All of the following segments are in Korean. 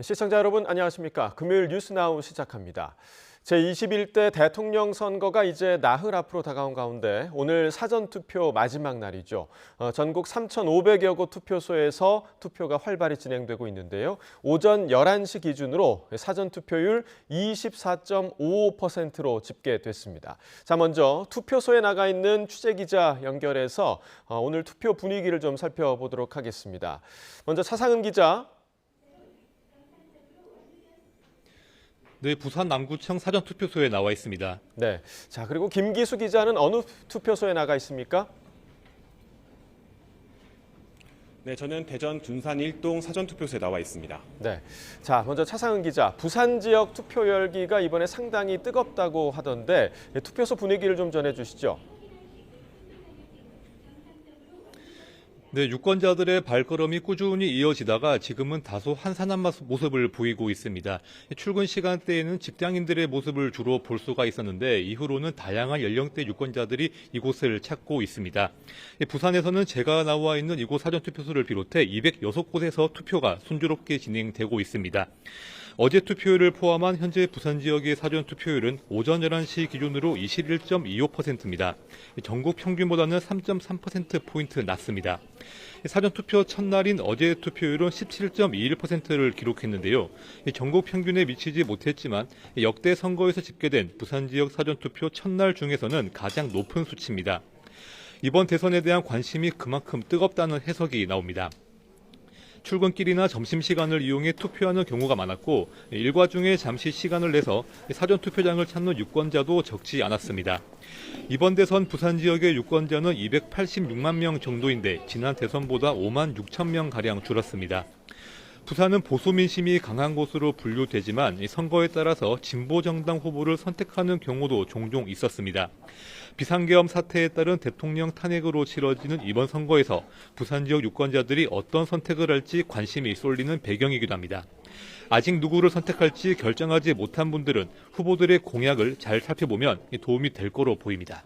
시청자 여러분 안녕하십니까? 금요일 뉴스나우 시작합니다. 제21대 대통령 선거가 이제 나흘 앞으로 다가온 가운데 오늘 사전투표 마지막 날이죠. 전국 3,500여 곳 투표소에서 투표가 활발히 진행되고 있는데요. 오전 11시 기준으로 사전투표율 24.55%로 집계됐습니다. 자, 먼저 투표소에 나가 있는 취재기자 연결해서 오늘 투표 분위기를 좀 살펴보도록 하겠습니다. 먼저 차상은 기자. 네, 부산 남구청 사전투표소에 나와 있습니다. 네. 자, 그리고 김기수 기자는 어느 투표소에 나가 있습니까? 네, 저는 대전 둔산 1동 사전투표소에 나와 있습니다. 네. 자, 먼저 차상은 기자, 부산 지역 투표 열기가 이번에 상당히 뜨겁다고 하던데 투표소 분위기를 좀 전해주시죠. 네, 유권자들의 발걸음이 꾸준히 이어지다가 지금은 다소 한산한 모습을 보이고 있습니다. 출근 시간대에는 직장인들의 모습을 주로 볼 수가 있었는데 이후로는 다양한 연령대 유권자들이 이곳을 찾고 있습니다. 부산에서는 제가 나와 있는 이곳 사전투표소를 비롯해 206곳에서 투표가 순조롭게 진행되고 있습니다. 어제 투표율을 포함한 현재 부산 지역의 사전투표율은 오전 11시 기준으로 21.25%입니다. 전국 평균보다는 3.3%포인트 낮습니다. 사전투표 첫날인 어제 투표율은 17.21%를 기록했는데요. 전국 평균에 미치지 못했지만 역대 선거에서 집계된 부산 지역 사전투표 첫날 중에서는 가장 높은 수치입니다. 이번 대선에 대한 관심이 그만큼 뜨겁다는 해석이 나옵니다. 출근길이나 점심시간을 이용해 투표하는 경우가 많았고 일과 중에 잠시 시간을 내서 사전투표장을 찾는 유권자도 적지 않았습니다. 이번 대선 부산 지역의 유권자는 286만 명 정도인데 지난 대선보다 5만 6천 명가량 줄었습니다. 부산은 보수 민심이 강한 곳으로 분류되지만 선거에 따라서 진보 정당 후보를 선택하는 경우도 종종 있었습니다. 비상계엄 사태에 따른 대통령 탄핵으로 치러지는 이번 선거에서 부산 지역 유권자들이 어떤 선택을 할지 관심이 쏠리는 배경이기도 합니다. 아직 누구를 선택할지 결정하지 못한 분들은 후보들의 공약을 잘 살펴보면 도움이 될 거로 보입니다.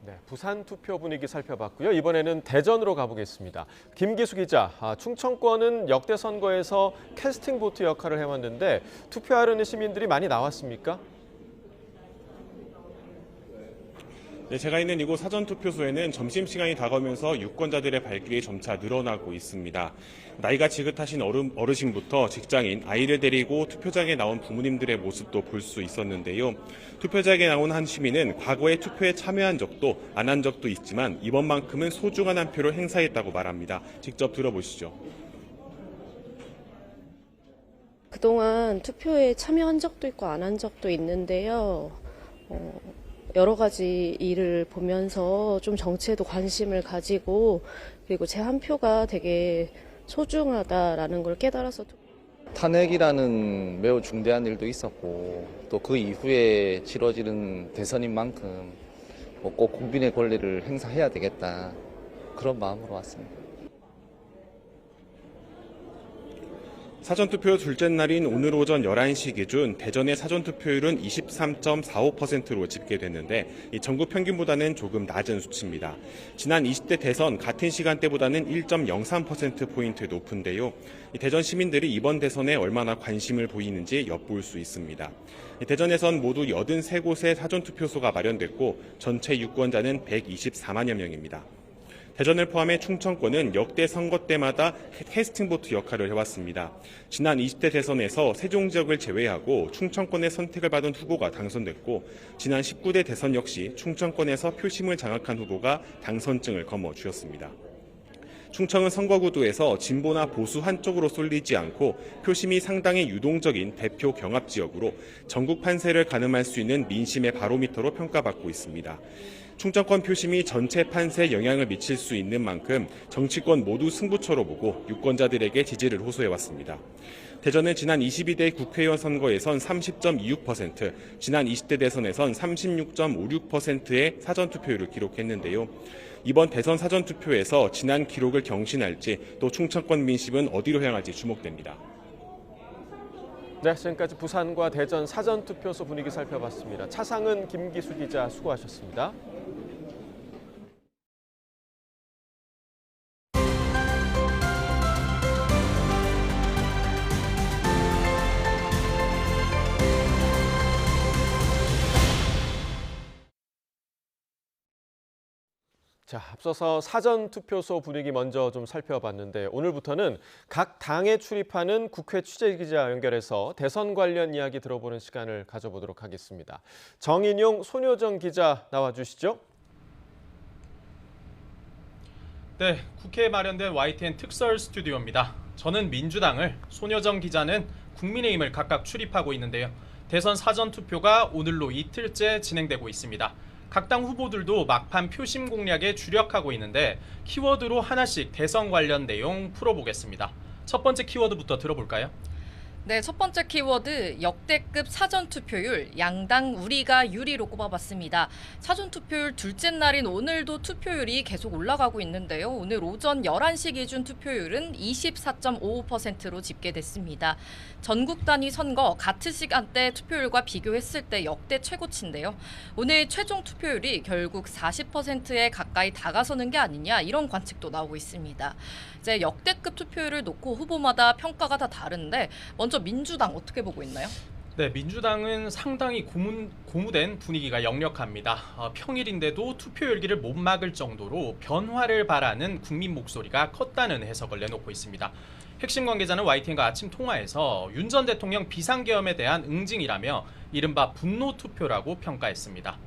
네, 부산 투표 분위기 살펴봤고요. 이번에는 대전으로 가보겠습니다. 김기수 기자, 충청권은 역대 선거에서 캐스팅 보트 역할을 해왔는데 투표하려는 시민들이 많이 나왔습니까? 네, 제가 있는 이곳 사전투표소에는 점심시간이 다가오면서 유권자들의 발길이 점차 늘어나고 있습니다. 나이가 지긋하신 어르신부터 직장인, 아이를 데리고 투표장에 나온 부모님들의 모습도 볼 수 있었는데요. 투표장에 나온 한 시민은 과거에 투표에 참여한 적도 안 한 적도 있지만 이번만큼은 소중한 한 표를 행사했다고 말합니다. 직접 들어보시죠. 그동안 투표에 참여한 적도 있고 안 한 적도 있는데요. 여러 가지 일을 보면서 좀 정치에도 관심을 가지고 그리고 제 한 표가 되게 소중하다라는 걸 깨달아서 탄핵이라는 매우 중대한 일도 있었고 또 그 이후에 치러지는 대선인 만큼 꼭 국민의 권리를 행사해야 되겠다 그런 마음으로 왔습니다. 사전투표 둘째 날인 오늘 오전 11시 기준 대전의 사전투표율은 23.45%로 집계됐는데 전국 평균보다는 조금 낮은 수치입니다. 지난 20대 대선 같은 시간대보다는 1.03%포인트 높은데요. 대전 시민들이 이번 대선에 얼마나 관심을 보이는지 엿볼 수 있습니다. 대전에선 모두 83곳의 사전투표소가 마련됐고 전체 유권자는 124만여 명입니다. 대전을 포함해 충청권은 역대 선거 때마다 캐스팅보트 역할을 해왔습니다. 지난 20대 대선에서 세종 지역을 제외하고 충청권의 선택을 받은 후보가 당선됐고 지난 19대 대선 역시 충청권에서 표심을 장악한 후보가 당선증을 거머쥐었습니다. 충청은 선거구도에서 진보나 보수 한쪽으로 쏠리지 않고 표심이 상당히 유동적인 대표 경합 지역으로 전국 판세를 가늠할 수 있는 민심의 바로미터로 평가받고 있습니다. 충청권 표심이 전체 판세에 영향을 미칠 수 있는 만큼 정치권 모두 승부처로 보고 유권자들에게 지지를 호소해왔습니다. 대전은 지난 22대 국회의원 선거에선 30.26%, 지난 20대 대선에선 36.56%의 사전투표율을 기록했는데요. 이번 대선 사전투표에서 지난 기록을 경신할지 또 충청권 민심은 어디로 향할지 주목됩니다. 네, 지금까지 부산과 대전 사전투표소 분위기 살펴봤습니다. 차상은 김기수 기자 수고하셨습니다. 자, 앞서서 사전투표소 분위기 먼저 좀 살펴봤는데 오늘부터는 각 당에 출입하는 국회 취재기자 연결해서 대선 관련 이야기 들어보는 시간을 가져보도록 하겠습니다. 정인용 손효정 기자 나와주시죠. 네, 국회에 마련된 YTN 특설 스튜디오입니다. 저는 민주당을, 손효정 기자는 국민의힘을 각각 출입하고 있는데요. 대선 사전투표가 오늘로 이틀째 진행되고 있습니다. 각 당 후보들도 막판 표심 공략에 주력하고 있는데 키워드로 하나씩 대선 관련 내용 풀어보겠습니다. 첫 번째 키워드부터 들어볼까요? 네, 첫 번째 키워드 역대급 사전투표율 양당 우리가 유리로 꼽아봤습니다. 사전투표율 둘째 날인 오늘도 투표율이 계속 올라가고 있는데요. 오늘 오전 11시 기준 투표율은 24.55%로 집계됐습니다. 전국 단위 선거 같은 시간대 투표율과 비교했을 때 역대 최고치인데요. 오늘 최종 투표율이 결국 40%에 가까이 다가서는 게 아니냐 이런 관측도 나오고 있습니다. 이제 역대급 투표율을 놓고 후보마다 평가가 다 다른데 먼저 민주당 어떻게 보고 있나요? 네, 민주당은 상당히 고무된 분위기가 역력합니다. 평일인데도 투표 열기를 못 막을 정도로 변화를 바라는 국민 목소리가 컸다는 해석을 내놓고 있습니다. 핵심 관계자는 YTN과 아침 통화에서 윤 전 대통령 비상계엄에 대한 응징이라며 이른바 분노 투표라고 평가했습니다.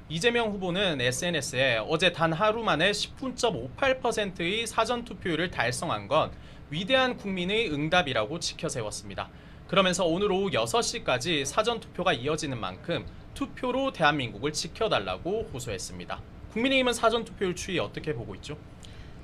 이재명 후보는 SNS에 어제 단 하루 만에 19.58%의 사전투표율을 달성한 건 위대한 국민의 응답이라고 치켜세웠습니다. 그러면서 오늘 오후 6시까지 사전투표가 이어지는 만큼 투표로 대한민국을 지켜달라고 호소했습니다. 국민의힘은 사전투표율 추이 어떻게 보고 있죠?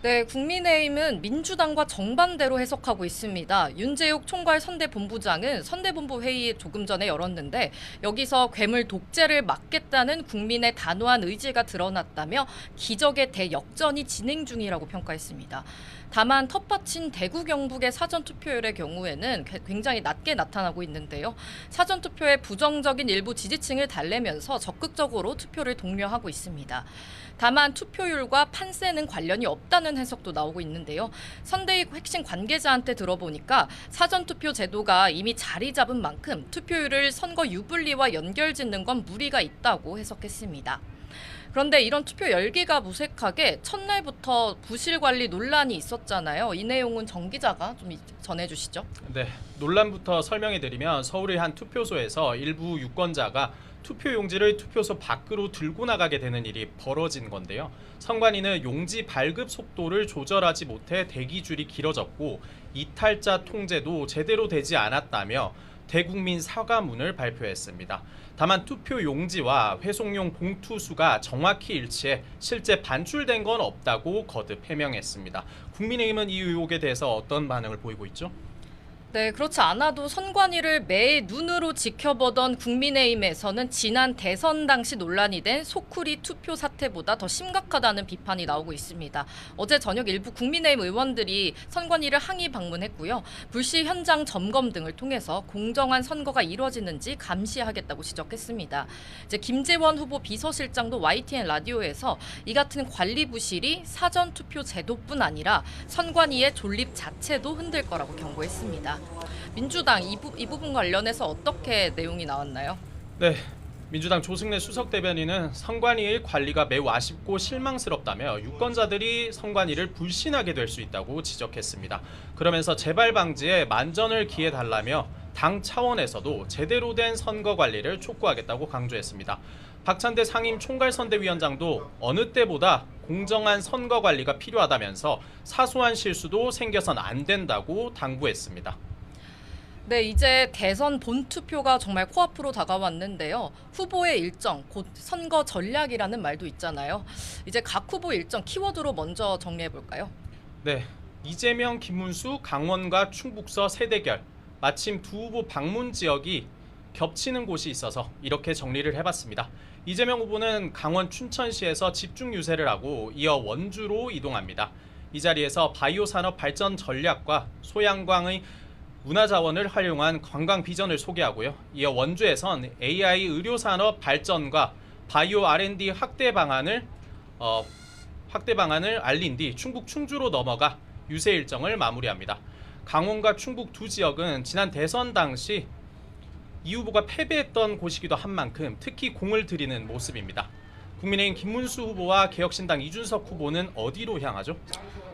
네, 국민의힘은 민주당과 정반대로 해석하고 있습니다. 윤재욱 총괄 선대본부장은 선대본부 회의 조금 전에 열었는데 여기서 괴물 독재를 막겠다는 국민의 단호한 의지가 드러났다며 기적의 대역전이 진행 중이라고 평가했습니다. 다만 텃밭인 대구 경북의 사전투표율의 경우에는 굉장히 낮게 나타나고 있는데요. 사전투표에 부정적인 일부 지지층을 달래면서 적극적으로 투표를 독려하고 있습니다. 다만 투표율과 판세는 관련이 없다는 해석도 나오고 있는데요. 선대위 핵심 관계자한테 들어보니까 사전투표 제도가 이미 자리 잡은 만큼 투표율을 선거 유불리와 연결짓는 건 무리가 있다고 해석했습니다. 그런데 이런 투표 열기가 무색하게 첫날부터 부실 관리 논란이 있었잖아요. 이 내용은 정 기자가 좀 전해주시죠. 네, 논란부터 설명해드리면 서울의 한 투표소에서 일부 유권자가 투표 용지를 투표소 밖으로 들고 나가게 되는 일이 벌어진 건데요. 선관위는 용지 발급 속도를 조절하지 못해 대기줄이 길어졌고 이탈자 통제도 제대로 되지 않았다며 대국민 사과문을 발표했습니다. 다만 투표 용지와 회송용 봉투 수가 정확히 일치해 실제 반출된 건 없다고 거듭 해명했습니다. 국민의힘은 이 의혹에 대해서 어떤 반응을 보이고 있죠? 네, 그렇지 않아도 선관위를 매일 눈으로 지켜보던 국민의힘에서는 지난 대선 당시 논란이 된 소쿠리 투표 사태보다 더 심각하다는 비판이 나오고 있습니다. 어제 저녁 일부 국민의힘 의원들이 선관위를 항의 방문했고요. 불시 현장 점검 등을 통해서 공정한 선거가 이루어지는지 감시하겠다고 지적했습니다. 이제 김재원 후보 비서실장도 YTN 라디오에서 이 같은 관리 부실이 사전 투표 제도뿐 아니라 선관위의 존립 자체도 흔들 거라고 경고했습니다. 민주당 이 부분 관련해서 어떻게 내용이 나왔나요? 네, 민주당 조승래 수석 대변인은 선관위의 관리가 매우 아쉽고 실망스럽다며 유권자들이 선관위를 불신하게 될 수 있다고 지적했습니다. 그러면서 재발 방지에 만전을 기해달라며 당 차원에서도 제대로 된 선거 관리를 촉구하겠다고 강조했습니다. 박찬대 상임 총괄선대위원장도 어느 때보다 공정한 선거 관리가 필요하다면서 사소한 실수도 생겨선 안 된다고 당부했습니다. 네, 이제 대선 본투표가 정말 코앞으로 다가왔는데요. 후보의 일정, 곧 선거 전략이라는 말도 있잖아요. 이제 각 후보 일정 키워드로 먼저 정리해볼까요? 네, 이재명, 김문수, 강원과 충북서 세대결. 마침 두 후보 방문 지역이 겹치는 곳이 있어서 이렇게 정리를 해봤습니다. 이재명 후보는 강원 춘천시에서 집중 유세를 하고 이어 원주로 이동합니다. 이 자리에서 바이오 산업 발전 전략과 소양강의 문화자원을 활용한 관광 비전을 소개하고요. 이어 원주에선 AI 의료산업 발전과 바이오 R&D 확대 방안을 알린 뒤 충북 충주로 넘어가 유세 일정을 마무리합니다. 강원과 충북 두 지역은 지난 대선 당시 이 후보가 패배했던 곳이기도 한 만큼 특히 공을 들이는 모습입니다. 국민의힘 김문수 후보와 개혁신당 이준석 후보는 어디로 향하죠?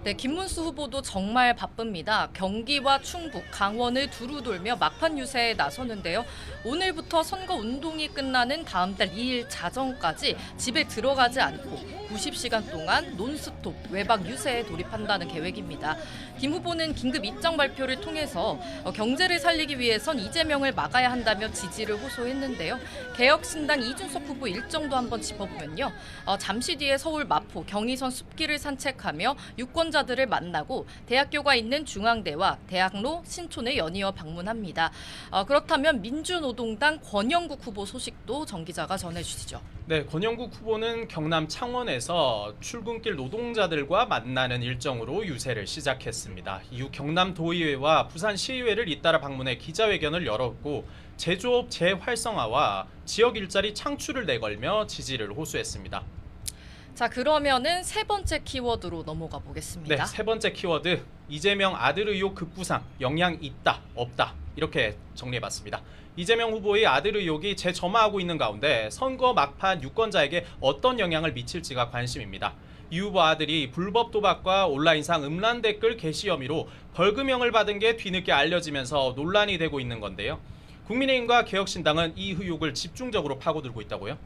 네, 김문수 후보도 정말 바쁩니다. 경기와 충북, 강원을 두루 돌며 막판 유세에 나서는데요. 오늘부터 선거 운동이 끝나는 다음 달 2일 자정까지 집에 들어가지 않고 90시간 동안 논스톱 외박 유세에 돌입한다는 계획입니다. 김 후보는 긴급 입장 발표를 통해서 경제를 살리기 위해선 이재명을 막아야 한다며 지지를 호소했는데요. 개혁신당 이준석 후보 일정도 한번 짚어보면요. 잠시 뒤에 서울 마포, 경의선 숲길을 산책하며 유권자들을 만나고 대학교가 있는 중앙대와 대학로, 신촌에 연이어 방문합니다. 그렇다면 민주노동당 권영국 후보 소식도 정 기자가 전해주시죠. 네, 권영국 후보는 경남 창원에서 출근길 노동자들과 만나는 일정으로 유세를 시작했습니다. 이후 경남도의회와 부산시의회를 잇따라 방문해 기자회견을 열었고 제조업 재활성화와 지역 일자리 창출을 내걸며 지지를 호소했습니다. 자, 그러면은 세 번째 키워드로 넘어가 보겠습니다. 네, 세 번째 키워드 이재명 아들 의혹 급부상 영향 있다 없다 이렇게 정리해봤습니다. 이재명 후보의 아들 의혹이 재점화하고 있는 가운데 선거 막판 유권자에게 어떤 영향을 미칠지가 관심입니다. 이 후보 아들이 불법 도박과 온라인상 음란 댓글 게시 혐의로 벌금형을 받은 게 뒤늦게 알려지면서 논란이 되고 있는 건데요. 국민의힘과 개혁신당은 이 의혹을 집중적으로 파고들고 있다고요?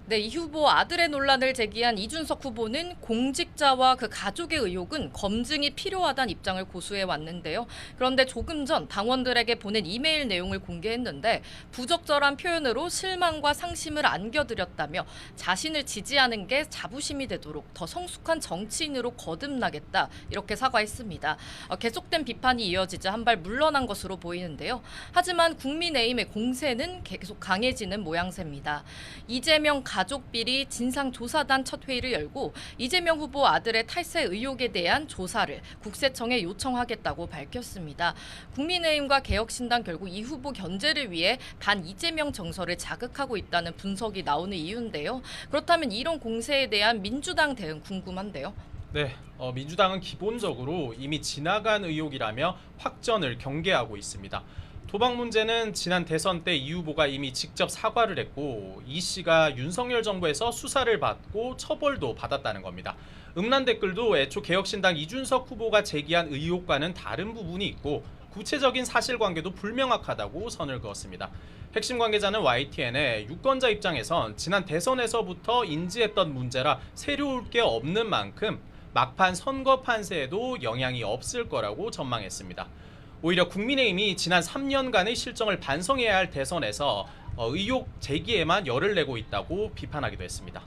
네, 이 후보 아들의 논란을 제기한 이준석 후보는 공직자와 그 가족의 의혹은 검증이 필요하다는 입장을 고수해 왔는데요. 그런데 조금 전 당원들에게 보낸 이메일 내용을 공개했는데 부적절한 표현으로 실망과 상심을 안겨드렸다며 자신을 지지하는 게 자부심이 되도록 더 성숙한 정치인으로 거듭나겠다 이렇게 사과했습니다. 계속된 비판이 이어지자 한 발 물러난 것으로 보이는데요. 하지만 국민의힘의 공세는 계속 강해지는 모양새입니다. 이재명 가족비리 진상조사단 첫 회의를 열고 이재명 후보 아들의 탈세 의혹에 대한 조사를 국세청에 요청하겠다고 밝혔습니다. 국민의힘과 개혁신당 결국 이 후보 견제를 위해 반 이재명 정서를 자극하고 있다는 분석이 나오는 이유인데요. 그렇다면 이런 공세에 대한 민주당 대응 궁금한데요. 네, 민주당은 기본적으로 이미 지나간 의혹이라며 확전을 경계하고 있습니다. 도박 문제는 지난 대선 때 이 후보가 이미 직접 사과를 했고 이 씨가 윤석열 정부에서 수사를 받고 처벌도 받았다는 겁니다. 음란 댓글도 애초 개혁신당 이준석 후보가 제기한 의혹과는 다른 부분이 있고 구체적인 사실관계도 불명확하다고 선을 그었습니다. 핵심 관계자는 YTN에 유권자 입장에선 지난 대선에서부터 인지했던 문제라 새로울 게 없는 만큼 막판 선거 판세에도 영향이 없을 거라고 전망했습니다. 오히려 국민의힘이 지난 3년간의 실정을 반성해야 할 대선에서 의혹 제기에만 열을 내고 있다고 비판하기도 했습니다.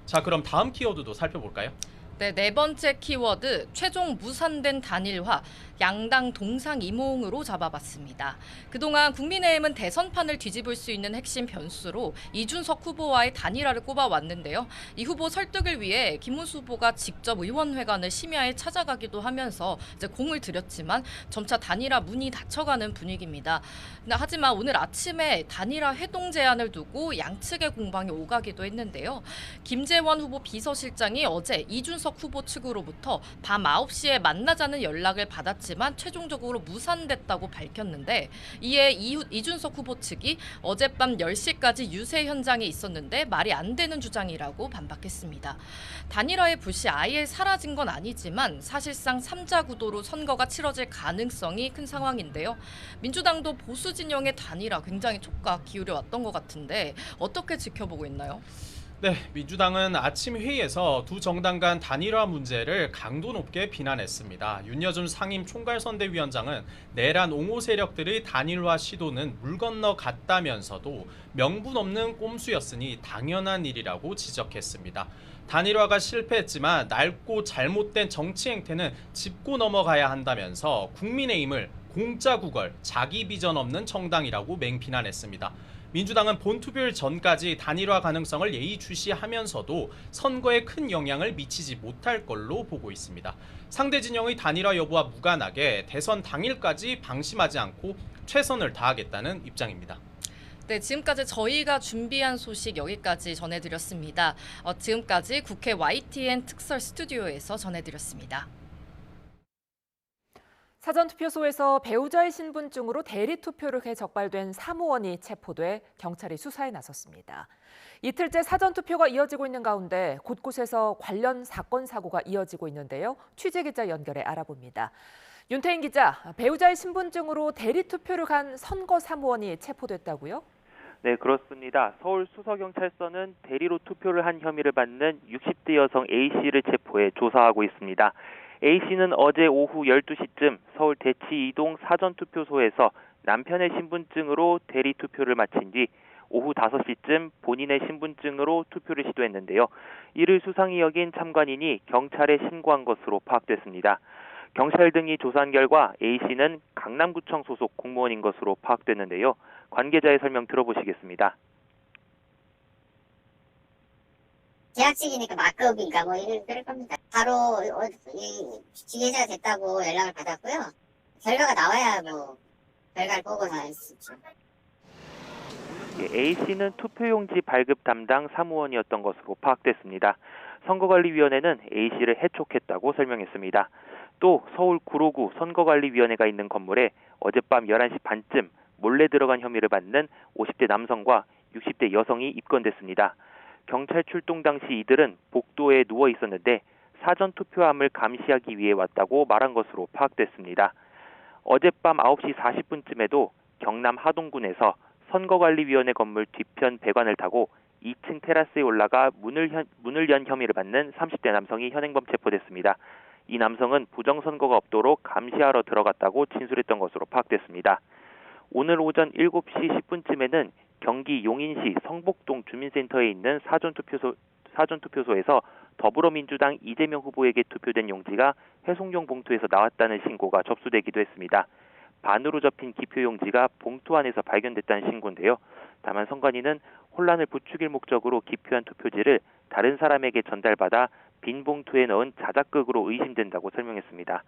자, 그럼 다음 키워드도 살펴볼까요? 네, 네 번째 키워드 최종 무산된 단일화 양당 동상이몽으로 잡아봤습니다. 그동안 국민의힘은 대선판을 뒤집을 수 있는 핵심 변수로 이준석 후보와의 단일화를 꼽아왔는데요. 이 후보 설득을 위해 김문수 후보가 직접 의원회관을 심야에 찾아가기도 하면서 이제 공을 들였지만 점차 단일화 문이 닫혀가는 분위기입니다. 하지만 오늘 아침에 단일화 회동 제안을 두고 양측의 공방이 오가기도 했는데요. 김재원 후보 비서실장이 어제 이준석 후보 측으로부터 밤 9시에 만나자는 연락을 받았지만 최종적으로 무산됐다고 밝혔는데 이에 이준석 후보 측이 어젯밤 10시까지 유세 현장에 있었는데 말이 안 되는 주장이라고 반박했습니다. 단일화의 불씨 아예 사라진 건 아니지만 사실상 3자 구도로 선거가 치러질 가능성이 큰 상황인데요. 민주당도 보수 진영의 단일화 굉장히 촉각 기울여 왔던 것 같은데 어떻게 지켜보고 있나요? 네, 민주당은 아침 회의에서 두 정당 간 단일화 문제를 강도 높게 비난했습니다. 윤여준 상임 총괄선대위원장은 내란 옹호 세력들의 단일화 시도는 물 건너 갔다면서도 명분 없는 꼼수였으니 당연한 일이라고 지적했습니다. 단일화가 실패했지만 낡고 잘못된 정치 행태는 짚고 넘어가야 한다면서 국민의힘을 공짜 구걸, 자기 비전 없는 정당이라고 맹비난했습니다. 민주당은 본투표일 전까지 단일화 가능성을 예의주시하면서도 선거에 큰 영향을 미치지 못할 걸로 보고 있습니다. 상대 진영의 단일화 여부와 무관하게 대선 당일까지 방심하지 않고 최선을 다하겠다는 입장입니다. 네, 지금까지 저희가 준비한 소식 여기까지 전해드렸습니다. 지금까지 국회 YTN 특설 스튜디오에서 전해드렸습니다. 사전투표소에서 배우자의 신분증으로 대리투표를 해 적발된 사무원이 체포돼 경찰이 수사에 나섰습니다. 이틀째 사전투표가 이어지고 있는 가운데 곳곳에서 관련 사건 사고가 이어지고 있는데요. 취재기자 연결해 알아봅니다. 윤태인 기자, 배우자의 신분증으로 대리투표를 간 선거 사무원이 체포됐다고요? 네, 그렇습니다. 서울 수서경찰서는 대리로 투표를 한 혐의를 받는 60대 여성 A씨를 체포해 조사하고 있습니다. A씨는 어제 오후 12시쯤 서울 대치 이동 사전투표소에서 남편의 신분증으로 대리투표를 마친 뒤 오후 5시쯤 본인의 신분증으로 투표를 시도했는데요. 이를 수상히 여긴 참관인이 경찰에 신고한 것으로 파악됐습니다. 경찰 등이 조사한 결과 A씨는 강남구청 소속 공무원인 것으로 파악됐는데요. 관계자의 설명 들어보시겠습니다. 계약직이니까 막급인가 뭐 이럴 겁니다. 바로 기계자가 됐다고 연락을 받았고요. 결과가 나와야 뭐 결과를 보고서 할 수 있죠. A씨는 투표용지 발급 담당 사무원이었던 것으로 파악됐습니다. 선거관리위원회는 A씨를 해촉했다고 설명했습니다. 또 서울 구로구 선거관리위원회가 있는 건물에 어젯밤 11시 반쯤 몰래 들어간 혐의를 받는 50대 남성과 60대 여성이 입건됐습니다. 경찰 출동 당시 이들은 복도에 누워 있었는데 사전투표함을 감시하기 위해 왔다고 말한 것으로 파악됐습니다. 어젯밤 9시 40분쯤에도 경남 하동군에서 선거관리위원회 건물 뒤편 배관을 타고 2층 테라스에 올라가 문을 연 혐의를 받는 30대 남성이 현행범 체포됐습니다. 이 남성은 부정선거가 없도록 감시하러 들어갔다고 진술했던 것으로 파악됐습니다. 오늘 오전 7시 10분쯤에는 경기 용인시 성복동 주민센터에 있는 사전투표소에서 더불어민주당 이재명 후보에게 투표된 용지가 회송용 봉투에서 나왔다는 신고가 접수되기도 했습니다. 반으로 접힌 기표용지가 봉투 안에서 발견됐다는 신고인데요. 다만 선관위는 혼란을 부추길 목적으로 기표한 투표지를 다른 사람에게 전달받아 빈 봉투에 넣은 자작극으로 의심된다고 설명했습니다.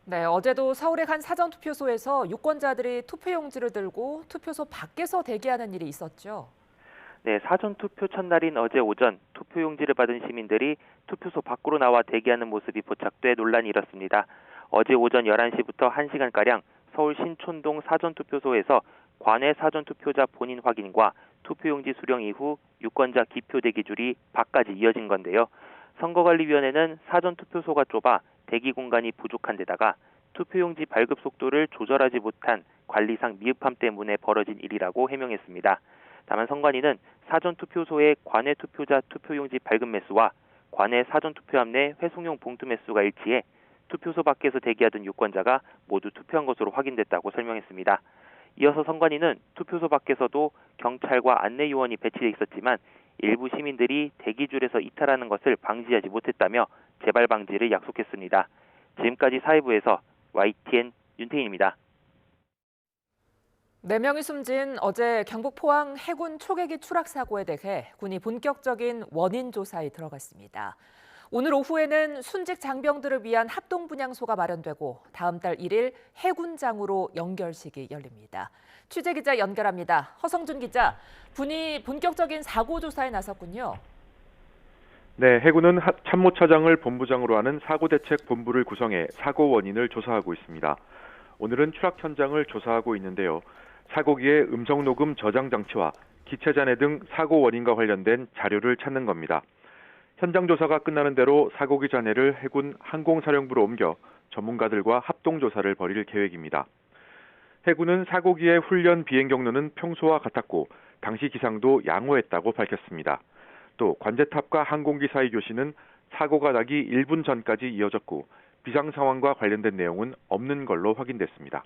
네, 어제도 서울의 한 사전투표소에서 유권자들이 투표용지를 들고 투표소 밖에서 대기하는 일이 있었죠. 네, 사전투표 첫날인 어제 오전 투표용지를 받은 시민들이 투표소 밖으로 나와 대기하는 모습이 포착돼 논란이 일었습니다. 어제 오전 11시부터 1시간가량 서울 신촌동 사전투표소에서 관외 사전투표자 본인 확인과 투표용지 수령 이후 유권자 기표 대기줄이 밖까지 이어진 건데요. 선거관리위원회는 사전투표소가 좁아 대기 공간이 부족한 데다가 투표용지 발급 속도를 조절하지 못한 관리상 미흡함 때문에 벌어진 일이라고 해명했습니다. 다만 선관위는 사전투표소의 관외 투표자 투표용지 발급 매수와 관외 사전투표함 내 회송용 봉투 매수가 일치해 투표소 밖에서 대기하던 유권자가 모두 투표한 것으로 확인됐다고 설명했습니다. 이어서 선관위는 투표소 밖에서도 경찰과 안내요원이 배치돼 있었지만 일부 시민들이 대기줄에서 이탈하는 것을 방지하지 못했다며 재발 방지를 약속했습니다. 지금까지 사회부에서 YTN 윤태인입니다. 4명이 숨진 어제 경북 포항 해군 초계기 추락 사고에 대해 군이 본격적인 원인 조사에 들어갔습니다. 오늘 오후에는 순직 장병들을 위한 합동 분향소가 마련되고 다음 달 1일 해군장으로 연결식이 열립니다. 취재기자 연결합니다. 허성준 기자, 군이 본격적인 사고 조사에 나섰군요. 네, 해군은 참모차장을 본부장으로 하는 사고대책본부를 구성해 사고 원인을 조사하고 있습니다. 오늘은 추락 현장을 조사하고 있는데요. 사고기의 음성녹음 저장 장치와 기체 잔해 등 사고 원인과 관련된 자료를 찾는 겁니다. 현장 조사가 끝나는 대로 사고기 잔해를 해군 항공사령부로 옮겨 전문가들과 합동조사를 벌일 계획입니다. 해군은 사고기의 훈련 비행 경로는 평소와 같았고 당시 기상도 양호했다고 밝혔습니다. 또 관제탑과 항공기 사이 교신은 사고가 나기 1분 전까지 이어졌고 비상 상황과 관련된 내용은 없는 걸로 확인됐습니다.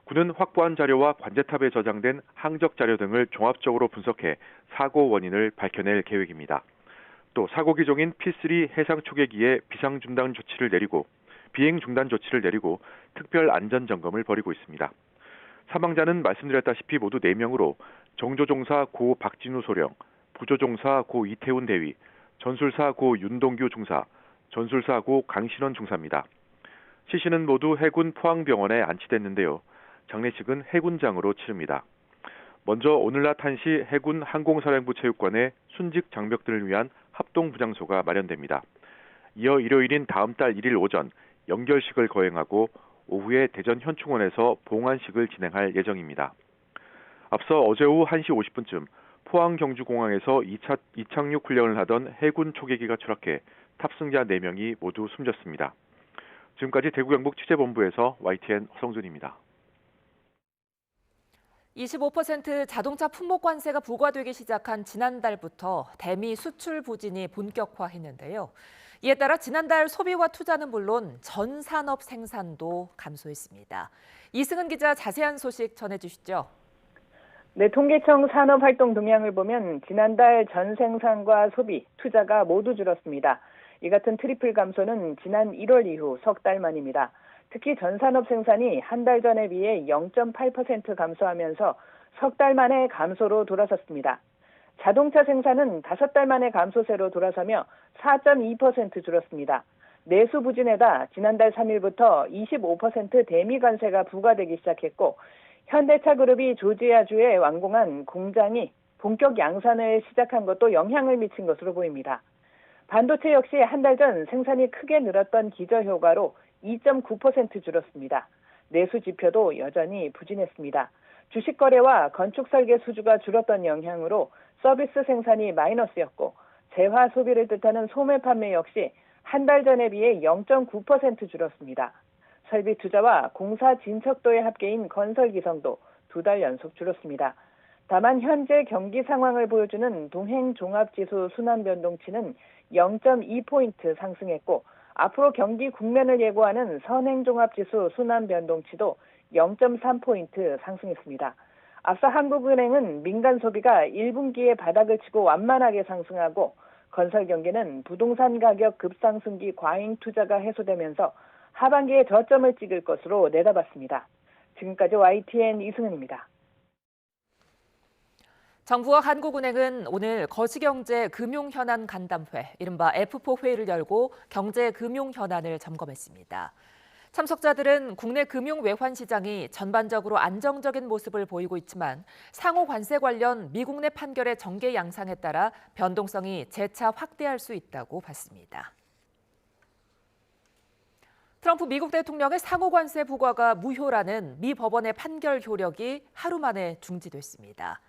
군은 확보한 자료와 관제탑에 저장된 항적 자료 등을 종합적으로 분석해 사고 원인을 밝혀낼 계획입니다. 또 사고기 종인 P3 해상 초계기에 비상 중단 조치를 내리고 비행 중단 조치를 내리고 특별 안전 점검을 벌이고 있습니다. 사망자는 말씀드렸다시피 모두 4명으로 정조종사 고 박진우 소령, 부조종사 고 이태훈 대위, 전술사 고 윤동규 중사, 전술사 고 강신원 중사입니다. 시신은 모두 해군 포항병원에 안치됐는데요. 장례식은 해군장으로 치릅니다. 먼저 오늘 낮 1시 해군 항공사령부 체육관에 순직 장병들을 위한 합동부장소가 마련됩니다. 이어 일요일인 다음 달 1일 오전 영결식을 거행하고 오후에 대전 현충원에서 봉안식을 진행할 예정입니다. 앞서 어제 오후 1시 50분쯤 포항 경주공항에서 이착륙 훈련을 하던 해군 초계기가 추락해 탑승자 4명이 모두 숨졌습니다. 지금까지 대구 경북 취재본부에서 YTN 허성준입니다. 25% 자동차 품목 관세가 부과되기 시작한 지난달부터 대미 수출 부진이 본격화했는데요. 이에 따라 지난달 소비와 투자는 물론 전 산업 생산도 감소했습니다. 이승은 기자 자세한 소식 전해주시죠. 네, 통계청 산업활동 동향을 보면 지난달 전 생산과 소비, 투자가 모두 줄었습니다. 이 같은 트리플 감소는 지난 1월 이후 석 달 만입니다. 특히 전산업 생산이 한 달 전에 비해 0.8% 감소하면서 석 달 만에 감소로 돌아섰습니다. 자동차 생산은 5달 만에 감소세로 돌아서며 4.2% 줄었습니다. 내수 부진에다 지난달 3일부터 25% 대미 관세가 부과되기 시작했고 현대차 그룹이 조지아주에 완공한 공장이 본격 양산을 시작한 것도 영향을 미친 것으로 보입니다. 반도체 역시 한 달 전 생산이 크게 늘었던 기저효과로 2.9% 줄었습니다. 내수 지표도 여전히 부진했습니다. 주식 거래와 건축 설계 수주가 줄었던 영향으로 서비스 생산이 마이너스였고 재화 소비를 뜻하는 소매 판매 역시 한 달 전에 비해 0.9% 줄었습니다. 설비 투자와 공사 진척도의 합계인 건설 기성도 2달 연속 줄었습니다. 다만 현재 경기 상황을 보여주는 동행 종합지수 순환 변동치는 0.2포인트 상승했고 앞으로 경기 국면을 예고하는 선행 종합지수 순환 변동치도 0.3포인트 상승했습니다. 앞서 한국은행은 민간 소비가 1분기에 바닥을 치고 완만하게 상승하고 건설 경기는 부동산 가격 급상승기 과잉 투자가 해소되면서 하반기에 저점을 찍을 것으로 내다봤습니다. 지금까지 YTN 이승은입니다. 정부와 한국은행은 오늘 거시경제 금융현안 간담회, 이른바 F4 회의를 열고 경제 금융 현안을 점검했습니다. 참석자들은 국내 금융 외환 시장이 전반적으로 안정적인 모습을 보이고 있지만 상호 관세 관련 미국 내 판결의 정계 양상에 따라 변동성이 재차 확대할 수 있다고 봤습니다. 트럼프 미국 대통령의 상호 관세 부과가 무효라는 미 법원의 판결 효력이 하루 만에 중지됐습니다.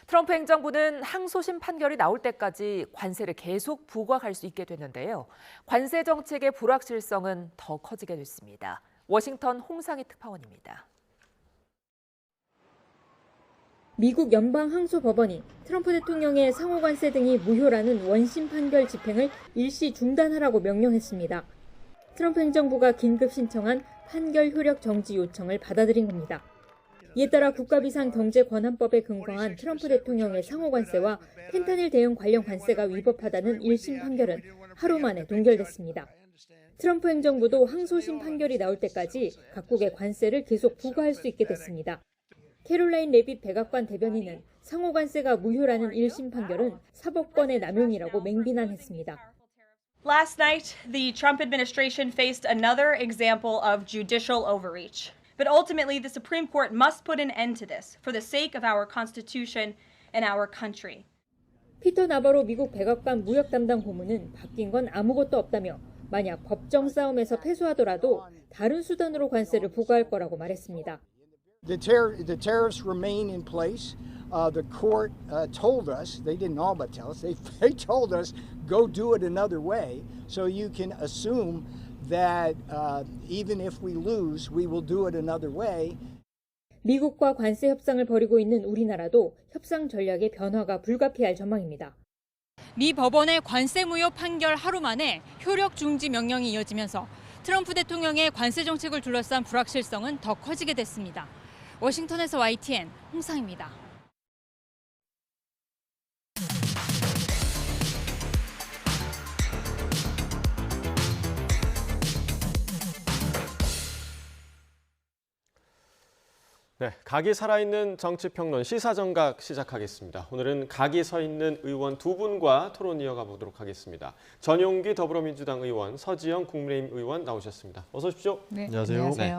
트럼프 행정부는 항소심 판결이 나올 때까지 관세를 계속 부과할 수 있게 됐는데요. 관세 정책의 불확실성은 더 커지게 됐습니다. 워싱턴 홍상희 특파원입니다. 미국 연방항소법원이 트럼프 대통령의 상호관세 등이 무효라는 원심 판결 집행을 일시 중단하라고 명령했습니다. 트럼프 행정부가 긴급 신청한 판결 효력 정지 요청을 받아들인 겁니다. 이에 따라 국가비상경제권한법에 근거한 트럼프 대통령의 상호관세와 펜타닐 대응 관련 관세가 위법하다는 1심 판결은 하루 만에 동결됐습니다. 트럼프 행정부도 항소심 판결이 나올 때까지 각국의 관세를 계속 부과할 수 있게 됐습니다. 캐롤라인 레빗 백악관 대변인은 상호관세가 무효라는 1심 판결은 사법권의 남용이라고 맹비난했습니다. Last night, the Trump administration faced another example of judicial overreach. But ultimately, the Supreme Court must put an end to this for the sake of our Constitution and our country. 피터 나바로 미국 백악관 무역 담당 고문은 바뀐 건 아무것도 없다며 만약 법정 싸움에서 패소하더라도 다른 수단으로 관세를 부과할 거라고 말했습니다. The tariffs remain in place. The court told us, they didn't all but tell us, they told us go do it another way. So you can assume that even if we lose, we will do it another way. 미국과 관세 협상을 벌이고 있는 우리나라도 협상 전략의 변화가 불가피할 전망입니다. 미 법원의 관세 무효 판결 하루 만에 효력 중지 명령이 이어지면서 트럼프 대통령의 관세 정책을 둘러싼 불확실성은 더 커지게 됐습니다. 워싱턴에서 YTN 홍상입니다. 네, 각이 살아있는 정치평론 시사정각 시작하겠습니다. 오늘은 각이 서 있는 의원 두 분과 토론 이어가 보도록 하겠습니다. 전용기 더불어민주당 의원, 서지영 국민의힘 의원 나오셨습니다. 어서 오십시오. 네, 안녕하세요. 네.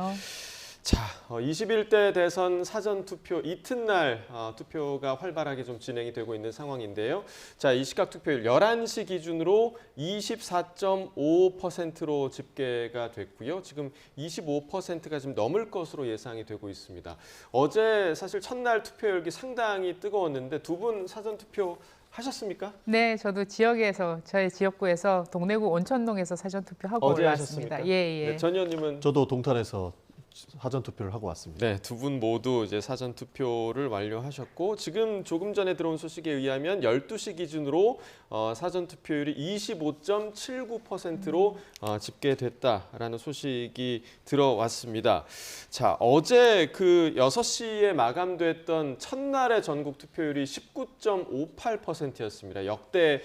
자, 21대 대선 사전투표 이튿날 투표가 활발하게 좀 진행이 되고 있는 상황인데요. 자, 이 시각 투표율 11시 기준으로 24.5%로 집계가 됐고요. 지금 25%가 좀 넘을 것으로 예상이 되고 있습니다. 어제 사실 첫날 투표율이 상당히 뜨거웠는데 두 분 사전투표 하셨습니까? 네, 저도 지역에서 저희 지역구에서 동래구 온천동에서 사전투표하고 어제 올라왔습니다. 하셨습니까? 예, 예. 네, 전 의원님은 저도 동탄에서 사전 투표를 하고 왔습니다. 네, 두 분 모두 이제 사전 투표를 완료하셨고 지금 조금 전에 들어온 소식에 의하면 12시 기준으로 사전 투표율이 25.79%로 집계됐다라는 소식이 들어왔습니다. 자, 어제 그 6시에 마감됐던 첫날의 전국 투표율이 19.58%였습니다. 역대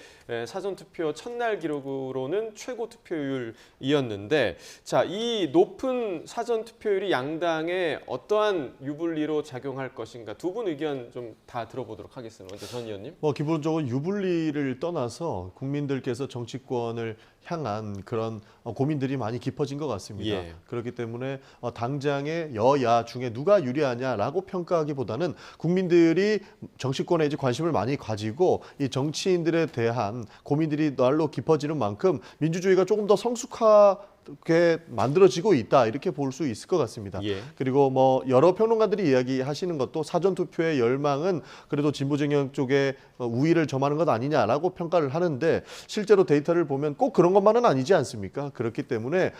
사전 투표 첫날 기록으로는 최고 투표율이었는데 자, 이 높은 사전 투표율 양당에 어떠한 유불리로 작용할 것인가 두 분 의견 좀 다 들어보도록 하겠습니다. 먼저 전 의원님. 기본적으로 유불리를 떠나서 국민들께서 정치권을 향한 그런 고민들이 많이 깊어진 것 같습니다. 예. 그렇기 때문에 당장의 여야 중에 누가 유리하냐라고 평가하기보다는 국민들이 정치권에 이제 관심을 많이 가지고 이 정치인들에 대한 고민들이 날로 깊어지는 만큼 민주주의가 조금 더 성숙하게 만들어지고 있다 이렇게 볼 수 있을 것 같습니다. 예. 그리고 여러 평론가들이 이야기하시는 것도 사전 투표의 열망은 그래도 진보 진영 쪽에 우위를 점하는 것 아니냐라고 평가를 하는데 실제로 데이터를 보면 꼭 그런 것만은 아니지 않습니까? 그렇기 때문에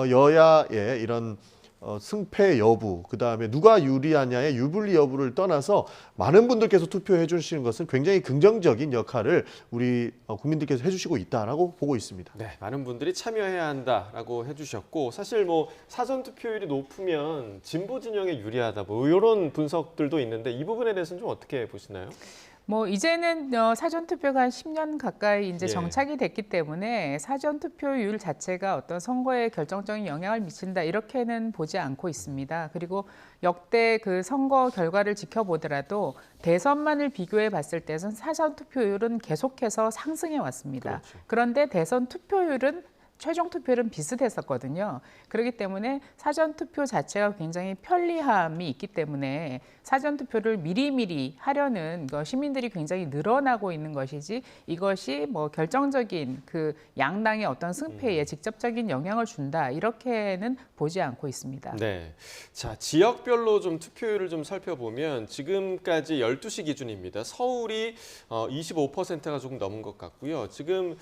여야의 이런 승패 여부, 그다음에 누가 유리하냐의 유불리 여부를 떠나서 많은 분들께서 투표해 주시는 것은 굉장히 긍정적인 역할을 우리 국민들께서 해주시고 있다라고 보고 있습니다. 네, 많은 분들이 참여해야 한다라고 해주셨고 사실 사전 투표율이 높으면 진보 진영에 유리하다 이런 분석들도 있는데 이 부분에 대해서는 좀 어떻게 보시나요? 이제는 사전투표가 한 10년 가까이 이제 예. 정착이 됐기 때문에 사전투표율 자체가 어떤 선거에 결정적인 영향을 미친다 이렇게는 보지 않고 있습니다. 그리고 역대 그 선거 결과를 지켜보더라도 대선만을 비교해 봤을 때는 사전투표율은 계속해서 상승해 왔습니다. 그렇죠. 그런데 대선 투표율은 최종 투표율은 비슷했었거든요. 그렇기 때문에 사전 투표 자체가 굉장히 편리함이 있기 때문에 사전 투표를 미리미리 하려는 시민들이 굉장히 늘어나고 있는 것이지 이것이 결정적인 그 양당의 어떤 승패에 직접적인 영향을 준다 이렇게는 보지 않고 있습니다. 네, 자 지역별로 좀 투표율을 좀 살펴보면 지금까지 12시 기준입니다. 서울이 25%가 조금 넘은 것 같고요. 지금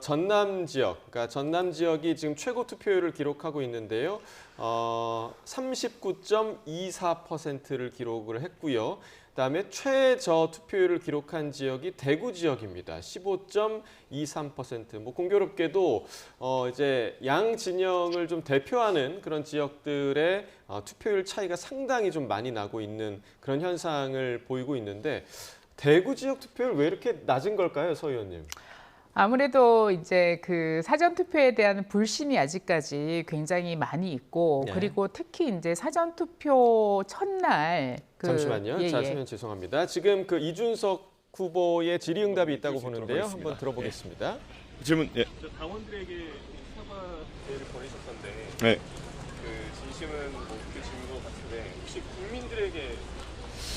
전남 지역, 그러니까 전남 지역이 지금 최고 투표율을 기록하고 있는데요. 39.24%를 기록을 했고요. 그다음에 최저 투표율을 기록한 지역이 대구 지역입니다. 15.23%. 공교롭게도 이제 양 진영을 좀 대표하는 그런 지역들의 투표율 차이가 상당히 좀 많이 나고 있는 그런 현상을 보이고 있는데 대구 지역 투표율 왜 이렇게 낮은 걸까요, 서 의원님? 아무래도 이제 그 사전 투표에 대한 불신이 아직까지 굉장히 많이 있고 네. 그리고 특히 이제 사전 투표 첫날 잠시만요. 자, 설명 죄송합니다. 지금 그 이준석 후보의 질의응답이 있다고 보는데요. 한번 들어보겠습니다. 질문. 예. 저 당원들에게 사과제를 보내셨던데 네. 그 진심은 느껴지는 것 같은데 혹시 국민들에게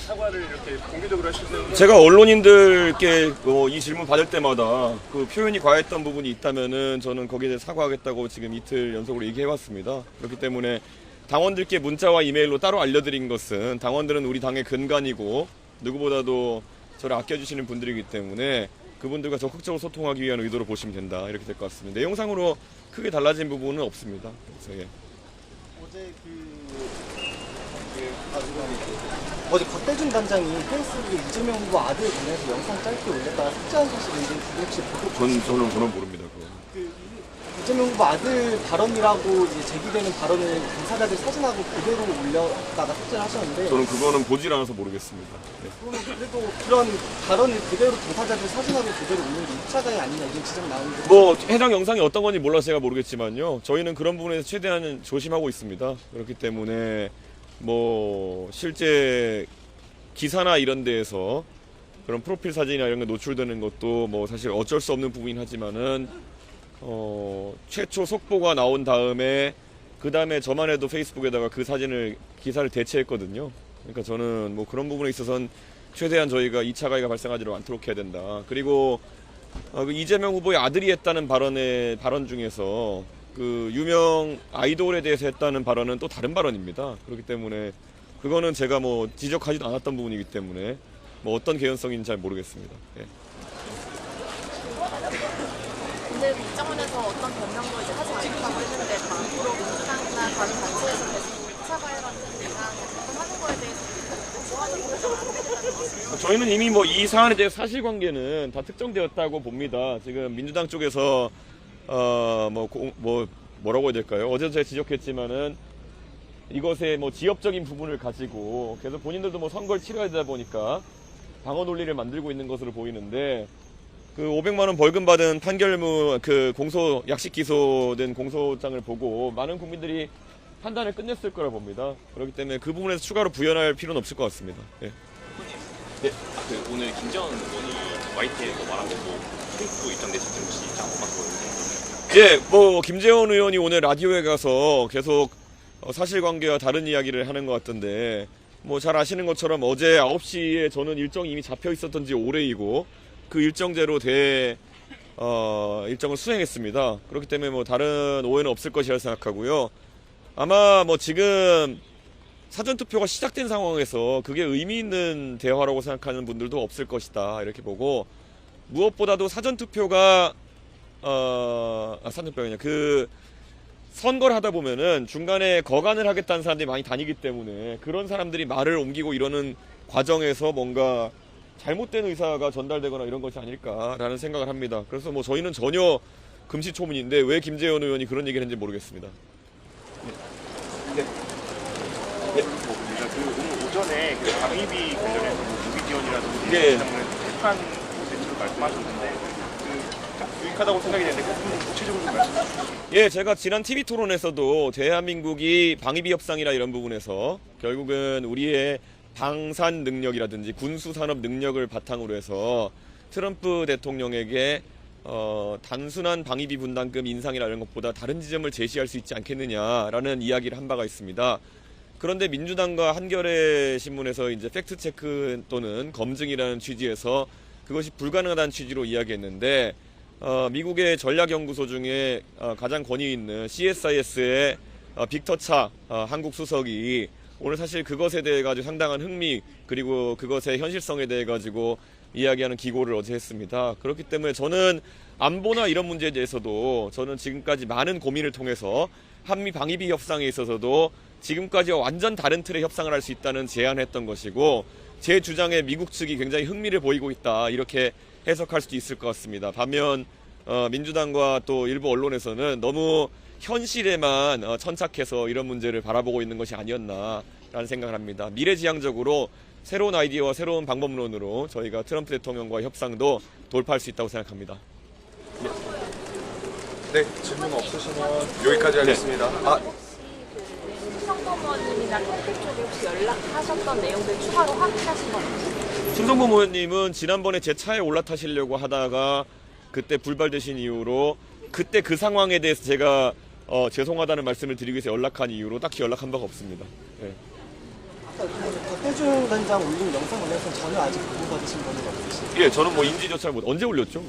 사과를 이렇게 공개적으로 하시는 제가 언론인들께 이 질문 받을 때마다 그 표현이 과했던 부분이 있다면은 저는 거기에 대해 사과하겠다고 지금 이틀 연속으로 얘기해왔습니다. 그렇기 때문에 당원들께 문자와 이메일로 따로 알려드린 것은 당원들은 우리 당의 근간이고 누구보다도 저를 아껴주시는 분들이기 때문에 그분들과 적극적으로 소통하기 위한 의도로 보시면 된다 이렇게 될 것 같습니다. 내용상으로 크게 달라진 부분은 없습니다. 그래서 예. 어제 곽대중 단장이 페이스북에 이재명 후보 아들 관련해서 영상 짧게 올렸다가 삭제한 소식이 있는데 그게 혹시 저는 모릅니다. 그거. 이재명 후보 아들 발언이라고 이제 제기되는 발언을 당사자들 사진하고 그대로 올렸다가 삭제를 하셨는데 저는 그거는 보질 않아서 모르겠습니다. 네. 그러면 그래도 그런 발언을 그대로 당사자들 사진하고 그대로 올린 게 2차가이 아니냐 이런 지적 나오는데 해당 영상이 어떤 건지 몰라서 제가 모르겠지만요. 저희는 그런 부분에서 최대한 조심하고 있습니다. 그렇기 때문에 실제 기사나 이런 데에서 그런 프로필 사진이나 이런 게 노출되는 것도 사실 어쩔 수 없는 부분이긴 하지만은 최초 속보가 나온 다음에 그 다음에 저만 해도 페이스북에다가 그 기사를 대체했거든요. 그러니까 저는 뭐 그런 부분에 있어서는 최대한 저희가 2차 가해가 발생하지 않도록 해야 된다. 그리고 그 이재명 후보의 아들이 했다는 발언 중에서 그 유명 아이돌에 대해서 했다는 발언은 또 다른 발언입니다. 그렇기 때문에 그거는 제가 뭐 지적하지도 않았던 부분이기 때문에 뭐 어떤 개연성인지 잘 모르겠습니다. 예. 근데 국정원에서 어떤 변명도 이제 하지 않겠다고 했는데 앞으로 민주당이나 다른 단체에서 계속 2차 가해 같은 데가 계속 하는 거에 대해서 중앙적으로 결정 안 하게 된다는 것을 저희는 이미 뭐 이 사안에 대해 사실관계는 다 특정되었다고 봅니다. 지금 민주당 쪽에서 뭐라고 해야 될까요? 어제도 제가 지적했지만은 이것의 뭐 지역적인 부분을 가지고 계속 본인들도 뭐 선거를 치러야 되다 보니까 방어 논리를 만들고 있는 것으로 보이는데 그 500만 원 벌금 받은 판결문 그 공소 약식 기소된 공소장을 보고 많은 국민들이 판단을 끝냈을 거라 봅니다. 그렇기 때문에 그 부분에서 추가로 부연할 필요는 없을 것 같습니다. 예. 네, 그 오늘 김재원 의원이 YTN에서 말한 거뭐 페이스북 입장 내실지 혹시 잘 봤거든요. 예, 뭐 김재원 의원이 오늘 라디오에 가서 계속 사실관계와 다른 이야기를 하는 것 같던데 뭐 잘 아시는 것처럼 어제 9시에 저는 일정이 이미 잡혀 있었던 지 오래이고 그 일정대로 일정을 수행했습니다. 그렇기 때문에 뭐 다른 오해는 없을 것이라 생각하고요. 아마 뭐 지금 사전투표가 시작된 상황에서 그게 의미 있는 대화라고 생각하는 분들도 없을 것이다 이렇게 보고 무엇보다도 사전투표가 사전투표가 아니라 그 선거를 하다 보면은 중간에 거간을 하겠다는 사람들이 많이 다니기 때문에 그런 사람들이 말을 옮기고 이러는 과정에서 뭔가 잘못된 의사가 전달되거나 이런 것이 아닐까라는 생각을 합니다. 그래서 뭐 저희는 전혀 금시초문인데 왜 김재원 의원이 그런 얘기를 했는지 모르겠습니다. 네. 네. 그 오늘 오전에 그 방위비 관련해서 무기 지원이라든지 네. 재판 대책을 말씀하셨는데 그 유익하다고 생각이 되는데 그 부분 구체적으로 좀 말씀해 주시죠. 예, 제가 지난 TV 토론에서도 대한민국이 방위비 협상이나 이런 부분에서 결국은 우리의 방산 능력이라든지 군수 산업 능력을 바탕으로 해서 트럼프 대통령에게 단순한 방위비 분담금 인상이라는 것보다 다른 지점을 제시할 수 있지 않겠느냐라는 이야기를 한 바가 있습니다. 그런데 민주당과 한겨레 신문에서 이제 팩트 체크 또는 검증이라는 취지에서 그것이 불가능하다는 취지로 이야기했는데 미국의 전략연구소 중에 가장 권위 있는 CSIS의 빅터 차 한국 수석이 오늘 사실 그것에 대해 가지고 상당한 흥미 그리고 그것의 현실성에 대해 가지고 이야기하는 기고를 어제 했습니다. 그렇기 때문에 저는 안보나 이런 문제에 대해서도 저는 지금까지 많은 고민을 통해서 한미 방위비 협상에 있어서도 지금까지와 완전 다른 틀의 협상을 할 수 있다는 제안을 했던 것이고 제 주장에 미국 측이 굉장히 흥미를 보이고 있다 이렇게 해석할 수도 있을 것 같습니다. 반면 민주당과 또 일부 언론에서는 너무 현실에만 천착해서 이런 문제를 바라보고 있는 것이 아니었나라는 생각을 합니다. 미래지향적으로 새로운 아이디어와 새로운 방법론으로 저희가 트럼프 대통령과의 협상도 돌파할 수 있다고 생각합니다. 네, 질문 없으시면 여기까지 하겠습니다. 신성범 의원님이나 통계 쪽에 혹시 연락하셨던 내용들 추가로 확인하신 건 없으세요? 신성범 의원님은 지난번에 제 차에 올라타시려고 하다가 그때 불발되신 이후로 그때 그 상황에 대해서 제가 죄송하다는 말씀을 드리기 위해서 연락한 이유로 딱히 연락한 바가 없습니다. 네. 박대중 단장 올린 영상 관련해서 전혀 아직 보고받으신 분은 없으시죠? 예, 저는 뭐 인지조차 언제 올렸죠?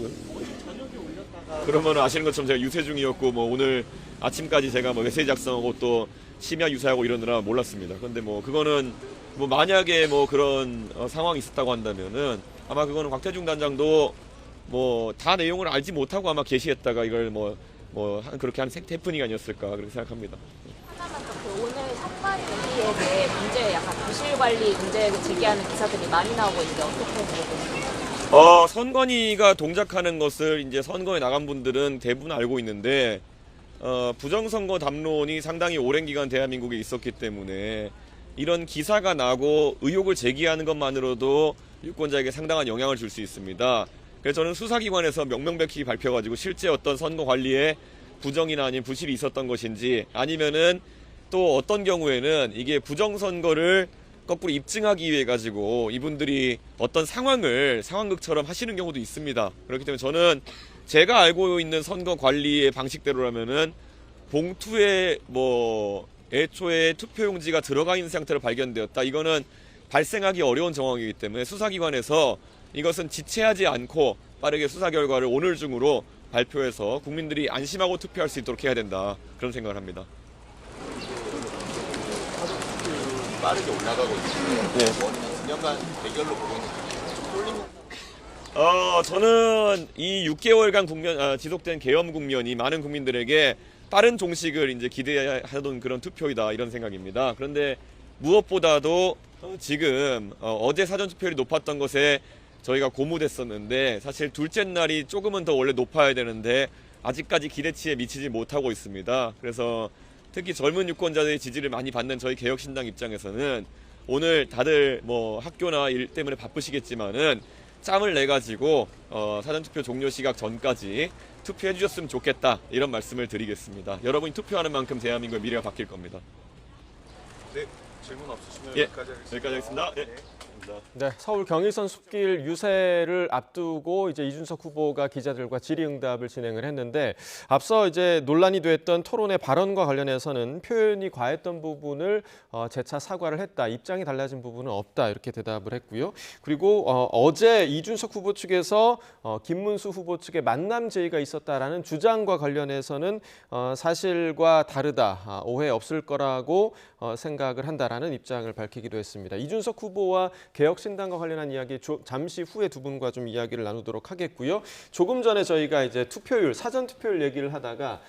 그러면 아시는 것처럼 제가 유세 중이었고 뭐 오늘 아침까지 제가 뭐 메시지 작성하고 또 심야 유세하고 이러느라 몰랐습니다. 그런데 뭐 그거는 뭐 만약에 뭐 그런 상황이 있었다고 한다면은 아마 그거는 곽태중 단장도 뭐 다 내용을 알지 못하고 아마 게시했다가 이걸 그렇게 한 해프닝이 아니었을까 그렇게 생각합니다. 하나만 더 오늘 선관위에 대해 문제 약간 부실 관리 문제 제기하는 기사들이 많이 나오고 있는데 어떻게 보고 선관위가 동작하는 것을 이제 선거에 나간 분들은 대부분 알고 있는데 부정선거 담론이 상당히 오랜 기간 대한민국에 있었기 때문에 이런 기사가 나고 의혹을 제기하는 것만으로도 유권자에게 상당한 영향을 줄 수 있습니다. 그래서 저는 수사기관에서 명명백히 밝혀가지고 실제 어떤 선거 관리에 부정이나 아니면 부실이 있었던 것인지 아니면은 또 어떤 경우에는 이게 부정선거를 거꾸로 입증하기 위해 가지고 이분들이 어떤 상황을 상황극처럼 하시는 경우도 있습니다. 그렇기 때문에 저는 제가 알고 있는 선거 관리의 방식대로라면은 봉투에 뭐 애초에 투표용지가 들어가 있는 상태로 발견되었다. 이거는 발생하기 어려운 정황이기 때문에 수사기관에서 이것은 지체하지 않고 빠르게 수사 결과를 오늘 중으로 발표해서 국민들이 안심하고 투표할 수 있도록 해야 된다. 그런 생각을 합니다. 빠르게 올라가고 있는데 네. 원인은 2년간 대결로 보고 있는 저는 이 6개월간 지속된 계엄 국면이 많은 국민들에게 빠른 종식을 이제 기대하던 그런 투표이다 이런 생각입니다. 그런데 무엇보다도 지금 어제 사전투표율이 높았던 것에 저희가 고무됐었는데 사실 둘째 날이 조금은 더 원래 높아야 되는데 아직까지 기대치에 미치지 못하고 있습니다. 그래서 특히 젊은 유권자들의 지지를 많이 받는 저희 개혁신당 입장에서는 오늘 다들 뭐 학교나 일 때문에 바쁘시겠지만은 짬을 내가지고 사전투표 종료 시각 전까지 투표해 주셨으면 좋겠다 이런 말씀을 드리겠습니다. 여러분이 투표하는 만큼 대한민국의 미래가 바뀔 겁니다. 네, 질문 없으시면 예, 여기까지 하겠습니다. 여기까지 하겠습니다. 네. 네, 서울 경의선 숲길 유세를 앞두고 이제 이준석 후보가 기자들과 질의응답을 진행을 했는데 앞서 이제 논란이 됐던 토론의 발언과 관련해서는 표현이 과했던 부분을 재차 사과를 했다. 입장이 달라진 부분은 없다. 이렇게 대답을 했고요. 그리고 어제 이준석 후보 측에서 김문수 후보 측의 만남 제의가 있었다라는 주장과 관련해서는 사실과 다르다. 오해 없을 거라고 생각을 한다라는 입장을 밝히기도 했습니다. 이준석 후보와 개혁신당과 관련한 이야기 잠시 후에 두 분과 좀 이야기를 나누도록 하겠고요. 조금 전에 저희가 이제 투표율, 사전 투표율 얘기를 하다가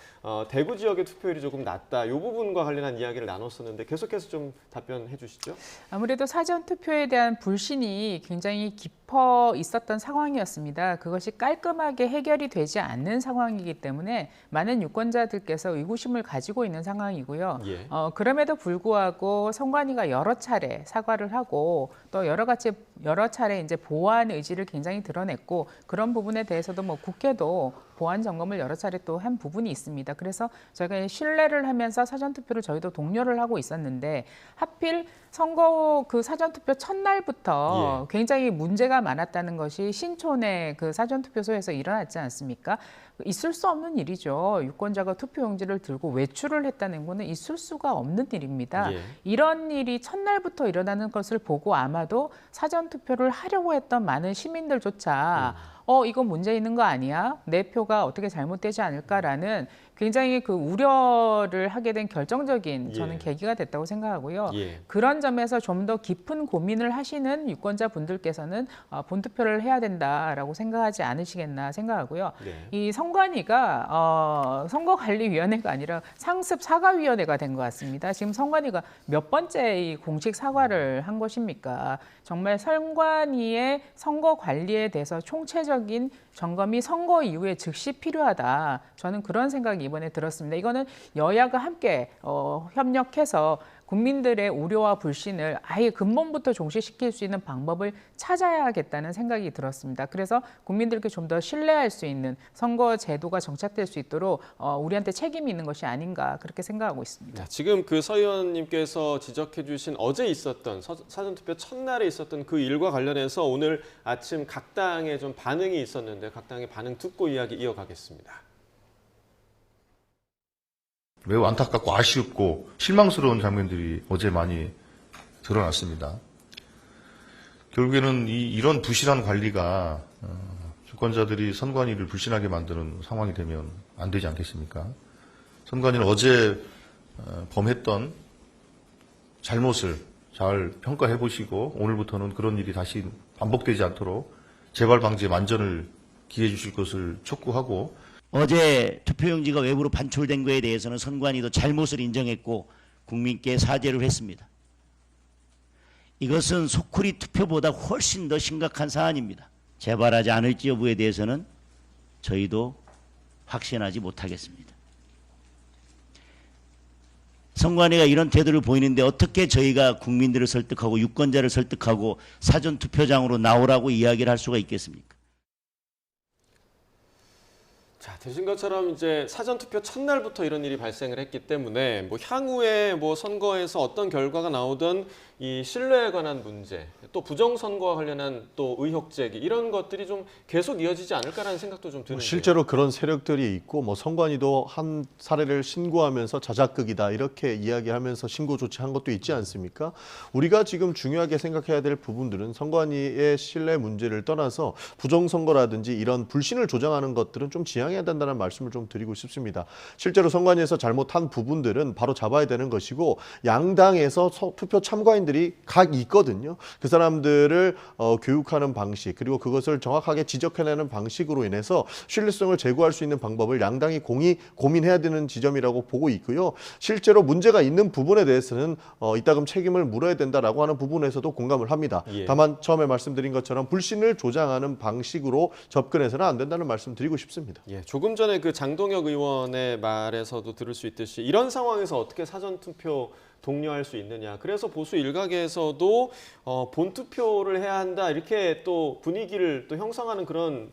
대구 지역의 투표율이 조금 낮다. 이 부분과 관련한 이야기를 나눴었는데 계속해서 좀 답변해 주시죠. 아무래도 사전 투표에 대한 불신이 굉장히 깊어 있었던 상황이었습니다. 그것이 깔끔하게 해결이 되지 않는 상황이기 때문에 많은 유권자들께서 의구심을 가지고 있는 상황이고요. 예. 그럼에도 불구하고 선관위가 여러 차례 사과를 하고 또 여러 차례 이제 보완 의지를 굉장히 드러냈고 그런 부분에 대해서도 뭐 국회도 보완 점검을 여러 차례 또 한 부분이 있습니다. 그래서 저희가 신뢰를 하면서 사전투표를 저희도 독려를 하고 있었는데 하필 선거 그 사전투표 첫날부터 굉장히 문제가 많았다는 것이 신촌의 그 사전투표소에서 일어났지 않습니까? 있을 수 없는 일이죠. 유권자가 투표용지를 들고 외출을 했다는 것은 있을 수가 없는 일입니다. 이런 일이 첫날부터 일어나는 것을 보고 아마도 사전투표를 하려고 했던 많은 시민들조차 이거 문제 있는 거 아니야? 내 표가 어떻게 잘못되지 않을까라는 굉장히 그 우려를 하게 된 결정적인 저는 계기가 됐다고 생각하고요. 그런 점에서 좀 더 깊은 고민을 하시는 유권자 분들께서는 본투표를 해야 된다라고 생각하지 않으시겠나 생각하고요. 이 선관위가 선거관리위원회가 아니라 상습사과위원회가 된 것 같습니다. 지금 선관위가 몇 번째 이 공식 사과를 한 것입니까? 정말 선관위의 선거 관리에 대해서 총체적인 점검이 선거 이후에 즉시 필요하다. 저는 그런 생각이 이번에 들었습니다. 이거는 여야가 함께 협력해서 국민들의 우려와 불신을 아예 근본부터 종식시킬 수 있는 방법을 찾아야겠다는 생각이 들었습니다. 그래서 국민들께 좀 더 신뢰할 수 있는 선거 제도가 정착될 수 있도록 우리한테 책임이 있는 것이 아닌가 그렇게 생각하고 있습니다. 지금 그 서 의원님께서 지적해 주신 어제 있었던 사전투표 첫날에 있었던 그 일과 관련해서 오늘 아침 각 당에 좀 반응이 있었는데 각 당의 반응 듣고 이야기 이어가겠습니다. 매우 안타깝고 아쉽고 실망스러운 장면들이 어제 많이 드러났습니다. 결국에는 이런 부실한 관리가 주권자들이 선관위를 불신하게 만드는 상황이 되면 안 되지 않겠습니까? 선관위는 어제 범했던 잘못을 잘 평가해 보시고 오늘부터는 그런 일이 다시 반복되지 않도록 재발 방지에 만전을 기해 주실 것을 촉구하고 어제 투표용지가 외부로 반출된 것에 대해서는 선관위도 잘못을 인정했고 국민께 사죄를 했습니다. 이것은 소쿠리 투표보다 훨씬 더 심각한 사안입니다. 재발하지 않을지 여부에 대해서는 저희도 확신하지 못하겠습니다. 선관위가 이런 태도를 보이는데 어떻게 저희가 국민들을 설득하고 유권자를 설득하고 사전투표장으로 나오라고 이야기를 할 수가 있겠습니까? 자, 되신 것처럼 이제 사전투표 첫날부터 이런 일이 발생을 했기 때문에 뭐 향후에 뭐 선거에서 어떤 결과가 나오든 이 신뢰에 관한 문제, 또 부정선거와 관련한 또 의혹 제기 이런 것들이 좀 계속 이어지지 않을까라는 생각도 좀 드는데요. 실제로 그런 세력들이 있고 뭐 선관위도 한 사례를 신고하면서 자작극이다 이렇게 이야기하면서 신고 조치한 것도 있지 않습니까? 우리가 지금 중요하게 생각해야 될 부분들은 선관위의 신뢰 문제를 떠나서 부정선거라든지 이런 불신을 조장하는 것들은 좀 지양해야 된다는 말씀을 좀 드리고 싶습니다. 실제로 선관위에서 잘못한 부분들은 바로 잡아야 되는 것이고 양당에서 투표 참가인들이 각 있거든요. 그 사람들을 교육하는 방식 그리고 그것을 정확하게 지적해내는 방식으로 인해서 신뢰성을 제고할 수 있는 방법을 양당이 공히 고민해야 되는 지점이라고 보고 있고요. 실제로 문제가 있는 부분에 대해서는 이따금 책임을 물어야 된다라고 하는 부분에서도 공감을 합니다. 예. 다만 처음에 말씀드린 것처럼 불신을 조장하는 방식으로 접근해서는 안 된다는 말씀 드리고 싶습니다. 예, 조금 전에 그 장동혁 의원의 말에서도 들을 수 있듯이 이런 상황에서 어떻게 사전투표 독려할 수 있느냐. 그래서 보수 일각에서도 본투표를 해야 한다 이렇게 또 분위기를 또 형성하는 그런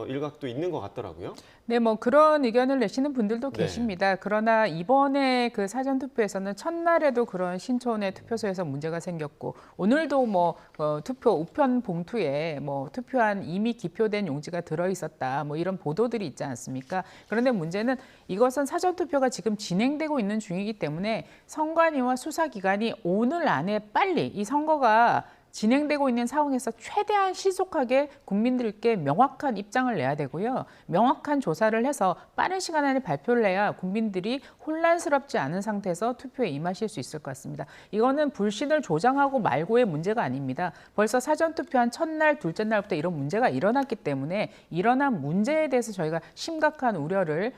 일각도 있는 것 같더라고요. 네, 뭐 그런 의견을 내시는 분들도 네. 계십니다. 그러나 이번에 그 사전투표에서는 첫날에도 그런 신촌의 투표소에서 문제가 생겼고 오늘도 뭐 투표 우편 봉투에 뭐 투표한 이미 기표된 용지가 들어 있었다. 뭐 이런 보도들이 있지 않습니까? 그런데 문제는 이것은 사전투표가 지금 진행되고 있는 중이기 때문에 선관위와 수사기관이 오늘 안에 빨리 이 선거가 진행되고 있는 상황에서 최대한 신속하게 국민들께 명확한 입장을 내야 되고요. 명확한 조사를 해서 빠른 시간 안에 발표를 해야 국민들이 혼란스럽지 않은 상태에서 투표에 임하실 수 있을 것 같습니다. 이거는 불신을 조장하고 말고의 문제가 아닙니다. 벌써 사전투표한 첫날, 둘째 날부터 이런 문제가 일어났기 때문에 일어난 문제에 대해서 저희가 심각한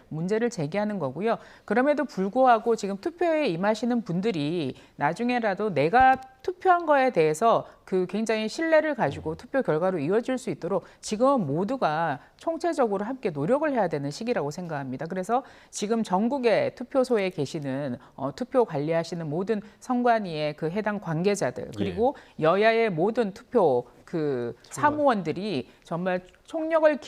문제를 제기하는 거고요. 그럼에도 불구하고 지금 투표에 임하시는 분들이 나중에라도 내가 투표한 거에 대해서 그 굉장히 신뢰를 가지고 투표 결과로 이어질 수 있도록 지금 모두가 총체적으로 함께 노력을 해야 되는 시기라고 생각합니다. 그래서 지금 전국의 투표소에 계시는 투표 관리하시는 모든 선관위의 그 해당 관계자들 그리고 여야의 모든 투표 그 사무원들이 정말 총력을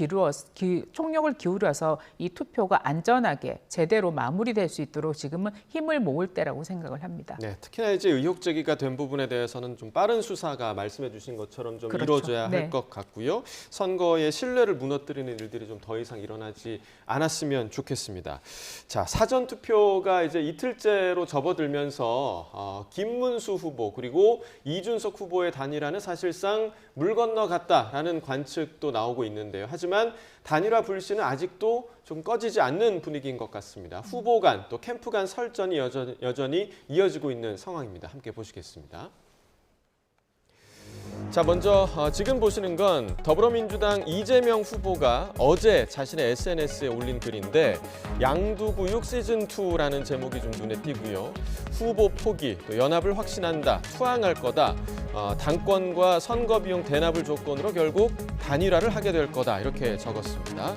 기울여서 이 투표가 안전하게 제대로 마무리될 수 있도록 지금은 힘을 모을 때라고 생각을 합니다. 네, 특히나 이제 의혹 제기가 된 부분에 대해서는 좀 빠른 수사가 말씀해 주신 것처럼 좀 그렇죠. 이루어져야 네. 할 것 같고요. 선거의 신뢰를 무너뜨리는 일들이 좀 더 이상 일어나지 않았으면 좋겠습니다. 자, 사전 투표가 이제 이틀째로 접어들면서 김문수 후보 그리고 이준석 후보의 단일화는 사실상 물 건너갔다라는 관측도 나오고 있는데요. 하지만 단일화 불씨는 아직도 좀 꺼지지 않는 분위기인 것 같습니다. 후보 간 또 캠프 간 설전이 여전히 이어지고 있는 상황입니다. 함께 보시겠습니다. 자, 먼저 지금 보시는 건 더불어민주당 이재명 후보가 어제 자신의 SNS에 올린 글인데 양두구육 시즌2라는 제목이 좀 눈에 띄고요. 후보 포기, 또 연합을 확신한다, 투항할 거다, 당권과 선거비용 대납을 조건으로 결국 단일화를 하게 될 거다 이렇게 적었습니다.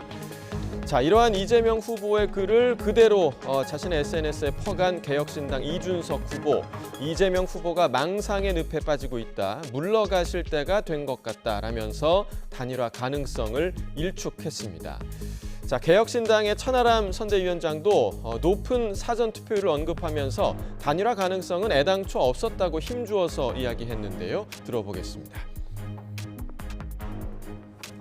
자, 이러한 이재명 후보의 글을 그대로 자신의 SNS에 퍼간 개혁신당 이준석 후보. 이재명 후보가 망상의 늪에 빠지고 있다. 물러가실 때가 된 것 같다라면서 단일화 가능성을 일축했습니다. 자, 개혁신당의 천하람 선대위원장도 높은 사전투표율을 언급하면서 단일화 가능성은 애당초 없었다고 힘주어서 이야기했는데요. 들어보겠습니다.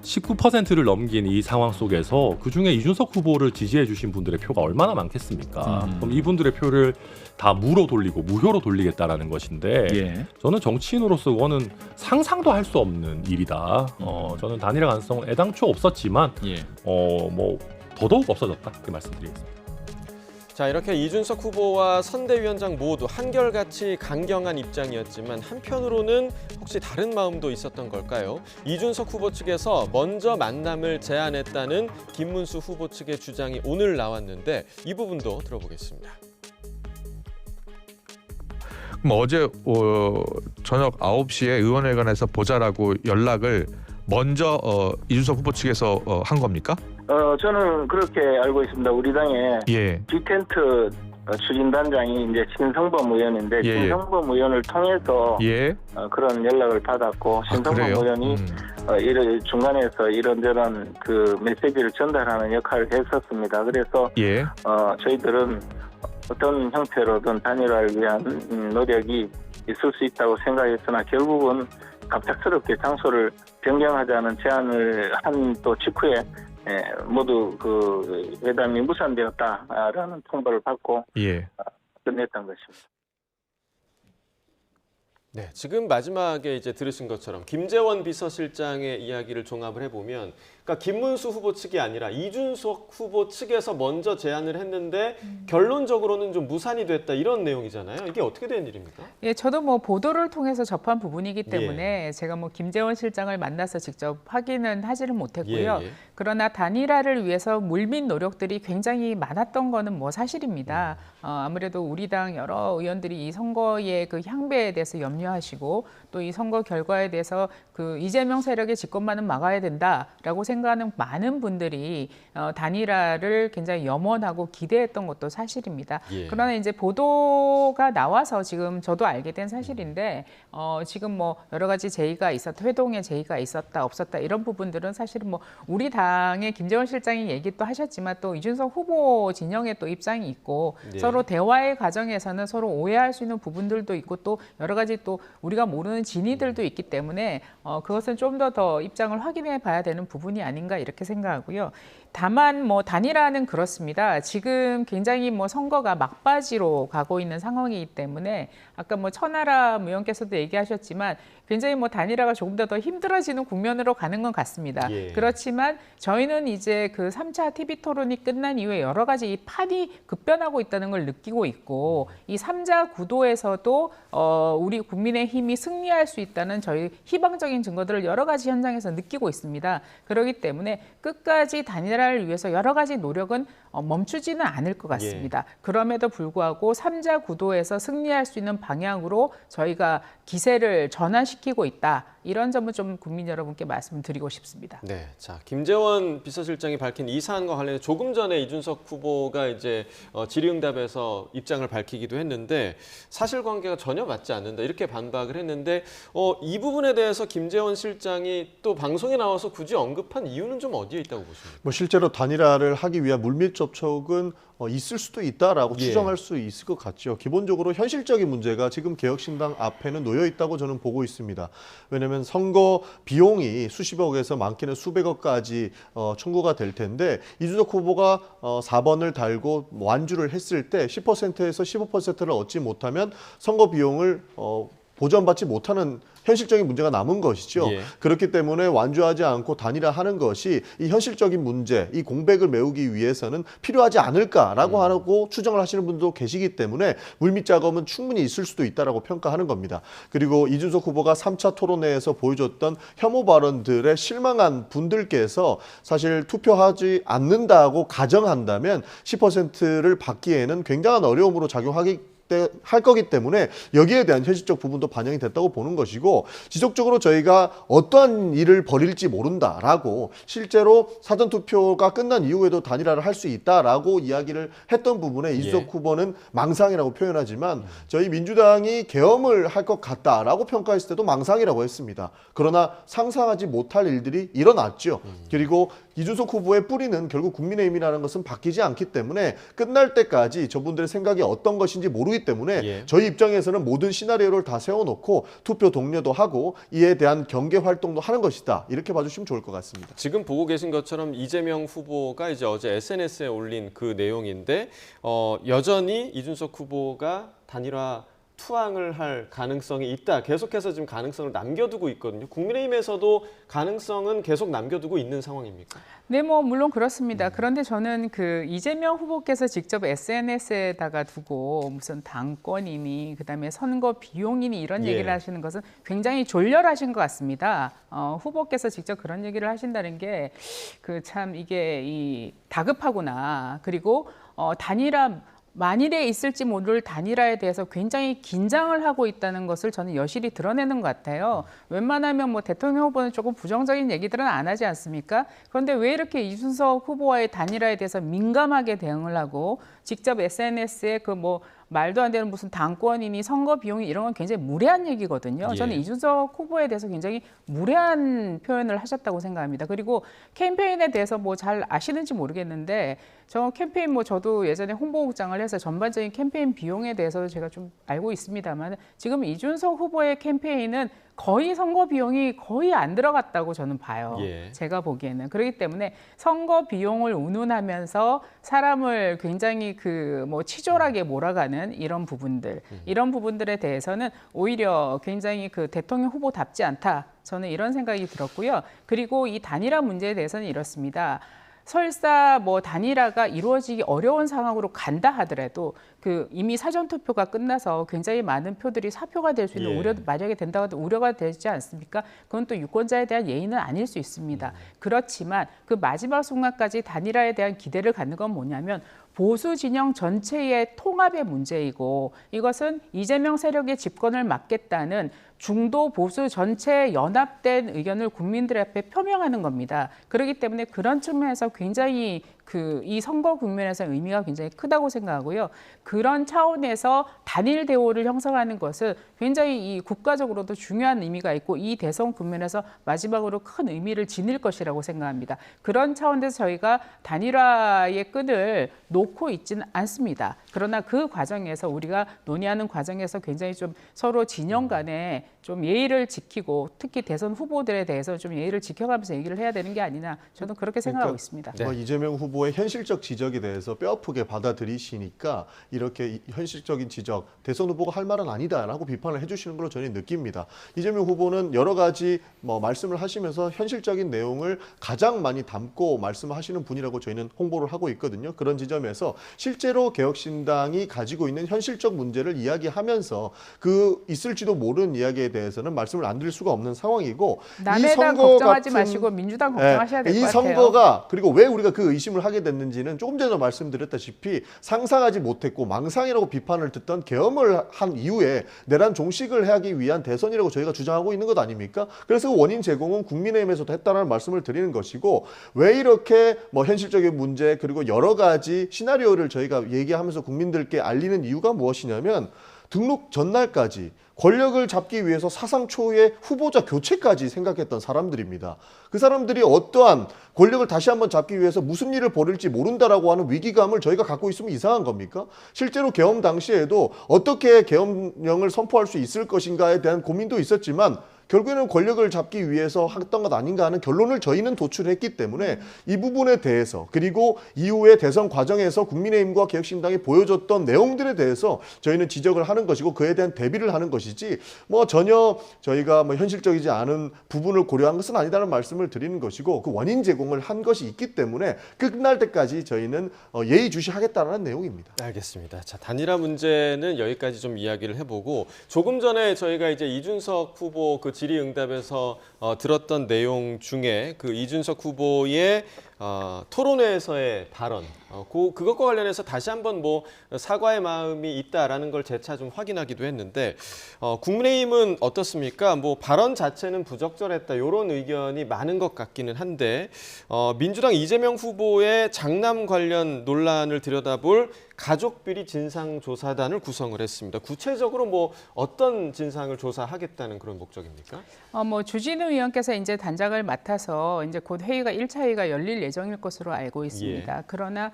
19%를 넘긴 이 상황 속에서 그중에 이준석 후보를 지지해 주신 분들의 표가 얼마나 많겠습니까? 그럼 이분들의 표를 다 무로 돌리고 무효로 돌리겠다라는 것인데 저는 정치인으로서 그거는 상상도 할 수 없는 일이다. 저는 단일화 가능성은 애당초 없었지만 뭐 더더욱 없어졌다 이렇게 말씀드리겠습니다. 자, 이렇게 이준석 후보와 선대위원장 모두 한결같이 강경한 입장이었지만 한편으로는 혹시 다른 마음도 있었던 걸까요? 이준석 후보 측에서 먼저 만남을 제안했다는 김문수 후보 측의 주장이 오늘 나왔는데 이 부분도 들어보겠습니다. 그럼 어제 저녁 9시에 의원회관에서 보자라고 연락을 먼저 이준석 후보 측에서 한 겁니까? 저는 그렇게 알고 있습니다. 우리 당에 G텐트 추진단장이 이제 신성범 의원인데 예. 신성범 의원을 통해서 예. 그런 연락을 받았고 신성범 그래요? 의원이 중간에서 이런저런 그 메시지를 전달하는 역할을 했었습니다. 그래서 예. 저희들은 어떤 형태로든 단일화를 위한 노력이 있을 수 있다고 생각했으나 결국은 갑작스럽게 장소를 변경하자는 제안을 한 또 직후에 모두 그 회담이 무산되었다라는 통보를 받고 예. 끝냈던 것입니다. 네, 지금 마지막에 이제 들으신 것처럼 김재원 비서실장의 이야기를 종합을 해보면, 그러니까 김문수 후보 측이 아니라 이준석 후보 측에서 먼저 제안을 했는데 결론적으로는 좀 무산이 됐다 이런 내용이잖아요. 이게 어떻게 된 일입니까? 예, 저도 뭐 보도를 통해서 접한 부분이기 때문에 제가 뭐 김재원 실장을 만나서 직접 확인은 하지는 못했고요. 그러나 단일화를 위해서 물밑 노력들이 굉장히 많았던 거는 뭐 사실입니다. 아무래도 우리 당 여러 의원들이 이 선거의 그 향배에 대해서 염려하시고 또 이 선거 결과에 대해서 그 이재명 세력의 집권만은 막아야 된다라고 생각하는 많은 분들이 단일화를 굉장히 염원하고 기대했던 것도 사실입니다. 그러나 이제 보도가 나와서 지금 저도 알게 된 사실인데 지금 뭐 여러 가지 제의가 있었다, 회동에 제의가 있었다, 없었다 이런 부분들은 사실은 뭐 우리 당의 김재원 실장이 얘기 또 하셨지만 또 이준석 후보 진영의 또 입장이 있고 서로 대화의 과정에서는 서로 오해할 수 있는 부분들도 있고 또 여러 가지 또 우리가 모르는 진위들도 있기 때문에 그것은 좀 더 입장을 확인해 봐야 되는 부분이 아닌가 이렇게 생각하고요. 다만 뭐 단일화는 그렇습니다. 지금 굉장히 뭐 선거가 막바지로 가고 있는 상황이기 때문에 아까 뭐 천하람 의원께서도 얘기하셨지만 굉장히 뭐 단일화가 조금 더 힘들어지는 국면으로 가는 건 같습니다. 그렇지만 저희는 이제 그 3차 TV 토론이 끝난 이후에 여러 가지 이 판이 급변하고 있다는 걸 느끼고 있고 이 3자 구도에서도 우리 국민의힘이 승리할 수 있다는 저희 희망적인 증거들을 여러 가지 현장에서 느끼고 있습니다. 그렇기 때문에 끝까지 단일화를 위해서 여러 가지 노력은 멈추지는 않을 것 같습니다. 그럼에도 불구하고 3자 구도에서 승리할 수 있는 방향으로 저희가 기세를 전환시키고 있다. 이런 점은 좀 국민 여러분께 말씀드리고 싶습니다. 네, 자 김재원 비서실장이 밝힌 이 사안과 관련해 조금 전에 이준석 후보가 이제 질의응답에서 입장을 밝히기도 했는데 사실관계가 전혀 맞지 않는다 이렇게 반박을 했는데 이 부분에 대해서 김재원 실장이 또 방송에 나와서 굳이 언급한 이유는 좀 어디에 있다고 보십니까? 뭐 실제로 단일화를 하기 위한 물밑 접촉은 있을 수도 있다라고 추정할 수 있을 것 같죠. 기본적으로 현실적인 문제가 지금 개혁신당 앞에는 놓여 있다고 저는 보고 있습니다. 왜냐하면 선거 비용이 수십억에서 많게는 수백억까지 청구가 될 텐데 이준석 후보가 4번을 달고 완주를 했을 때 10%에서 15%를 얻지 못하면 선거 비용을 보전받지 못하는 현실적인 문제가 남은 것이죠. 그렇기 때문에 완주하지 않고 단일화하는 것이 이 현실적인 문제, 이 공백을 메우기 위해서는 필요하지 않을까라고 하고 추정을 하시는 분도 계시기 때문에 물밑 작업은 충분히 있을 수도 있다라고 평가하는 겁니다. 그리고 이준석 후보가 3차 토론회에서 보여줬던 혐오 발언들에 실망한 분들께서 사실 투표하지 않는다고 가정한다면 10%를 받기에는 굉장한 어려움으로 할 거기 때문에 여기에 대한 현실적 부분도 반영이 됐다고 보는 것이고 지속적으로 저희가 어떠한 일을 벌일지 모른다라고 실제로 사전투표가 끝난 이후에도 단일화를 할 수 있다라고 이야기를 했던 부분에 이준석 후보는 망상이라고 표현하지만 저희 민주당이 계엄을 할 것 같다라고 평가했을 때도 망상이라고 했습니다. 그러나 상상하지 못할 일들이 일어났죠. 그리고 이준석 후보의 뿌리는 결국 국민의힘이라는 것은 바뀌지 않기 때문에 끝날 때까지 저분들의 생각이 어떤 것인지 모르기 때문에 저희 입장에서는 모든 시나리오를 다 세워놓고 투표 독려도 하고 이에 대한 경계 활동도 하는 것이다. 이렇게 봐주시면 좋을 것 같습니다. 지금 보고 계신 것처럼 이재명 후보가 이제 어제 SNS에 올린 그 내용인데 여전히 이준석 후보가 단일화 투항을 할 가능성이 있다. 계속해서 지금 가능성을 남겨두고 있거든요. 국민의힘에서도 가능성은 계속 남겨두고 있는 상황입니까? 네, 뭐 물론 그렇습니다. 그런데 저는 그 이재명 후보께서 직접 SNS에다가 두고 무슨 당권이니 그다음에 선거 비용이니 이런 얘기를 하시는 것은 굉장히 졸렬하신 것 같습니다. 후보께서 직접 그런 얘기를 하신다는 게 그 참 이게 다급하구나. 그리고 단일화 만일에 있을지 모를 단일화에 대해서 굉장히 긴장을 하고 있다는 것을 저는 여실히 드러내는 것 같아요. 웬만하면 뭐 대통령 후보는 조금 부정적인 얘기들은 안 하지 않습니까? 그런데 왜 이렇게 이준석 후보와의 단일화에 대해서 민감하게 대응을 하고 직접 SNS에 그 뭐 말도 안 되는 무슨 당권이니 선거 비용이 이런 건 굉장히 무례한 얘기거든요. 저는 이준석 후보에 대해서 굉장히 무례한 표현을 하셨다고 생각합니다. 그리고 캠페인에 대해서 뭐 잘 아시는지 모르겠는데 저 캠페인 뭐 저도 예전에 홍보국장을 해서 전반적인 캠페인 비용에 대해서도 제가 좀 알고 있습니다만 지금 이준석 후보의 캠페인은 거의 선거 비용이 거의 안 들어갔다고 저는 봐요. 제가 보기에는. 그렇기 때문에 선거 비용을 운운하면서 사람을 굉장히 그 뭐 치졸하게 몰아가는 이런 부분들, 이런 부분들에 대해서는 오히려 굉장히 그 대통령 후보답지 않다. 저는 이런 생각이 들었고요. 그리고 이 단일화 문제에 대해서는 이렇습니다. 설사 뭐 단일화가 이루어지기 어려운 상황으로 간다 하더라도 그 이미 사전 투표가 끝나서 굉장히 많은 표들이 사표가 될 수 있는 우려도 만약에 된다고 해도 우려가 되지 않습니까? 그건 또 유권자에 대한 예의는 아닐 수 있습니다. 그렇지만 그 마지막 순간까지 단일화에 대한 기대를 갖는 건 뭐냐면 보수 진영 전체의 통합의 문제이고 이것은 이재명 세력의 집권을 막겠다는 중도 보수 전체의 연합된 의견을 국민들 앞에 표명하는 겁니다. 그렇기 때문에 그런 측면에서 굉장히 이 선거 국면에서 의미가 굉장히 크다고 생각하고요. 그런 차원에서 단일 대오를 형성하는 것은 굉장히 이 국가적으로도 중요한 의미가 있고 이 대선 국면에서 마지막으로 큰 의미를 지닐 것이라고 생각합니다. 그런 차원에서 저희가 단일화의 끈을 놓고 있지는 않습니다. 그러나 그 과정에서 우리가 논의하는 과정에서 굉장히 좀 서로 진영 간에 좀 예의를 지키고 특히 대선 후보들에 대해서 좀 예의를 지켜가면서 얘기를 해야 되는 게 아니냐 저는 그렇게 생각하고 있습니다. 이재명 후보의 현실적 지적에 대해서 뼈아프게 받아들이시니까 이렇게 현실적인 지적, 대선 후보가 할 말은 아니다라고 비판을 해주시는 걸로 저는 느낍니다. 이재명 후보는 여러 가지 말씀을 하시면서 현실적인 내용을 가장 많이 담고 말씀하시는 분이라고 저희는 홍보를 하고 있거든요. 그런 지점에서 실제로 개혁신당이 가지고 있는 현실적 문제를 이야기하면서 그 있을지도 모르는 이야기에 대해서는 말씀을 안 드릴 수가 없는 상황이고 남에 대한 걱정하지 마시고 민주당 걱정하셔야 될 것 같아요. 이 선거가 그리고 왜 우리가 그 의심을 하게 됐는지는 조금 전에 말씀드렸다시피 상상하지 못했고 망상이라고 비판을 듣던 계엄을 한 이후에 내란 종식을 하기 위한 대선이라고 저희가 주장하고 있는 것 아닙니까? 그래서 그 원인 제공은 국민의힘에서도 했다는 말씀을 드리는 것이고 왜 이렇게 현실적인 문제 그리고 여러 가지 시나리오를 저희가 얘기하면서 국민들께 알리는 이유가 무엇이냐면 등록 전날까지 권력을 잡기 위해서 사상 초유의 후보자 교체까지 생각했던 사람들입니다. 그 사람들이 어떠한 권력을 다시 한번 잡기 위해서 무슨 일을 벌일지 모른다라고 하는 위기감을 저희가 갖고 있으면 이상한 겁니까? 실제로 계엄 당시에도 어떻게 계엄령을 선포할 수 있을 것인가에 대한 고민도 있었지만 결국에는 권력을 잡기 위해서 했던 것 아닌가 하는 결론을 저희는 도출했기 때문에 이 부분에 대해서 그리고 이후에 대선 과정에서 국민의힘과 개혁신당이 보여줬던 내용들에 대해서 저희는 지적을 하는 것이고 그에 대한 대비를 하는 것이지 전혀 저희가 현실적이지 않은 부분을 고려한 것은 아니다는 말씀을 드리는 것이고 그 원인 제공을 한 것이 있기 때문에 끝날 때까지 저희는 예의주시하겠다는 내용입니다. 알겠습니다. 자, 단일화 문제는 여기까지 좀 이야기를 해보고 조금 전에 저희가 이제 이준석 후보 그 질의응답에서 들었던 내용 중에 그 이준석 후보의 토론회에서의 발언, 그것과 관련해서 다시 한번 사과의 마음이 있다라는 걸 재차 좀 확인하기도 했는데 국민의힘은 어떻습니까? 발언 자체는 부적절했다 이런 의견이 많은 것 같기는 한데 민주당 이재명 후보의 장남 관련 논란을 들여다볼 가족비리 진상조사단을 구성을 했습니다. 구체적으로 어떤 진상을 조사하겠다는 그런 목적입니까? 주진우 의원께서 이제 단장을 맡아서 이제 곧 회의가 1차 회의가 열릴 예정일 것으로 알고 있습니다. 그러나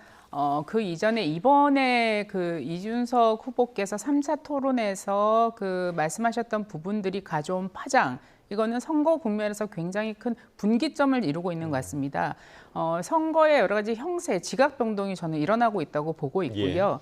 그 이전에 이번에 그 이준석 후보께서 3차 토론에서 그 말씀하셨던 부분들이 가져온 파장, 이거는 선거 국면에서 굉장히 큰 분기점을 이루고 있는 것 같습니다. 선거의 여러 가지 형세, 지각 변동이 저는 일어나고 있다고 보고 있고요.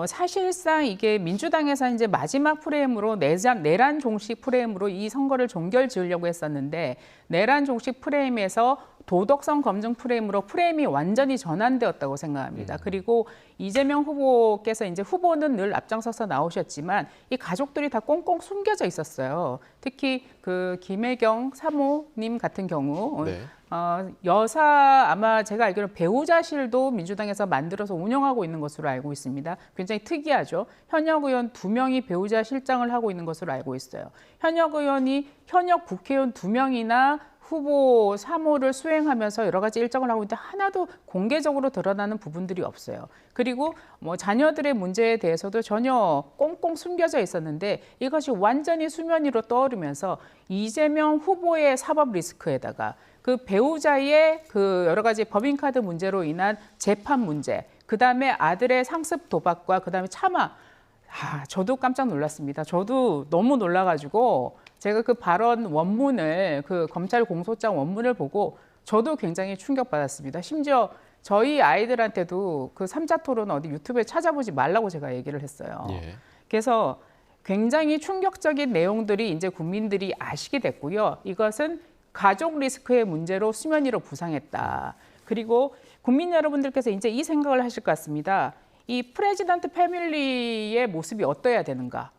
사실상 이게 민주당에서 이제 마지막 프레임으로 내란 종식 프레임으로 이 선거를 종결 지으려고 했었는데 내란 종식 프레임에서 도덕성 검증 프레임으로 프레임이 완전히 전환되었다고 생각합니다. 그리고 이재명 후보께서 이제 후보는 늘 앞장서서 나오셨지만 이 가족들이 다 꽁꽁 숨겨져 있었어요. 특히 그 김혜경 사모님 같은 경우 여사 아마 제가 알기로 배우자실도 민주당에서 만들어서 운영하고 있는 것으로 알고 있습니다. 굉장히 특이하죠. 현역 의원 2명이 배우자 실장을 하고 있는 것으로 알고 있어요. 현역 의원이 현역 국회의원 2명이나 후보 사무를 수행하면서 여러 가지 일정을 하고 있는데 하나도 공개적으로 드러나는 부분들이 없어요. 그리고 뭐 자녀들의 문제에 대해서도 전혀 꽁꽁 숨겨져 있었는데 이것이 완전히 수면 위로 떠오르면서 이재명 후보의 사법 리스크에다가 그 배우자의 그 여러 가지 법인카드 문제로 인한 재판 문제, 그다음에 아들의 상습 도박과 그다음에 차마 저도 깜짝 놀랐습니다. 저도 너무 놀라가지고 제가 그 발언 원문을 그 검찰 공소장 원문을 보고 저도 굉장히 충격받았습니다. 심지어 저희 아이들한테도 그 3자 토론 어디 유튜브에 찾아보지 말라고 제가 얘기를 했어요. 그래서 굉장히 충격적인 내용들이 이제 국민들이 아시게 됐고요. 이것은 가족 리스크의 문제로 수면 위로 부상했다. 그리고 국민 여러분들께서 이제 이 생각을 하실 것 같습니다. 이 프레지던트 패밀리의 모습이 어떠해야 되는가?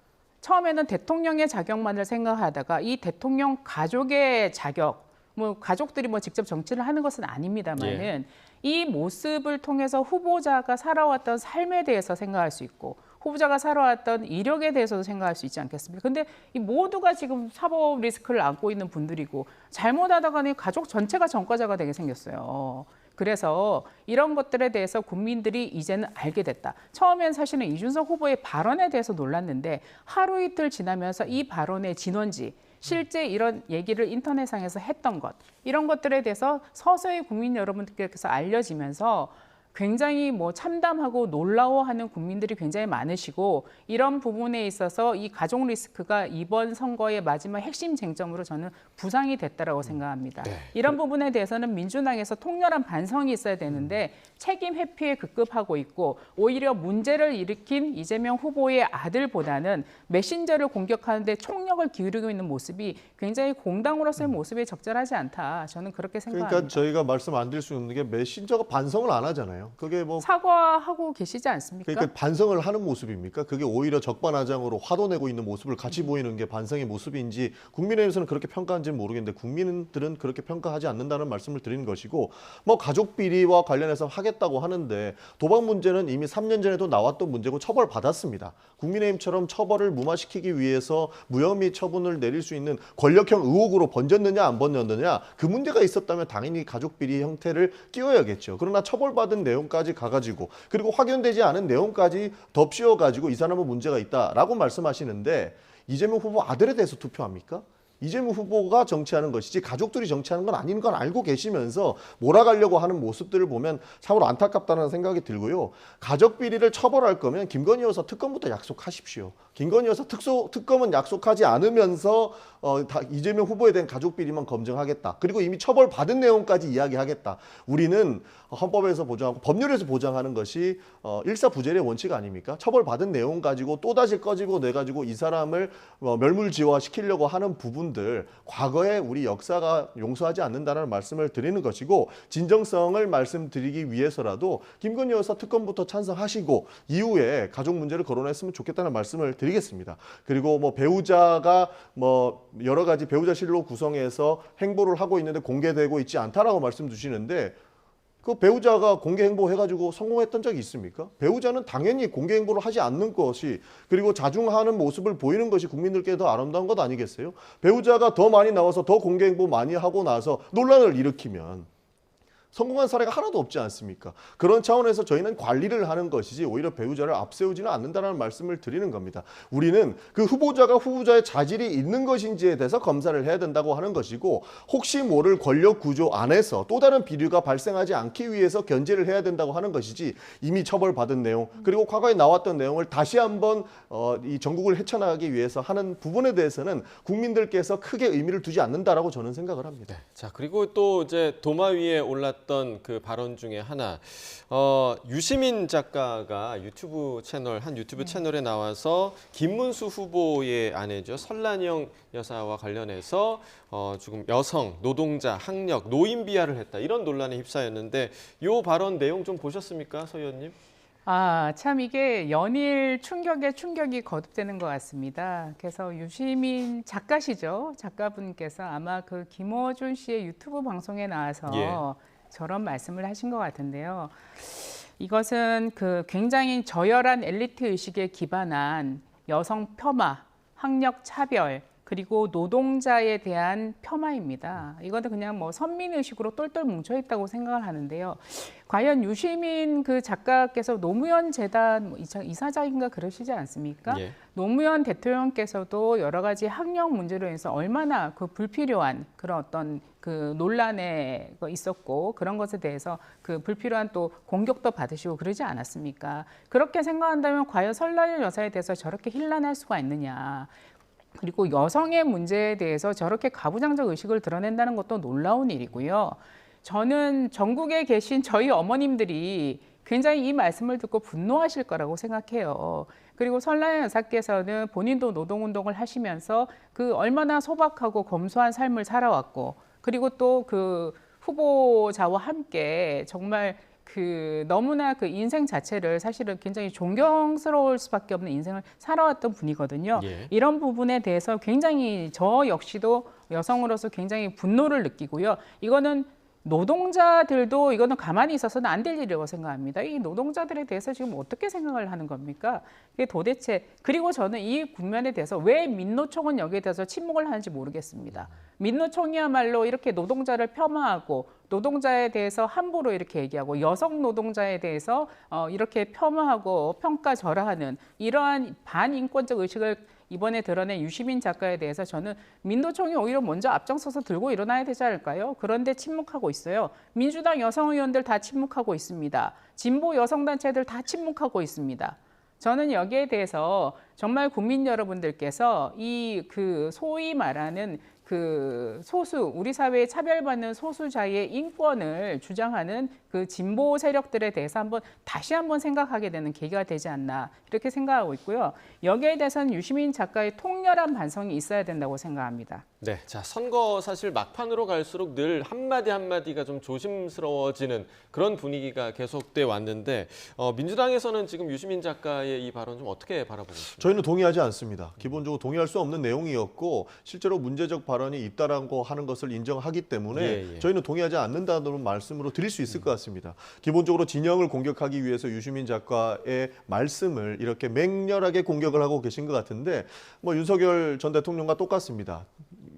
처음에는 대통령의 자격만을 생각하다가 이 대통령 가족의 자격, 뭐 가족들이 뭐 직접 정치를 하는 것은 아닙니다만은 이 모습을 통해서 후보자가 살아왔던 삶에 대해서 생각할 수 있고 후보자가 살아왔던 이력에 대해서도 생각할 수 있지 않겠습니까? 근데 이 모두가 지금 사법 리스크를 안고 있는 분들이고 잘못하다가는 가족 전체가 전과자가 되게 생겼어요. 그래서 이런 것들에 대해서 국민들이 이제는 알게 됐다. 처음엔 사실은 이준석 후보의 발언에 대해서 놀랐는데 하루 이틀 지나면서 이 발언의 진원지, 실제 이런 얘기를 인터넷상에서 했던 것, 이런 것들에 대해서 서서히 국민 여러분들께서 알려지면서 굉장히 뭐 참담하고 놀라워하는 국민들이 굉장히 많으시고 이런 부분에 있어서 이 가족 리스크가 이번 선거의 마지막 핵심 쟁점으로 저는 부상이 됐다라고 생각합니다. 이런 부분에 대해서는 민주당에서 통렬한 반성이 있어야 되는데 책임 회피에 급급하고 있고 오히려 문제를 일으킨 이재명 후보의 아들보다는 메신저를 공격하는데 총력을 기울이고 있는 모습이 굉장히 공당으로서의 모습이 적절하지 않다. 저는 그렇게 생각합니다. 그러니까 저희가 말씀 안 드릴 수 없는 게 메신저가 반성을 안 하잖아요. 그게 뭐 사과하고 계시지 않습니까? 그러니까 반성을 하는 모습입니까? 그게 오히려 적반하장으로 화도 내고 있는 모습을 같이 보이는 게 반성의 모습인지 국민의힘에서는 그렇게 평가하는지는 모르겠는데 국민들은 그렇게 평가하지 않는다는 말씀을 드리는 것이고 뭐 가족 비리와 관련해서 하겠다고 하는데 도박 문제는 이미 3년 전에도 나왔던 문제고 처벌받았습니다. 국민의힘처럼 처벌을 무마시키기 위해서 무혐의 처분을 내릴 수 있는 권력형 의혹으로 번졌느냐 안 번졌느냐 그 문제가 있었다면 당연히 가족 비리 형태를 끼워야겠죠. 그러나 처벌받은 내용까지 가가지고 그리고 확인되지 않은 내용까지 덧씌워가지고 이 사람은 문제가 있다라고 말씀하시는데 이재명 후보 아들에 대해서 투표합니까? 이재명 후보가 정치하는 것이지 가족들이 정치하는 건 아닌 건 알고 계시면서 몰아가려고 하는 모습들을 보면 참으로 안타깝다는 생각이 들고요. 가족 비리를 처벌할 거면 김건희 여사 특검부터 약속하십시오. 김건희 여사 특검은 약속하지 않으면서 이재명 후보에 대한 가족 비리만 검증하겠다. 그리고 이미 처벌받은 내용까지 이야기하겠다. 우리는 헌법에서 보장하고 법률에서 보장하는 것이 일사부재의 원칙 아닙니까? 처벌받은 내용 가지고 또다시 꺼지고 내가지고 이 사람을 멸물지화시키려고 하는 부분들 과거에 우리 역사가 용서하지 않는다는 말씀을 드리는 것이고 진정성을 말씀드리기 위해서라도 김건희 여사 특검부터 찬성하시고 이후에 가족 문제를 거론했으면 좋겠다는 말씀을 드리겠습니다. 그리고 뭐 배우자가 뭐 여러 가지 배우자실로 구성해서 행보를 하고 있는데 공개되고 있지 않다라고 말씀 주시는데 그 배우자가 공개 행보해가지고 성공했던 적이 있습니까? 배우자는 당연히 공개 행보를 하지 않는 것이 그리고 자중하는 모습을 보이는 것이 국민들께 더 아름다운 것 아니겠어요? 배우자가 더 많이 나와서 더 공개 행보 많이 하고 나서 논란을 일으키면 성공한 사례가 하나도 없지 않습니까? 그런 차원에서 저희는 관리를 하는 것이지 오히려 배우자를 앞세우지는 않는다는 말씀을 드리는 겁니다. 우리는 그 후보자가 후보자의 자질이 있는 것인지에 대해서 검사를 해야 된다고 하는 것이고 혹시 모를 권력 구조 안에서 또 다른 비리가 발생하지 않기 위해서 견제를 해야 된다고 하는 것이지 이미 처벌받은 내용 그리고 과거에 나왔던 내용을 다시 한번 이 전국을 헤쳐나가기 위해서 하는 부분에 대해서는 국민들께서 크게 의미를 두지 않는다라고 저는 생각을 합니다. 자, 그리고 또 이제 도마 위에 올랐던 그 발언 중에 하나, 유시민 작가가 한 유튜브 채널에 나와서 김문수 후보의 아내죠, 설란영 여사와 관련해서 지금 여성, 노동자, 학력, 노인 비하를 했다 이런 논란에 휩싸였는데 이 발언 내용 좀 보셨습니까, 서 의원님? 참 이게 연일 충격에 충격이 거듭되는 것 같습니다. 그래서 유시민 작가시죠. 작가분께서 아마 그 김어준 씨의 유튜브 방송에 나와서 저런 말씀을 하신 것 같은데요. 이것은 그 굉장히 저열한 엘리트 의식에 기반한 여성 폄하, 학력 차별, 그리고 노동자에 대한 폄하입니다. 이거는 그냥 뭐 선민의식으로 똘똘 뭉쳐있다고 생각을 하는데요. 과연 유시민 그 작가께서 노무현 재단 이사장인가 그러시지 않습니까? 노무현 대통령께서도 여러 가지 학력 문제로 인해서 얼마나 그 불필요한 그런 어떤 그 논란에 있었고 그런 것에 대해서 그 불필요한 또 공격도 받으시고 그러지 않았습니까? 그렇게 생각한다면 과연 설날 여사에 대해서 저렇게 힐난할 수가 있느냐? 그리고 여성의 문제에 대해서 저렇게 가부장적 의식을 드러낸다는 것도 놀라운 일이고요. 저는 전국에 계신 저희 어머님들이 굉장히 이 말씀을 듣고 분노하실 거라고 생각해요. 그리고 설날 여사께서는 본인도 노동운동을 하시면서 그 얼마나 소박하고 검소한 삶을 살아왔고 그리고 또 그 후보자와 함께 정말 그 너무나 그 인생 자체를 사실은 굉장히 존경스러울 수밖에 없는 인생을 살아왔던 분이거든요. 이런 부분에 대해서 굉장히 저 역시도 여성으로서 굉장히 분노를 느끼고요. 이거는 노동자들도 이거는 가만히 있어서는 안 될 일이라고 생각합니다. 이 노동자들에 대해서 지금 어떻게 생각을 하는 겁니까? 이게 도대체 그리고 저는 이 국면에 대해서 왜 민노총은 여기에 대해서 침묵을 하는지 모르겠습니다. 민노총이야말로 이렇게 노동자를 폄하하고 노동자에 대해서 함부로 이렇게 얘기하고 여성 노동자에 대해서 이렇게 폄하하고 평가절하하는 이러한 반인권적 의식을 이번에 드러낸 유시민 작가에 대해서 저는 민노총이 오히려 먼저 앞장서서 들고 일어나야 되지 않을까요? 그런데 침묵하고 있어요. 민주당 여성 의원들 다 침묵하고 있습니다. 진보 여성단체들 다 침묵하고 있습니다. 저는 여기에 대해서 정말 국민 여러분들께서 이 그 소위 말하는 그 소수, 우리 사회에 차별받는 소수자의 인권을 주장하는 그 진보 세력들에 대해서 다시 한번 생각하게 되는 계기가 되지 않나 이렇게 생각하고 있고요. 여기에 대해서는 유시민 작가의 통렬한 반성이 있어야 된다고 생각합니다. 네, 자 선거 사실 막판으로 갈수록 늘 한마디 한마디가 좀 조심스러워지는 그런 분위기가 계속돼 왔는데 민주당에서는 지금 유시민 작가의 이 발언 좀 어떻게 바라보고 있습니까? 저희는 동의하지 않습니다. 기본적으로 동의할 수 없는 내용이었고 실제로 문제적 발언이 있다라고 하는 것을 인정하기 때문에 저희는 동의하지 않는다는 말씀으로 드릴 수 있을 것 같습니다. 기본적으로 진영을 공격하기 위해서 유시민 작가의 말씀을 이렇게 맹렬하게 공격을 하고 계신 것 같은데 뭐 윤석열 전 대통령과 똑같습니다.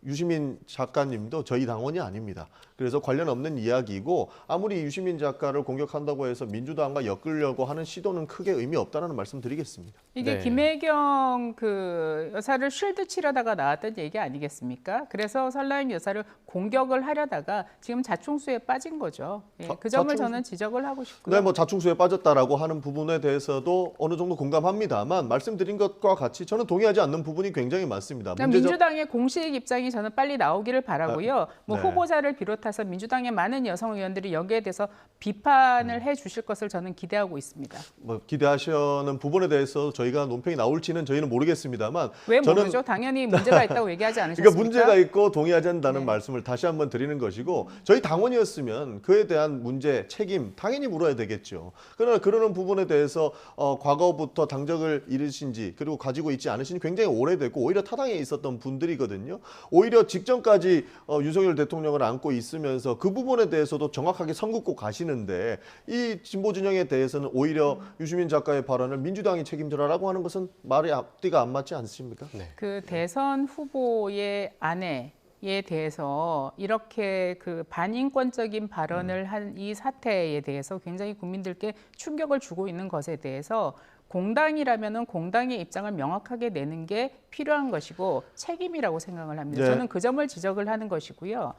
유시민 작가님도 저희 당원이 아닙니다. 그래서 관련 없는 이야기이고 아무리 유시민 작가를 공격한다고 해서 민주당과 엮으려고 하는 시도는 크게 의미 없다는 말씀 드리겠습니다. 이게 김혜경 그 여사를 쉴드 치려다가 나왔던 얘기 아니겠습니까? 그래서 설날 여사를 공격을 하려다가 지금 자충수에 빠진 거죠. 그 점을 저는 지적을 하고 싶고요. 네, 뭐 자충수에 빠졌다라고 하는 부분에 대해서도 어느 정도 공감합니다만 말씀드린 것과 같이 저는 동의하지 않는 부분이 굉장히 많습니다. 민주당의 공식 입장이 저는 빨리 나오기를 바라고요. 후보자를 비롯해서 민주당의 많은 여성 의원들이 여기에 대해서 비판을 해주실 것을 저는 기대하고 있습니다. 뭐 기대하시는 부분에 대해서 저희가 논평이 나올지는 저희는 모르겠습니다만 왜 모르죠? 당연히 문제가 있다고 얘기하지 않으셨습니까? 그러니까 문제가 있고 동의하지 않는다는 말씀을 다시 한번 드리는 것이고 저희 당원이었으면 그에 대한 문제, 책임 당연히 물어야 되겠죠. 그러나 그러는 부분에 대해서 과거부터 당적을 잃으신지 그리고 가지고 있지 않으신지 굉장히 오래됐고 오히려 타당에 있었던 분들이거든요. 오히려 직전까지 윤석열 대통령을 안고 있으면서 그 부분에 대해서도 정확하게 선 긋고 가시는데 이 진보 진영에 대해서는 오히려 유시민 작가의 발언을 민주당이 책임져라라고 하는 것은 말이 앞뒤가 안 맞지 않습니까? 그 대선 후보의 아내에 대해서 이렇게 그 반인권적인 발언을 한 이 사태에 대해서 굉장히 국민들께 충격을 주고 있는 것에 대해서 공당이라면은 공당의 입장을 명확하게 내는 게 필요한 것이고 책임이라고 생각을 합니다. 저는 그 점을 지적을 하는 것이고요.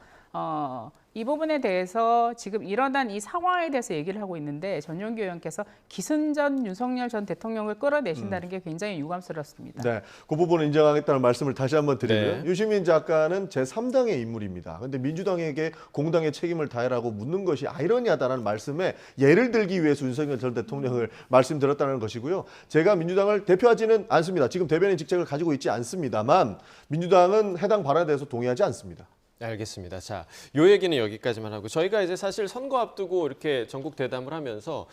이 부분에 대해서 지금 일어난 이 상황에 대해서 얘기를 하고 있는데 전용기 의원께서 기승전 윤석열 전 대통령을 끌어내신다는 게 굉장히 유감스럽습니다. 네, 그 부분을 인정하겠다는 말씀을 다시 한번 드리고요. 유시민 작가는 제3당의 인물입니다. 그런데 민주당에게 공당의 책임을 다해라고 묻는 것이 아이러니하다는 말씀에 예를 들기 위해서 윤석열 전 대통령을 말씀드렸다는 것이고요. 제가 민주당을 대표하지는 않습니다. 지금 대변인 직책을 가지고 있지 않습니다만 민주당은 해당 발언에 대해서 동의하지 않습니다. 알겠습니다. 자, 요 얘기는 여기까지만 하고 저희가 이제 사실 선거 앞두고 이렇게 전국 대담을 하면서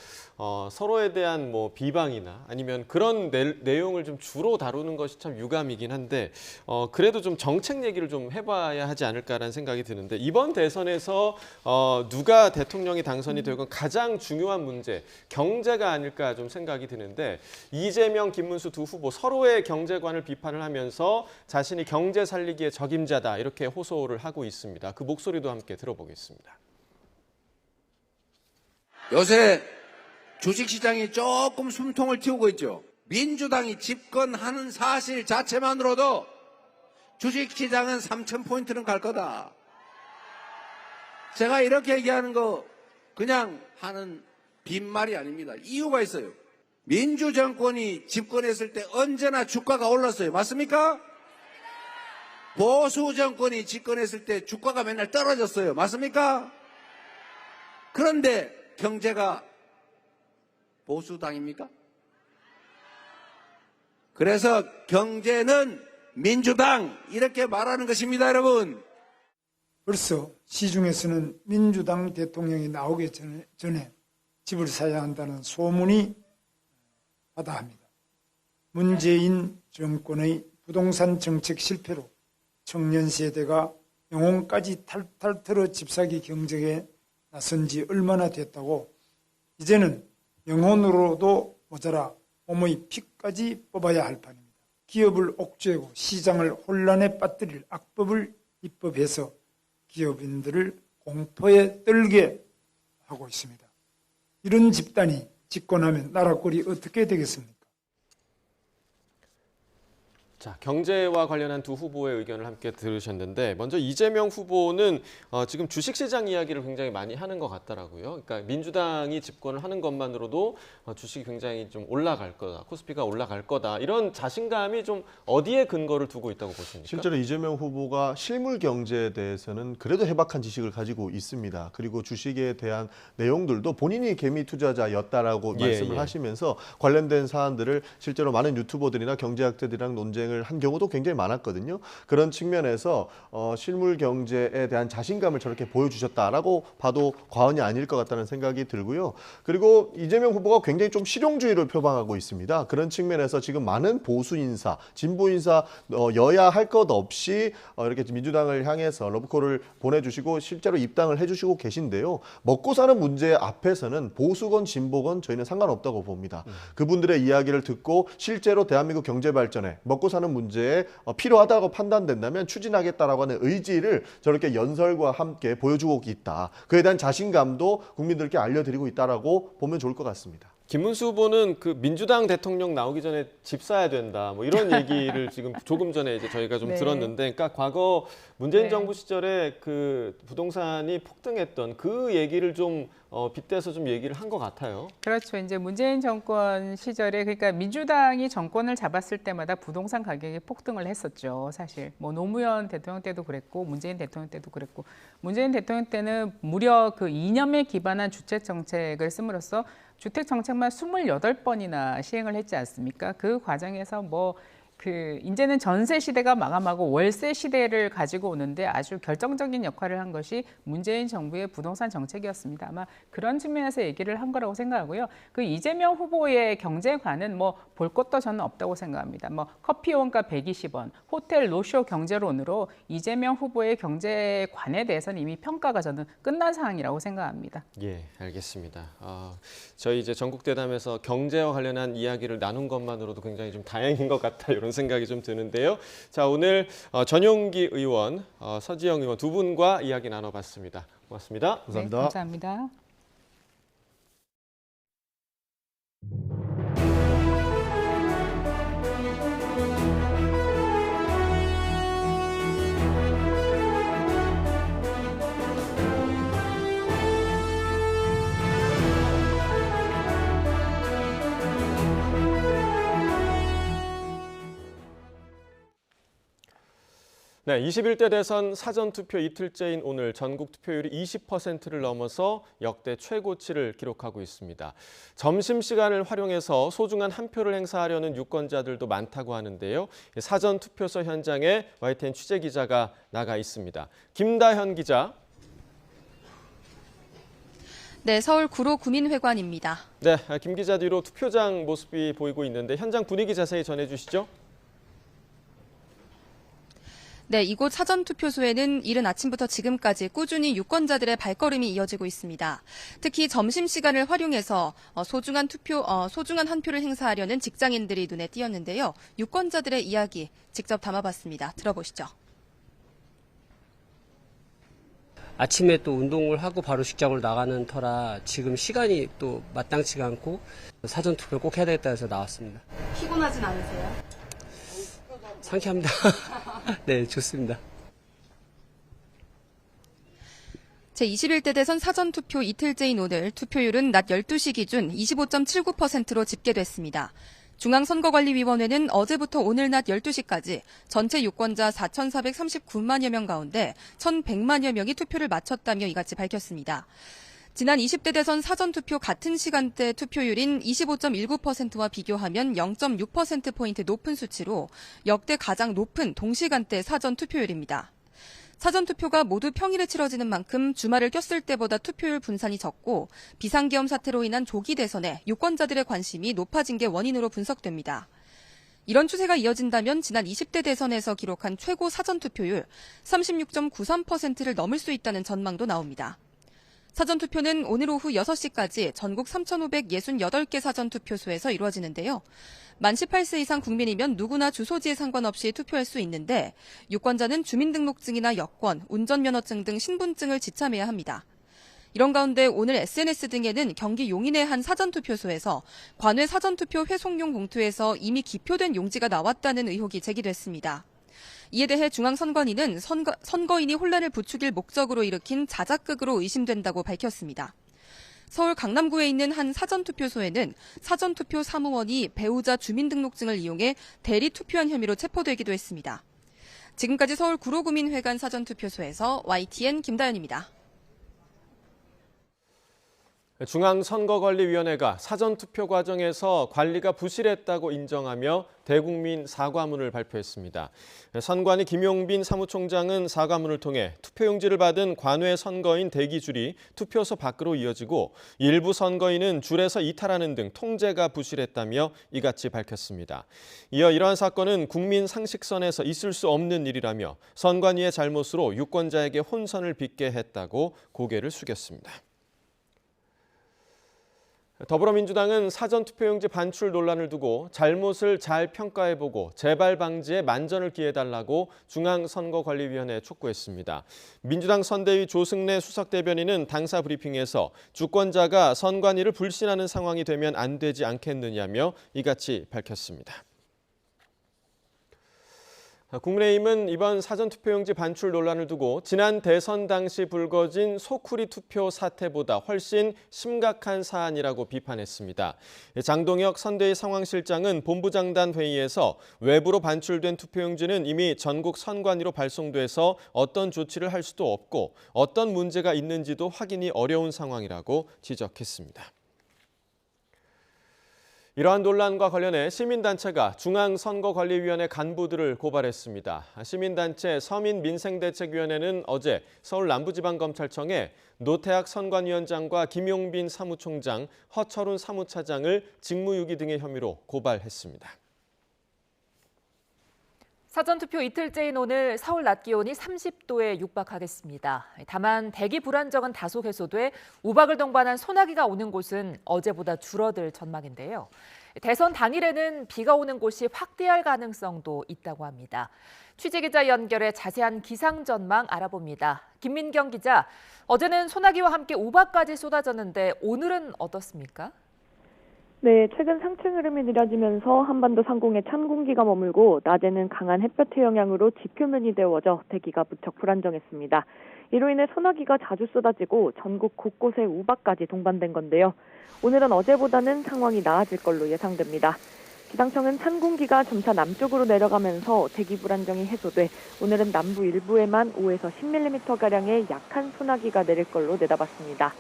서로에 대한 뭐 비방이나 아니면 그런 내용을 좀 주로 다루는 것이 참 유감이긴 한데 그래도 좀 정책 얘기를 좀 해봐야 하지 않을까라는 생각이 드는데 이번 대선에서 누가 대통령이 당선이 되건 가장 중요한 문제 경제가 아닐까 좀 생각이 드는데 이재명, 김문수 두 후보 서로의 경제관을 비판을 하면서 자신이 경제 살리기의 적임자다 이렇게 호소를 하고 있습니다. 그 목소리도 함께 들어보겠습니다. 요새 주식시장이 조금 숨통을 틔우고 있죠. 민주당이 집권하는 사실 자체만으로도 주식시장은 3,000포인트는 갈 거다. 제가 이렇게 얘기하는 거 그냥 하는 빈말이 아닙니다. 이유가 있어요. 민주정권이 집권했을 때 언제나 주가가 올랐어요. 맞습니까? 보수 정권이 집권했을 때 주가가 맨날 떨어졌어요. 맞습니까? 그런데 경제가 보수당입니까? 그래서 경제는 민주당 이렇게 말하는 것입니다, 여러분. 벌써 시중에서는 민주당 대통령이 나오기 전에 집을 사야 한다는 소문이 바다합니다. 문재인 정권의 부동산 정책 실패로 청년 세대가 영혼까지 탈탈 털어 집사기 경쟁에 나선 지 얼마나 됐다고 이제는 영혼으로도 모자라 몸의 피까지 뽑아야 할 판입니다. 기업을 옥죄고 시장을 혼란에 빠뜨릴 악법을 입법해서 기업인들을 공포에 떨게 하고 있습니다. 이런 집단이 집권하면 나라 꼴이 어떻게 되겠습니까? 자, 경제와 관련한 두 후보의 의견을 함께 들으셨는데 먼저 이재명 후보는 지금 주식시장 이야기를 굉장히 많이 하는 것 같더라고요. 그러니까 민주당이 집권을 하는 것만으로도 주식이 굉장히 좀 올라갈 거다, 코스피가 올라갈 거다 이런 자신감이 좀 어디에 근거를 두고 있다고 보십니까? 실제로 이재명 후보가 실물 경제에 대해서는 그래도 해박한 지식을 가지고 있습니다. 그리고 주식에 대한 내용들도 본인이 개미 투자자였다라고 말씀을 하시면서 관련된 사안들을 실제로 많은 유튜버들이나 경제학자들이랑 논쟁을 한 경우도 굉장히 많았거든요. 그런 측면에서 실물 경제에 대한 자신감을 저렇게 보여주셨다라고 봐도 과언이 아닐 것 같다는 생각이 들고요. 그리고 이재명 후보가 굉장히 좀 실용주의를 표방하고 있습니다. 그런 측면에서 지금 많은 보수 인사, 진보 인사 여야 할 것 없이 이렇게 민주당을 향해서 러브콜을 보내주시고 실제로 입당을 해주시고 계신데요. 먹고 사는 문제 앞에서는 보수건 진보건 저희는 상관없다고 봅니다. 그분들의 이야기를 듣고 실제로 대한민국 경제 발전에 먹고 사는 문제에 필요하다고 판단된다면 추진하겠다라고 하는 의지를 저렇게 연설과 함께 보여주고 있다. 그에 대한 자신감도 국민들께 알려드리고 있다라고 보면 좋을 것 같습니다. 김문수 후보는 그 민주당 대통령 나오기 전에 집 사야 된다 뭐 이런 얘기를 지금 조금 전에 이제 저희가 좀 들었는데, 그러니까 과거 문재인 정부 시절에 그 부동산이 폭등했던 그 얘기를 좀 빗대서 좀 얘기를 한 것 같아요. 그렇죠. 이제 문재인 정권 시절에 그러니까 민주당이 정권을 잡았을 때마다 부동산 가격이 폭등을 했었죠. 사실 뭐 노무현 대통령 때도 그랬고 문재인 대통령 때도 그랬고 문재인 대통령 때는 무려 그 이념에 기반한 주택 정책을 씀으로써 주택 정책만 28번이나 시행을 했지 않습니까? 그 과정에서 이제는 전세 시대가 마감하고 월세 시대를 가지고 오는데 아주 결정적인 역할을 한 것이 문재인 정부의 부동산 정책이었습니다. 아마 그런 측면에서 얘기를 한 거라고 생각하고요. 그 이재명 후보의 경제관은 볼 것도 저는 없다고 생각합니다. 커피 원가 120원, 호텔 노쇼 경제론으로 이재명 후보의 경제관에 대해서는 이미 평가가 저는 끝난 상황이라고 생각합니다. 예, 알겠습니다. 저희 이제 전국 대담에서 경제와 관련한 이야기를 나눈 것만으로도 굉장히 좀 다행인 것 같다 이런 생각이 좀 드는데요. 자, 오늘 전용기 의원, 서지영 의원 두 분과 이야기 나눠봤습니다. 고맙습니다. 감사합니다. 네, 감사합니다. 네, 21대 대선 사전투표 이틀째인 오늘 전국 투표율이 20%를 넘어서 역대 최고치를 기록하고 있습니다. 점심시간을 활용해서 소중한 한 표를 행사하려는 유권자들도 많다고 하는데요. 사전투표소 현장에 YTN 취재기자가 나가 있습니다. 김다현 기자. 네, 서울 구로 구민회관입니다. 네, 김 기자 뒤로 투표장 모습이 보이고 있는데 현장 분위기 자세히 전해주시죠. 네, 이곳 사전투표소에는 이른 아침부터 지금까지 꾸준히 유권자들의 발걸음이 이어지고 있습니다. 특히 점심시간을 활용해서 소중한 한 표를 행사하려는 직장인들이 눈에 띄었는데요. 유권자들의 이야기 직접 담아봤습니다. 들어보시죠. 아침에 또 운동을 하고 바로 직장으로 나가는 터라 지금 시간이 또 마땅치가 않고 사전투표 꼭 해야 되겠다 해서 나왔습니다. 피곤하진 않으세요? 상쾌합니다. 네, 좋습니다. 제21대 대선 사전투표 이틀째인 오늘 투표율은 낮 12시 기준 25.79%로 집계됐습니다. 중앙선거관리위원회는 어제부터 오늘 낮 12시까지 전체 유권자 4,439만여 명 가운데 1,100만여 명이 투표를 마쳤다며 이같이 밝혔습니다. 지난 20대 대선 사전투표 같은 시간대 투표율인 25.19%와 비교하면 0.6%포인트 높은 수치로 역대 가장 높은 동시간대 사전투표율입니다. 사전투표가 모두 평일에 치러지는 만큼 주말을 꼈을 때보다 투표율 분산이 적고 비상계엄 사태로 인한 조기 대선에 유권자들의 관심이 높아진 게 원인으로 분석됩니다. 이런 추세가 이어진다면 지난 20대 대선에서 기록한 최고 사전투표율 36.93%를 넘을 수 있다는 전망도 나옵니다. 사전투표는 오늘 오후 6시까지 전국 3,568개 사전투표소에서 이루어지는데요. 만 18세 이상 국민이면 누구나 주소지에 상관없이 투표할 수 있는데 유권자는 주민등록증이나 여권, 운전면허증 등 신분증을 지참해야 합니다. 이런 가운데 오늘 SNS 등에는 경기 용인의 한 사전투표소에서 관외 사전투표 회송용 봉투에서 이미 기표된 용지가 나왔다는 의혹이 제기됐습니다. 이에 대해 중앙선관위는 선거인이 혼란을 부추길 목적으로 일으킨 자작극으로 의심된다고 밝혔습니다. 서울 강남구에 있는 한 사전투표소에는 사전투표 사무원이 배우자 주민등록증을 이용해 대리 투표한 혐의로 체포되기도 했습니다. 지금까지 서울 구로구민회관 사전투표소에서 YTN 김다현입니다. 중앙선거관리위원회가 사전투표 과정에서 관리가 부실했다고 인정하며 대국민 사과문을 발표했습니다. 선관위 김용빈 사무총장은 사과문을 통해 투표용지를 받은 관외 선거인 대기줄이 투표소 밖으로 이어지고 일부 선거인은 줄에서 이탈하는 등 통제가 부실했다며 이같이 밝혔습니다. 이어 이러한 사건은 국민 상식선에서 있을 수 없는 일이라며 선관위의 잘못으로 유권자에게 혼선을 빚게 했다고 고개를 숙였습니다. 더불어민주당은 사전투표용지 반출 논란을 두고 잘못을 잘 평가해보고 재발 방지에 만전을 기해달라고 중앙선거관리위원회에 촉구했습니다. 민주당 선대위 조승래 수석대변인은 당사 브리핑에서 주권자가 선관위를 불신하는 상황이 되면 안 되지 않겠느냐며 이같이 밝혔습니다. 국민의힘은 이번 사전투표용지 반출 논란을 두고 지난 대선 당시 불거진 소쿠리 투표 사태보다 훨씬 심각한 사안이라고 비판했습니다. 장동혁 선대위 상황실장은 본부장단 회의에서 외부로 반출된 투표용지는 이미 전국 선관위로 발송돼서 어떤 조치를 할 수도 없고 어떤 문제가 있는지도 확인이 어려운 상황이라고 지적했습니다. 이러한 논란과 관련해 시민단체가 중앙선거관리위원회 간부들을 고발했습니다. 시민단체 서민민생대책위원회는 어제 서울 남부지방검찰청에 노태학 선관위원장과 김용빈 사무총장, 허철훈 사무차장을 직무유기 등의 혐의로 고발했습니다. 사전투표 이틀째인 오늘 서울 낮 기온이 30도에 육박하겠습니다. 다만 대기 불안정은 다소 해소돼 우박을 동반한 소나기가 오는 곳은 어제보다 줄어들 전망인데요. 대선 당일에는 비가 오는 곳이 확대할 가능성도 있다고 합니다. 취재기자 연결해 자세한 기상 전망 알아봅니다. 김민경 기자, 어제는 소나기와 함께 우박까지 쏟아졌는데 오늘은 어떻습니까? 네, 최근 상층 흐름이 느려지면서 한반도 상공에 찬 공기가 머물고 낮에는 강한 햇볕의 영향으로 지표면이 데워져 대기가 무척 불안정했습니다. 이로 인해 소나기가 자주 쏟아지고 전국 곳곳에 우박까지 동반된 건데요. 오늘은 어제보다는 상황이 나아질 걸로 예상됩니다. 기상청은 찬 공기가 점차 남쪽으로 내려가면서 대기 불안정이 해소돼 오늘은 남부 일부에만 5에서 10mm가량의 약한 소나기가 내릴 걸로 내다봤습니다.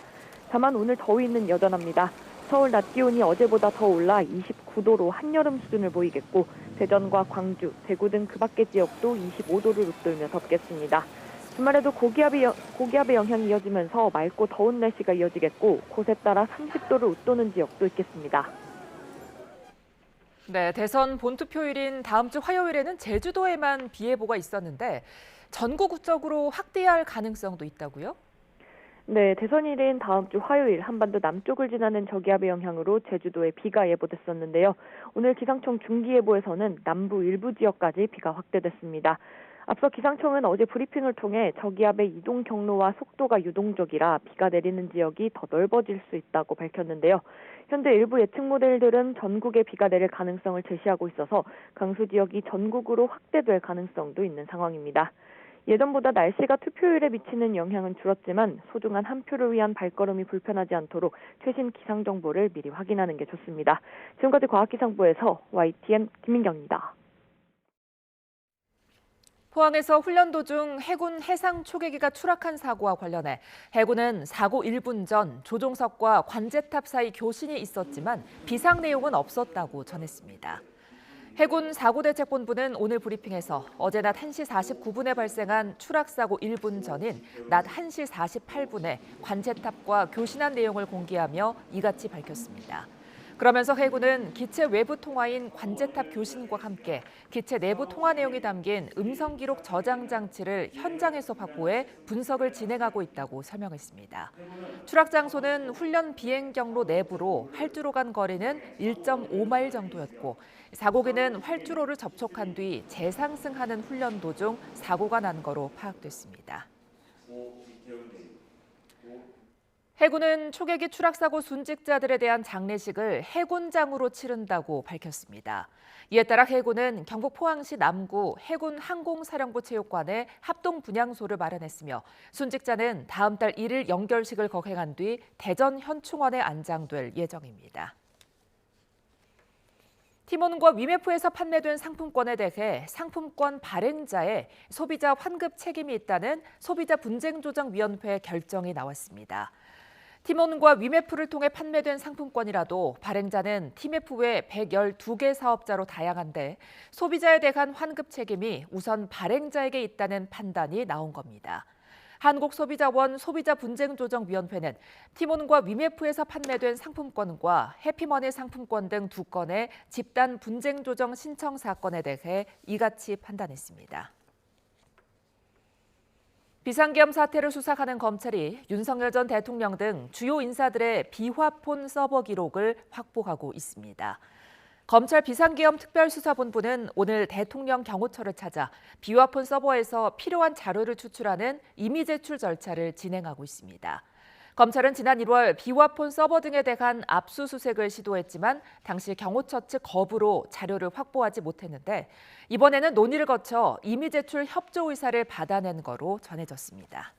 다만 오늘 더위는 여전합니다. 서울 낮 기온이 어제보다 더 올라 29도로 한여름 수준을 보이겠고 대전과 광주, 대구 등 그 밖의 지역도 25도를 웃돌며 덥겠습니다. 주말에도 고기압의 영향이 이어지면서 맑고 더운 날씨가 이어지겠고 곳에 따라 30도를 웃도는 지역도 있겠습니다. 네, 대선 본투표일인 다음 주 화요일에는 제주도에만 비 예보가 있었는데 전국적으로 확대할 가능성도 있다고요? 네, 대선일인 다음 주 화요일 한반도 남쪽을 지나는 저기압의 영향으로 제주도에 비가 예보됐었는데요. 오늘 기상청 중기예보에서는 남부 일부 지역까지 비가 확대됐습니다. 앞서 기상청은 어제 브리핑을 통해 저기압의 이동 경로와 속도가 유동적이라 비가 내리는 지역이 더 넓어질 수 있다고 밝혔는데요. 현재 일부 예측 모델들은 전국에 비가 내릴 가능성을 제시하고 있어서 강수 지역이 전국으로 확대될 가능성도 있는 상황입니다. 예전보다 날씨가 투표율에 미치는 영향은 줄었지만 소중한 한 표를 위한 발걸음이 불편하지 않도록 최신 기상 정보를 미리 확인하는 게 좋습니다. 지금까지 과학기상부에서 YTN 김민경입니다. 포항에서 훈련 도중 해군 해상 초계기가 추락한 사고와 관련해 해군은 사고 1분 전 조종석과 관제탑 사이 교신이 있었지만 비상 내용은 없었다고 전했습니다. 해군 사고대책본부는 오늘 브리핑에서 어제 낮 1시 49분에 발생한 추락사고 1분 전인 낮 1시 48분에 관제탑과 교신한 내용을 공개하며 이같이 밝혔습니다. 그러면서 해군은 기체 외부 통화인 관제탑 교신과 함께 기체 내부 통화 내용이 담긴 음성 기록 저장 장치를 현장에서 확보해 분석을 진행하고 있다고 설명했습니다. 추락 장소는 훈련 비행 경로 내부로 활주로 간 거리는 1.5마일 정도였고 사고기는 활주로를 접촉한 뒤 재상승하는 훈련 도중 사고가 난 거로 파악됐습니다. 해군은 초계기 추락사고 순직자들에 대한 장례식을 해군장으로 치른다고 밝혔습니다. 이에 따라 해군은 경북 포항시 남구 해군 항공사령부 체육관에 합동 분향소를 마련했으며 순직자는 다음 달 1일 영결식을 거행한 뒤 대전 현충원에 안장될 예정입니다. 티몬과 위메프에서 판매된 상품권에 대해 상품권 발행자의 소비자 환급 책임이 있다는 소비자분쟁조정위원회 결정이 나왔습니다. 티몬과 위메프를 통해 판매된 상품권이라도 발행자는 티메프 외 112개 사업자로 다양한데 소비자에 대한 환급 책임이 우선 발행자에게 있다는 판단이 나온 겁니다. 한국소비자원 소비자분쟁조정위원회는 티몬과 위메프에서 판매된 상품권과 해피머니 상품권 등 2건의 집단 분쟁조정 신청 사건에 대해 이같이 판단했습니다. 비상계엄 사태를 수사하는 검찰이 윤석열 전 대통령 등 주요 인사들의 비화폰 서버 기록을 확보하고 있습니다. 검찰 비상계엄 특별수사본부는 오늘 대통령 경호처를 찾아 비화폰 서버에서 필요한 자료를 추출하는 임의 제출 절차를 진행하고 있습니다. 검찰은 지난 1월 비화폰 서버 등에 대한 압수수색을 시도했지만 당시 경호처 측 거부로 자료를 확보하지 못했는데 이번에는 논의를 거쳐 임의 제출 협조 의사를 받아낸 거로 전해졌습니다.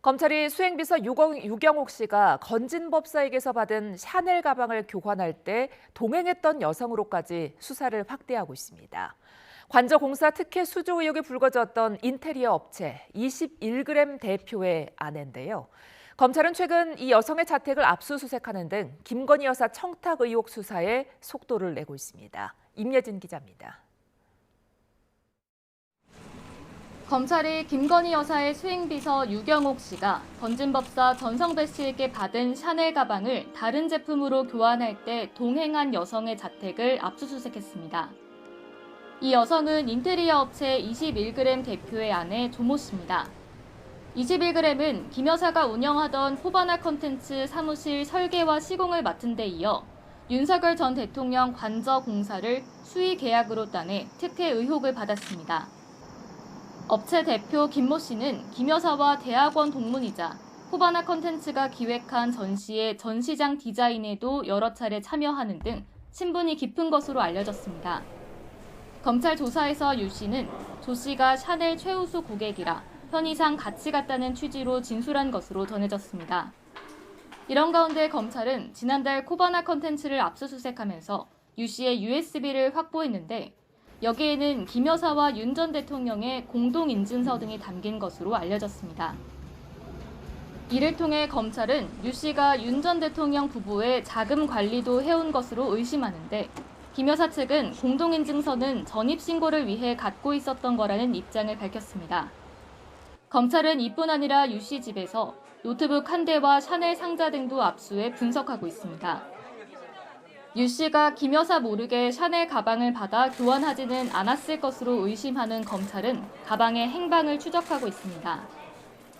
검찰이 수행비서 유경옥 씨가 건진법사에게서 받은 샤넬 가방을 교환할 때 동행했던 여성으로까지 수사를 확대하고 있습니다. 관저공사 특혜 수조 의혹이 불거졌던 인테리어 업체 21g 대표의 아내인데요. 검찰은 최근 이 여성의 자택을 압수수색하는 등 김건희 여사 청탁 의혹 수사에 속도를 내고 있습니다. 임예진 기자입니다. 검찰이 김건희 여사의 수행비서 유경옥 씨가 건진법사 전성배 씨에게 받은 샤넬 가방을 다른 제품으로 교환할 때 동행한 여성의 자택을 압수수색했습니다. 이 여성은 인테리어 업체 21g 대표의 아내 조모 씨입니다. 21g은 김 여사가 운영하던 호바나 컨텐츠 사무실 설계와 시공을 맡은 데 이어 윤석열 전 대통령 관저 공사를 수의 계약으로 따내 특혜 의혹을 받았습니다. 업체 대표 김모 씨는 김 여사와 대학원 동문이자 호바나 컨텐츠가 기획한 전시의 전시장 디자인에도 여러 차례 참여하는 등 친분이 깊은 것으로 알려졌습니다. 검찰 조사에서 유 씨는 조 씨가 샤넬 최우수 고객이라 편의상 같이 갔다는 취지로 진술한 것으로 전해졌습니다. 이런 가운데 검찰은 지난달 코바나 컨텐츠를 압수수색하면서 유 씨의 USB를 확보했는데 여기에는 김 여사와 윤 전 대통령의 공동인증서 등이 담긴 것으로 알려졌습니다. 이를 통해 검찰은 유 씨가 윤 전 대통령 부부의 자금 관리도 해온 것으로 의심하는데 김 여사 측은 공동인증서는 전입신고를 위해 갖고 있었던 거라는 입장을 밝혔습니다. 검찰은 이뿐 아니라 유 씨 집에서 노트북 한 대와 샤넬 상자 등도 압수해 분석하고 있습니다. 유 씨가 김 여사 모르게 샤넬 가방을 받아 교환하지는 않았을 것으로 의심하는 검찰은 가방의 행방을 추적하고 있습니다.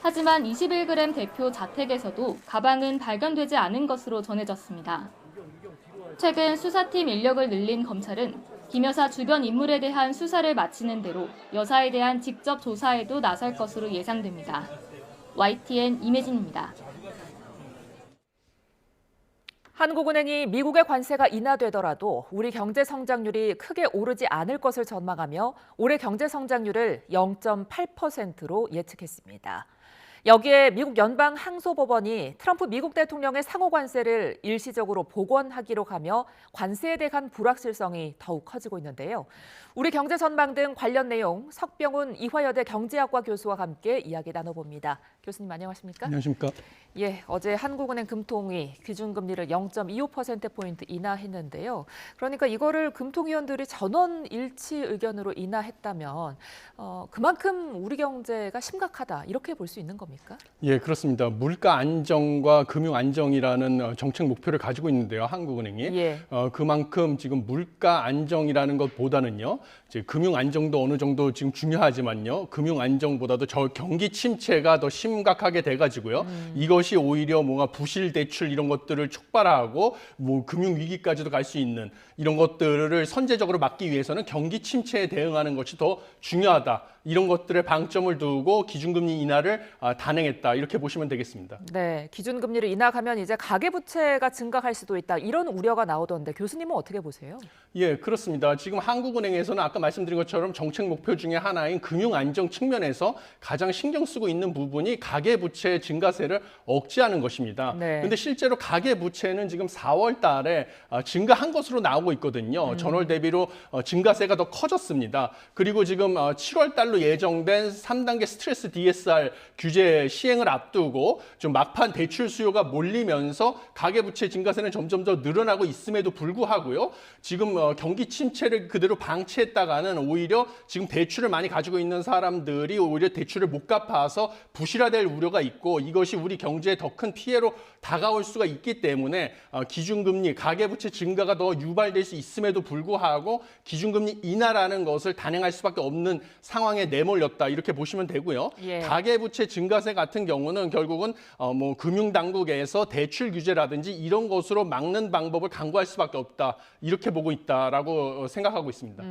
하지만 21g 대표 자택에서도 가방은 발견되지 않은 것으로 전해졌습니다. 최근 수사팀 인력을 늘린 검찰은 김 여사 주변 인물에 대한 수사를 마치는 대로 여사에 대한 직접 조사에도 나설 것으로 예상됩니다. YTN 임혜진입니다. 한국은행이 미국의 관세가 인하되더라도 우리 경제 성장률이 크게 오르지 않을 것을 전망하며 올해 경제 성장률을 0.8%로 예측했습니다. 여기에 미국 연방 항소법원이 트럼프 미국 대통령의 상호 관세를 일시적으로 복원하기로 하며 관세에 대한 불확실성이 더욱 커지고 있는데요. 우리 경제 전망 등 관련 내용 석병훈 이화여대 경제학과 교수와 함께 이야기 나눠봅니다. 교수님 안녕하십니까? 안녕하십니까? 예, 어제 한국은행 금통위 기준금리를 0.25%포인트 인하했는데요. 그러니까 이거를 금통위원들이 전원 일치 의견으로 인하했다면 그만큼 우리 경제가 심각하다 이렇게 볼 수 있는 겁니까? 예, 그렇습니다. 물가 안정과 금융 안정이라는 정책 목표를 가지고 있는데요, 한국은행이. 예. 그만큼 지금 물가 안정이라는 것보다는요, 이제 금융 안정도 어느 정도 지금 중요하지만요, 금융 안정보다도 저 경기 침체가 더 심각하게 돼가지고요. 이것이 오히려 뭔가 부실 대출 이런 것들을 촉발하고 뭐 금융 위기까지도 갈 수 있는 이런 것들을 선제적으로 막기 위해서는 경기 침체에 대응하는 것이 더 중요하다. 이런 것들에 방점을 두고 기준금리 인하를 단행했다. 이렇게 보시면 되겠습니다. 네, 기준금리를 인하하면 이제 가계부채가 증가할 수도 있다. 이런 우려가 나오던데 교수님은 어떻게 보세요? 예, 그렇습니다. 지금 한국은행에서는 아까 말씀드린 것처럼 정책 목표 중에 하나인 금융 안정 측면에서 가장 신경 쓰고 있는 부분이 가계부채 증가세를 억제하는 것입니다. 그런데 네. 실제로 가계부채는 지금 4월 달에 증가한 것으로 나오고 있거든요. 전월 대비로 증가세가 더 커졌습니다. 그리고 지금 7월 달로 예정된 3단계 스트레스 DSR 규제 시행을 앞두고 좀 막판 대출 수요가 몰리면서 가계부채 증가세는 점점 더 늘어나고 있음에도 불구하고요. 지금 경기 침체를 그대로 방치했다가는 오히려 지금 대출을 많이 가지고 있는 사람들이 오히려 대출을 못 갚아서 부실화될 우려가 있고 이것이 우리 경제에 더 큰 피해로 다가올 수가 있기 때문에 기준금리, 가계부채 증가가 더 유발될 수 있음에도 불구하고 기준금리 인하라는 것을 단행할 수밖에 없는 상황에 내몰렸다 이렇게 보시면 되고요. 예. 가계부채 증가세 같은 경우는 결국은 뭐 금융당국에서 대출 규제라든지 이런 것으로 막는 방법을 강구할 수밖에 없다 이렇게 보고 있다라고 생각하고 있습니다.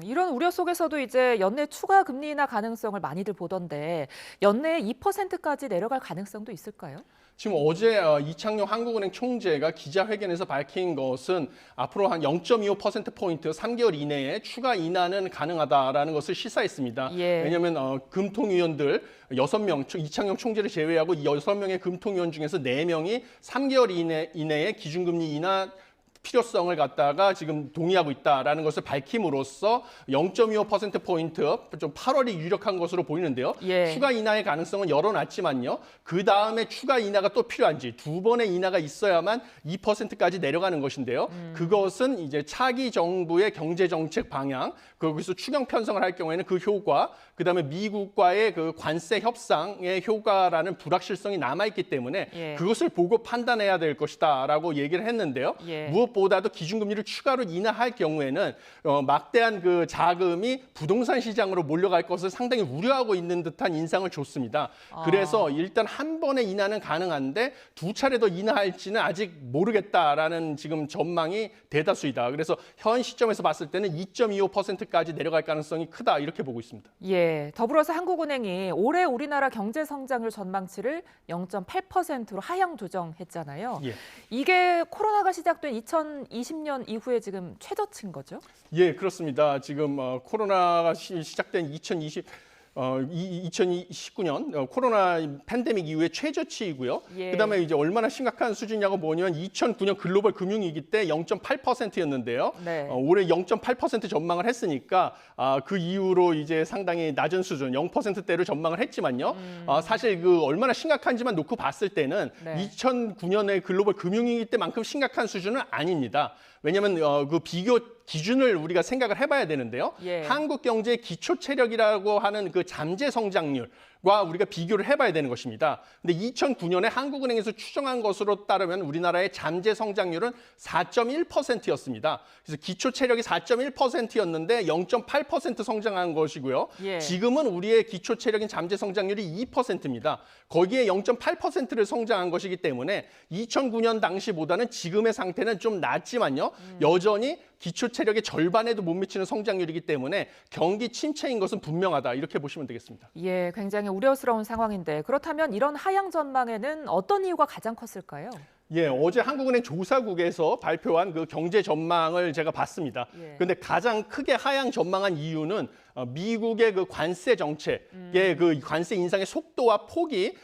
이런 우려 속에서도 이제 연내 추가 금리 인하 가능성을 많이들 보던데 연내에 2%까지 내려갈 가능성도 있을까요? 지금 어제 이창용 한국은행 총재가 기자회견에서 밝힌 것은 앞으로 한 0.25%포인트 3개월 이내에 추가 인하는 가능하다라는 것을 시사했습니다. 예. 왜냐하면 금통위원들 6명, 이창용 총재를 제외하고 6명의 금통위원 중에서 4명이 3개월 이내에 기준금리 인하 필요성을 갖다가 지금 동의하고 있다라는 것을 밝힘으로써 0.25%포인트 좀 8월이 유력한 것으로 보이는데요. 예. 추가 인하의 가능성은 열어놨지만요. 그 다음에 추가 인하가 또 필요한지 두 번의 인하가 있어야만 2%까지 내려가는 것인데요. 그것은 이제 차기 정부의 경제정책 방향, 거기서 추경 편성을 할 경우에는 그 효과, 그다음에 미국과의 그 관세 협상의 효과라는 불확실성이 남아있기 때문에 예. 그것을 보고 판단해야 될 것이다라고 얘기를 했는데요. 예. 무엇보다도 기준금리를 추가로 인하할 경우에는 막대한 그 자금이 부동산 시장으로 몰려갈 것을 상당히 우려하고 있는 듯한 인상을 줬습니다. 그래서 일단 한 번에 인하는 가능한데 두 차례 더 인하할지는 아직 모르겠다라는 지금 전망이 대다수이다. 그래서 현 시점에서 봤을 때는 2.25%까지 내려갈 가능성이 크다 이렇게 보고 있습니다. 예, 더불어서 한국은행이 올해 우리나라 경제 성장률 전망치를 0.8%로 하향 조정했잖아요. 예. 이게 코로나가 시작된 2020년 이후에 지금 최저치인 거죠? 예, 그렇습니다. 지금 코로나가 시작된 2020 2019년 코로나 팬데믹 이후에 최저치이고요. 예. 그다음에 이제 얼마나 심각한 수준이냐고 보면 2009년 글로벌 금융위기 때 0.8%였는데요. 네. 올해 0.8% 전망을 했으니까 그 이후로 이제 상당히 낮은 수준 0%대로 전망을 했지만요. 사실 그 얼마나 심각한지만 놓고 봤을 때는 네. 2009년의 글로벌 금융위기 때만큼 심각한 수준은 아닙니다. 왜냐하면 그 비교 기준을 우리가 생각을 해봐야 되는데요. 예. 한국 경제의 기초 체력이라고 하는 그 잠재 성장률과 우리가 비교를 해봐야 되는 것입니다. 근데 2009년에 한국은행에서 추정한 것으로 따르면 우리나라의 잠재 성장률은 4.1%였습니다. 그래서 기초 체력이 4.1%였는데 0.8% 성장한 것이고요. 예. 지금은 우리의 기초 체력인 잠재 성장률이 2%입니다. 거기에 0.8%를 성장한 것이기 때문에 2009년 당시보다는 지금의 상태는 좀 낫지만요. 여전히 기초 체력의 절반에도 못 미치는 성장률이기 때문에 경기 침체인 것은 분명하다. 이렇게 보시면 되겠습니다. 예, 굉장히 우려스러운 상황인데 그렇다면 이런 하향 전망에는 어떤 이유가 가장 컸을까요? 예, 어제 한국은행 조사국에서 발표한 그 경제 전망을 제가 봤습니다. 그런데 가장 크게 하향 전망한 이유는 미국의 그 관세 정책의 그 관세 인상의 속도와 폭이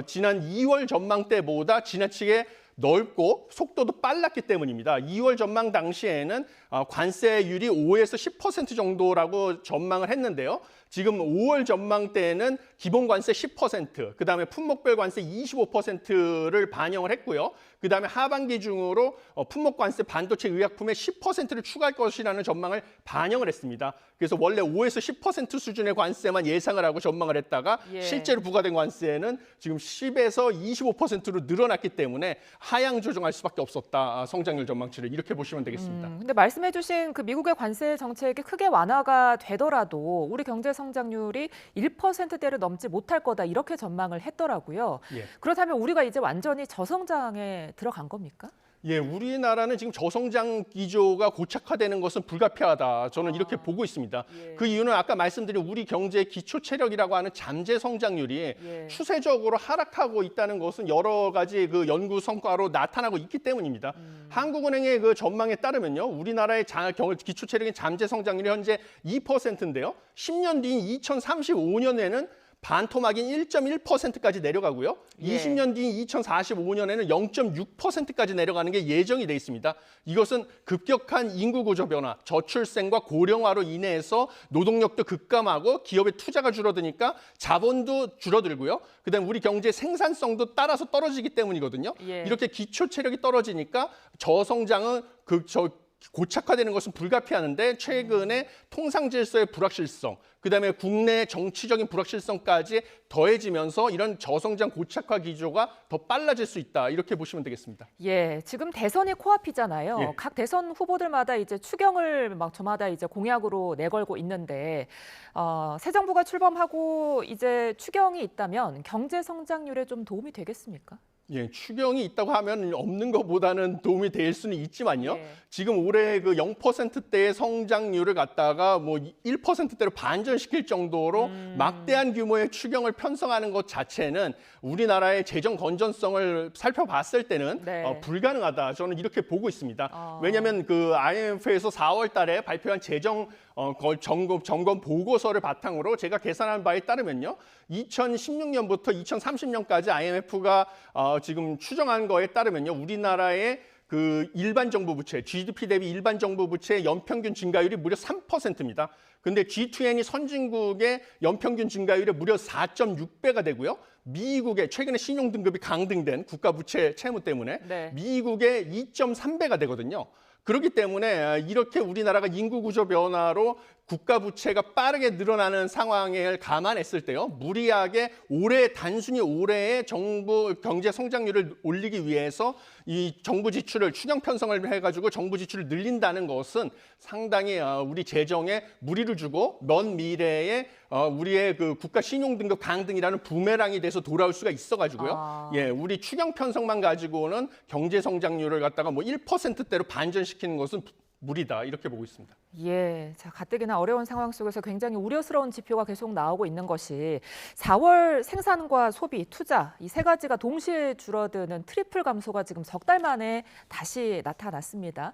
지난 2월 전망 때보다 지나치게 넓고 속도도 빨랐기 때문입니다. 2월 전망 당시에는 관세율이 5에서 10% 정도라고 전망을 했는데요. 지금 5월 전망 때는 기본 관세 10%, 그다음에 품목별 관세 25%를 반영을 했고요. 그다음에 하반기 중으로 품목 관세 반도체 의약품에 10%를 추가할 것이라는 전망을 반영을 했습니다. 그래서 원래 5에서 10% 수준의 관세만 예상을 하고 전망을 했다가 실제로 부과된 관세는 지금 10에서 25%로 늘어났기 때문에 하향 조정할 수밖에 없었다. 성장률 전망치를 이렇게 보시면 되겠습니다. 근데 말씀해주신 그 미국의 관세 정책이 크게 완화가 되더라도 우리 경제 성장률이 1%대를 넘지 못할 거다 이렇게 전망을 했더라고요. 그렇다면 우리가 이제 완전히 저성장에 들어간 겁니까? 예, 우리나라는 지금 저성장 기조가 고착화되는 것은 불가피하다. 저는 이렇게 보고 있습니다. 그 이유는 아까 말씀드린 우리 경제의 기초 체력이라고 하는 잠재 성장률이 추세적으로 하락하고 있다는 것은 여러 가지 그 연구 성과로 나타나고 있기 때문입니다. 한국은행의 그 전망에 따르면요, 우리나라의 기초 체력인 잠재 성장률이 현재 2%인데요. 10년 뒤인 2035년에는 반토막인 1.1%까지 내려가고요. 20년 뒤인 2045년에는 0.6%까지 내려가는 게 예정이 돼 있습니다. 이것은 급격한 인구 구조 변화, 저출생과 고령화로 인해서 노동력도 급감하고 기업의 투자가 줄어드니까 자본도 줄어들고요. 그다음에 우리 경제 생산성도 따라서 떨어지기 때문이거든요. 이렇게 기초 체력이 떨어지니까 저성장은 고착화되는 것은 불가피하는데 최근에 통상 질서의 불확실성, 그다음에 국내 정치적인 불확실성까지 더해지면서 이런 저성장 고착화 기조가 더 빨라질 수 있다. 이렇게 보시면 되겠습니다. 예, 지금 대선이 코앞이잖아요. 예. 각 대선 후보들마다 이제 추경을 막 저마다 이제 공약으로 내걸고 있는데 새 정부가 출범하고 이제 추경이 있다면 경제 성장률에 좀 도움이 되겠습니까? 예, 추경이 있다고 하면 없는 것보다는 도움이 될 수는 있지만요. 지금 올해 그 0%대의 성장률을 갖다가 뭐 1%대로 반전시킬 정도로 막대한 규모의 추경을 편성하는 것 자체는 우리나라의 재정 건전성을 살펴봤을 때는 불가능하다. 저는 이렇게 보고 있습니다. 왜냐하면 그 IMF에서 4월 달에 발표한 재정 점검 보고서를 바탕으로 제가 계산한 바에 따르면요. 2016년부터 2030년까지 IMF가 지금 추정한 거에 따르면요. 우리나라의 그 일반 정부 부채, GDP 대비 일반 정부 부채의 연평균 증가율이 무려 3%입니다. 근데 G20 선진국의 연평균 증가율이 무려 4.6배가 되고요. 미국의 최근에 신용 등급이 강등된 국가 부채 채무 때문에 미국의 2.3배가 되거든요. 그렇기 때문에 이렇게 우리나라가 인구 구조 변화로 국가 부채가 빠르게 늘어나는 상황을 감안했을 때요. 무리하게 단순히 올해의 정부 경제 성장률을 올리기 위해서 이 정부 지출을 추경 편성을 해가지고 정부 지출을 늘린다는 것은 상당히 우리 재정에 무리를 주고 먼 미래에 우리의 그 국가 신용 등급 강등이라는 부메랑이 돼서 돌아올 수가 있어가지고요. 예, 우리 추경 편성만 가지고는 경제 성장률을 갖다가 뭐 1%대로 반전시키는 것은 무리다 이렇게 보고 있습니다. 예, 자 가뜩이나 어려운 상황 속에서 굉장히 우려스러운 지표가 계속 나오고 있는 것이 4월 생산과 소비, 투자 이 세 가지가 동시에 줄어드는 트리플 감소가 지금 석 달 만에 다시 나타났습니다.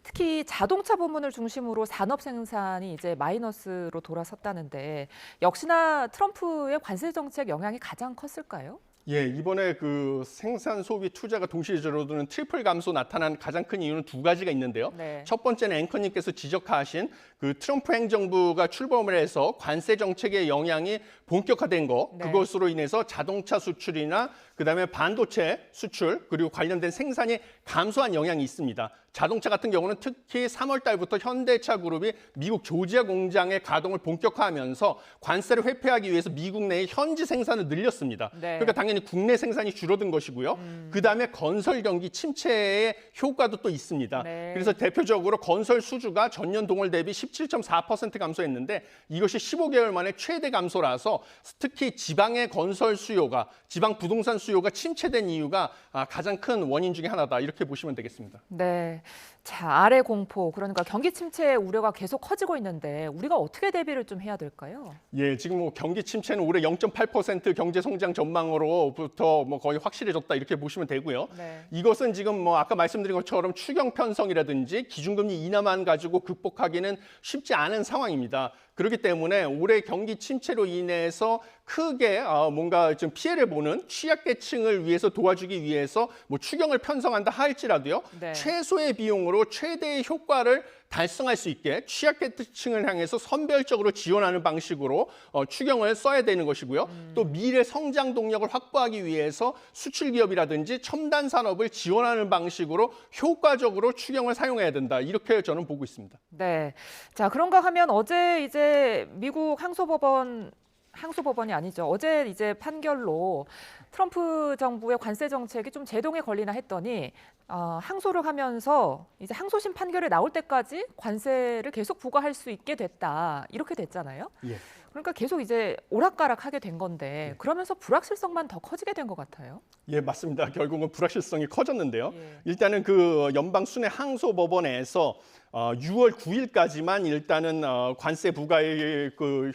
특히 자동차 부문을 중심으로 산업 생산이 이제 마이너스로 돌아섰다는데 역시나 트럼프의 관세 정책 영향이 가장 컸을까요? 예, 이번에 그 생산, 소비, 투자가 동시에 줄어드는 트리플 감소 나타난 가장 큰 이유는 두 가지가 있는데요. 네. 첫 번째는 앵커님께서 지적하신 그 트럼프 행정부가 출범을 해서 관세 정책의 영향이 본격화된 거, 네. 그것으로 인해서 자동차 수출이나 그다음에 반도체 수출 그리고 관련된 생산이 감소한 영향이 있습니다. 자동차 같은 경우는 특히 3월 달부터 현대차 그룹이 미국 조지아 공장의 가동을 본격화하면서 관세를 회피하기 위해서 미국 내에 현지 생산을 늘렸습니다. 네. 그러니까 당연히 국내 생산이 줄어든 것이고요. 그다음에 건설 경기 침체의 효과도 또 있습니다. 네. 그래서 대표적으로 건설 수주가 전년 동월 대비 17.4% 감소했는데 이것이 15개월 만에 최대 감소라서 특히 지방의 건설 수요가, 지방 부동산 수요가 침체된 이유가 가장 큰 원인 중에 하나다 이렇게 보시면 되겠습니다. 네. 자, 아래 공포, 그러니까 경기 침체의 우려가 계속 커지고 있는데 우리가 어떻게 대비를 좀 해야 될까요? 예, 지금 뭐 경기 침체는 올해 0.8% 경제 성장 전망으로부터 뭐 거의 확실해졌다 이렇게 보시면 되고요. 네. 이것은 지금 뭐 아까 말씀드린 것처럼 추경 편성이라든지 기준금리 인하만 가지고 극복하기는 쉽지 않은 상황입니다. 그렇기 때문에 올해 경기 침체로 인해서 크게 뭔가 좀 피해를 보는 취약계층을 위해서 도와주기 위해서 뭐 추경을 편성한다 할지라도요. 네. 최소의 비용으로 최대의 효과를 달성할 수 있게 취약계층을 향해서 선별적으로 지원하는 방식으로 추경을 써야 되는 것이고요. 또 미래 성장 동력을 확보하기 위해서 수출 기업이라든지 첨단 산업을 지원하는 방식으로 효과적으로 추경을 사용해야 된다. 이렇게 저는 보고 있습니다. 네. 자, 그런가 하면 어제 이제 미국 항소법원이 아니죠. 어제 이제 판결로 트럼프 정부의 관세 정책이 좀 제동에 걸리나 했더니 항소를 하면서 이제 항소심 판결이 나올 때까지 관세를 계속 부과할 수 있게 됐다. 이렇게 됐잖아요. 예. 그러니까 계속 이제 오락가락하게 된 건데 그러면서 불확실성만 더 커지게 된 것 같아요. 예, 맞습니다. 결국은 불확실성이 커졌는데요. 일단은 그 연방 순회 항소법원에서 6월 9일까지만 일단은 관세 부과의 그